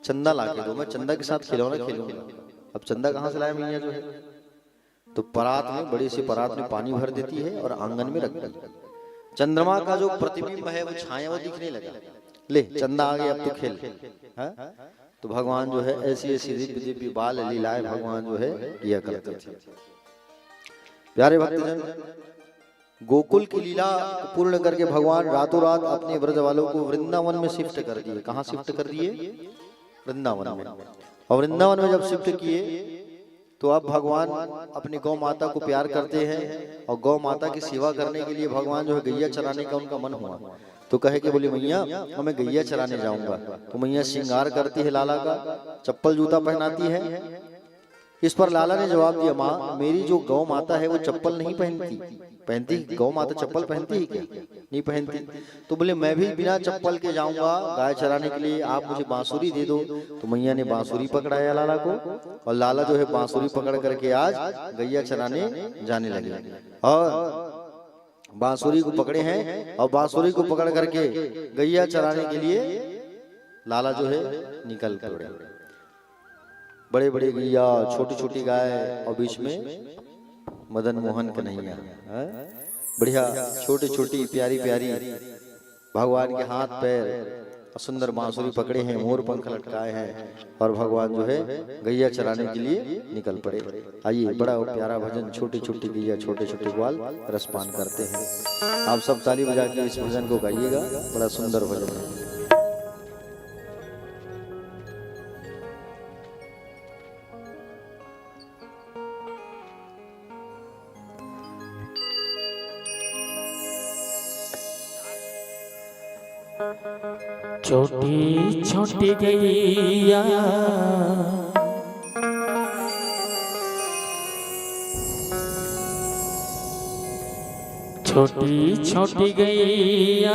चंदा ला के दो, मैं चंदा के साथ खिलौना खेलूंगा। अब चंदा कहाँ से लाया मैया जो है, तो परात में, बड़ी सी परात में पानी भर देती है और आंगन में रख दी। चंद्रमा का जो प्रतिबिंब है वो छाया वो दिखने लगा, ले चंदा आ गया अब तो खेल। हाँ? तो भगवान जो है ऐसी ऐसी दिव्य दिव्य बाल लीलाएं भगवान जो है किया करते थे। प्यारे भक्तजन, गोकुल की लीला पूर्ण करके भगवान रातों रात अपने व्रज वालों को वृंदावन में शिफ्ट कर दिए। कहाँ शिफ्ट कर दिए? वृंदावन में। और वृंदावन में जब शिफ्ट किए तो अब भगवान अपनी गौ माता को प्यार करते हैं और गौ माता की सेवा करने के लिए भगवान जो है गैया चराने का उनका मन हुआ। तो कहे कि बोली मैया मैं गैया चराने जाऊंगा। तो मैया श्रृंगार करती है लाला का, चप्पल जूता पहनाती है। इस पर लाला ने जवाब दिया, माँ मेरी जो गौ माता है वो चप्पल नहीं पहनती गौ माता चप्पल पहनती है क्या? नहीं पहनती। तो बोले मैं भी बिना चप्पल के जाऊंगा गाय चराने के लिए, आप मुझे बांसुरी दे दो। तो मैया ने बांसुरी पकड़ाया लाला को और लाला जो है बांसुरी पकड़ करके आज गैया चराने जाने लगे। और बांसुरी को पकड़े हैं और बांसुरी को पकड़ करके गैया चराने के लिए लाला जो है निकल पड़े। बड़े बड़े गैया, छोटी छोटी गाय और बीच में मदन मोहन कन्हैया, बढ़िया छोटी छोटी प्यारी प्यारी भगवान के हाथ पैर सुंदर बांसुरी पकड़े हैं, मोर पंख लटकाए हैं और भगवान जो है गैया चराने के लिए निकल पड़े। आइए बड़ा प्यारा भजन, छोटी छोटी गैया छोटे छोटे ग्वाल रसपान करते हैं। आप सब ताली बजा के इस भजन को गाइएगा, बड़ा सुंदर भजन है। छोटी छोटी गैया छोटी छोटी गैया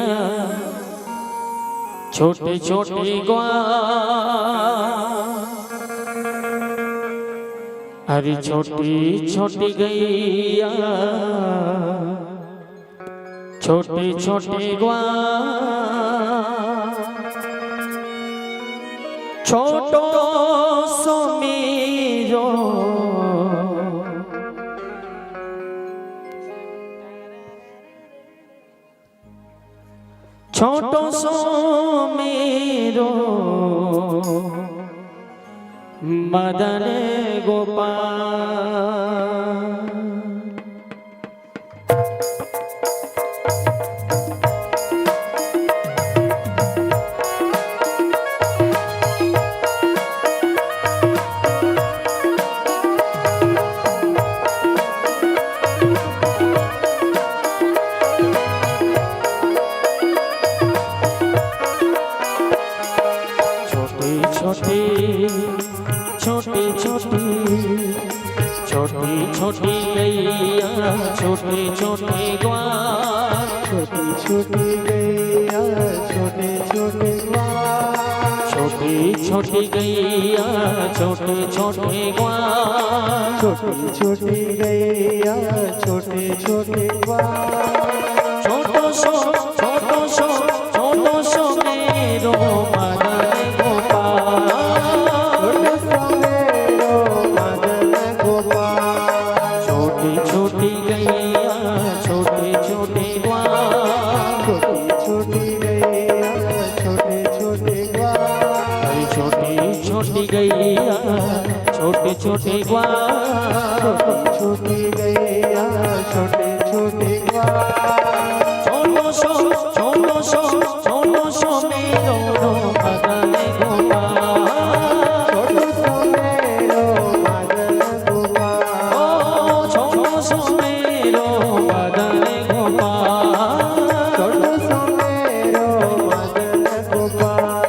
छोटे छोटे ग्वाल, अरे छोटी छोटी गैया छोटे छोटे ग्वाल, छोटो सो मेरो छोटो सो मेरो मदन गोपाल। छोटी छोटी गैया छोटे छोटे ग्वाल, छोटी छोटी गैया छोटे छोटे ग्वाल, छोटी छोटी गैया छोटे छोटे ग्वाल, छोटी छोटी गैया छोटे छोटे ग्वाल, छोटो सो मेरो मदन गोपाल, छोटो सो मेरो मदन गोपाल, छोटी छोटी गैया छोटे छोटे ग्वाल, छोटी छोटी गैया छोटे छोटे ग्वाल, छोटी छोटी गैया छोटे छोटे ग्वाल, छोटी गैया छोटे छोटे ग्वाल, छोटो सो मेरो मदन गोपाल, छोटो सो मेरो मदन गोपाल, छोटो सो मेरो मदन गोपाल, छोटो सो मेरो मदन गोपाल।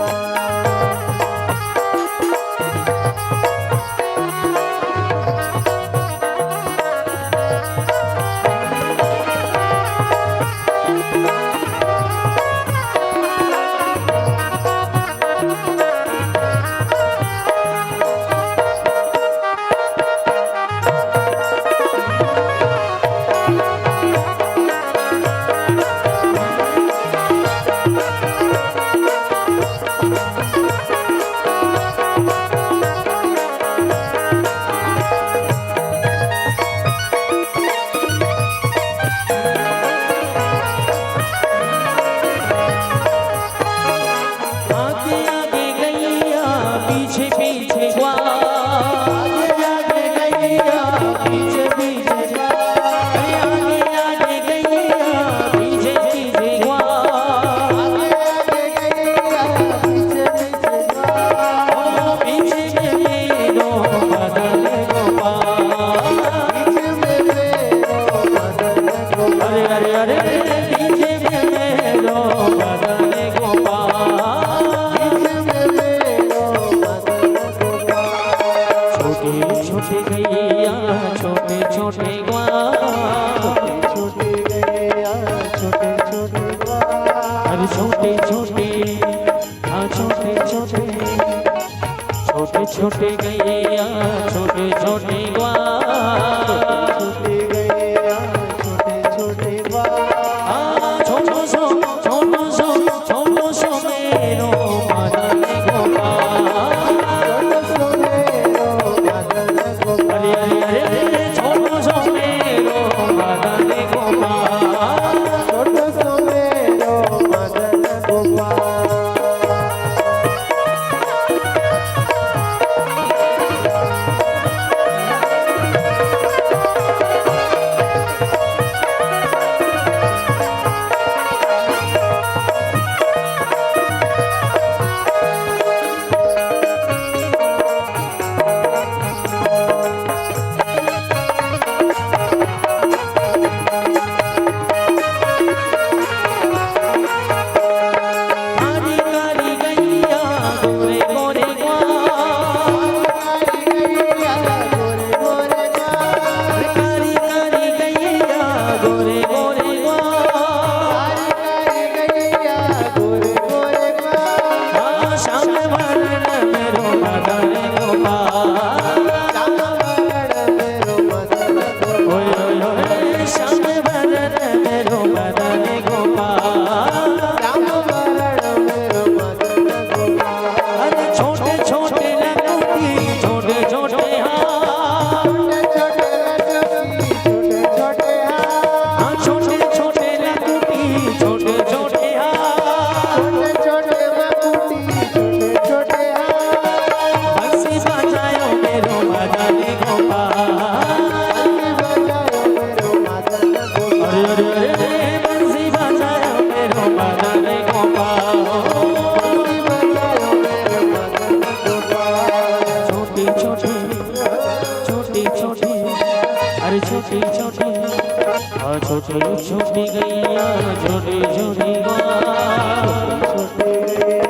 छोटे छोटे हाँ छोटे छोटे छोटे छोटे गैया छोटे छोटे ग्वाल छोटे गैया छोटे छोटे ग्वाल छोटो सो मेरो मदन गोपाल छोटो सो मेरो मदन गोपाल अरे अरे अरे छोटो सो मेरो मदन गोपाल छोटो सो मेरो मदन गोपाल काली काली गैया गोरे गोरे ग्वाल काली काली गैया गोरे गोरे ग्वाल हाँ श्याम वर्ण मेरो मदन गोपाल ओए ओए ओए श्याम वर्ण मेरो मदन गोपाल अरे छोटे छोटे लंगोटी छोटे छोटे हाथ हाँ छोटे छोटे लंगोटी छोटे छोटे हाथ बंसी बजायो मेरो मदन गोपाल अरे अरे अरे बंसी बजायो मेरो मदन गोपाल छोटी छोटी छोटी छोटी अरे छोटी छोटी और छोटी छोटी गैया छोटी छोटी ग्वाल छोटी छोटी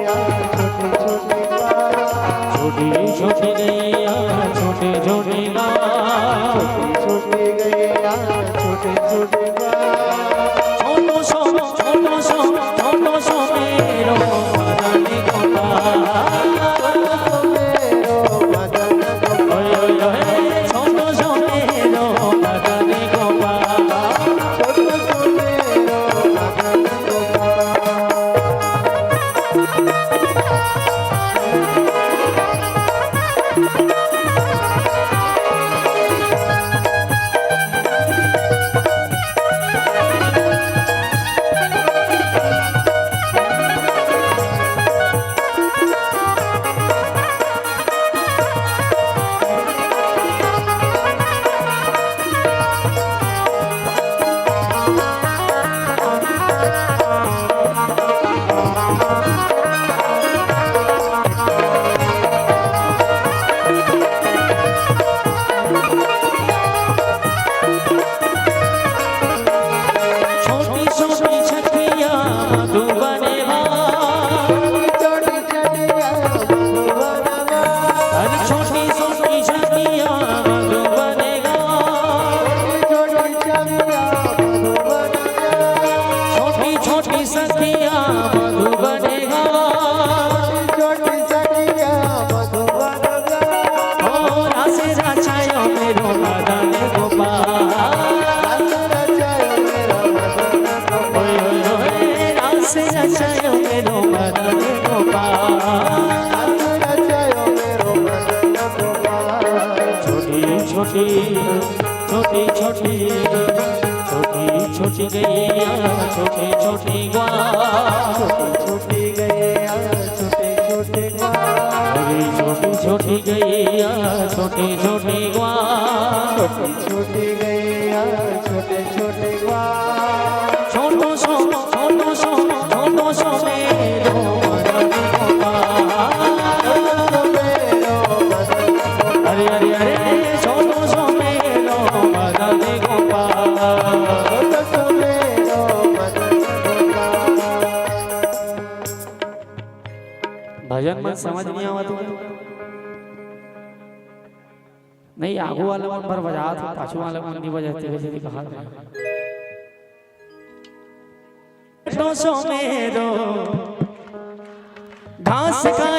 गैया छोटी छोटी ग्वाल छोटो सो मेरो मदन गोपाल ओए ओए ओए छोटो सो मेरो मदन गोपाल छोटी छोटी छठिया तू बने अरे छोटी छोटी छठिया तू बनेगा छोटी छोटी सखिया तू बनेगा ओ रासे राचायो मेरो मदन गोपाल ओए ओए ओए रासे राचायो मेरो मदन गोपाल छोटी छोटी छोटी छोटी छोटी छोटी गैया छोटी छोटी ग्वाल अरे छोटी छोटी गैया छोटी छोटी ग्वाल छोटो सो मेरो मदन गोपाल अरे अरे अरे छोटो सो मेरो मदन गोपाल भजन मन समझ नहीं आवा तो नहीं आगू वाला मन पर बजा था पाछू वाला मन नहीं बजाते वैसे कहा छोटो सो मेरो घास का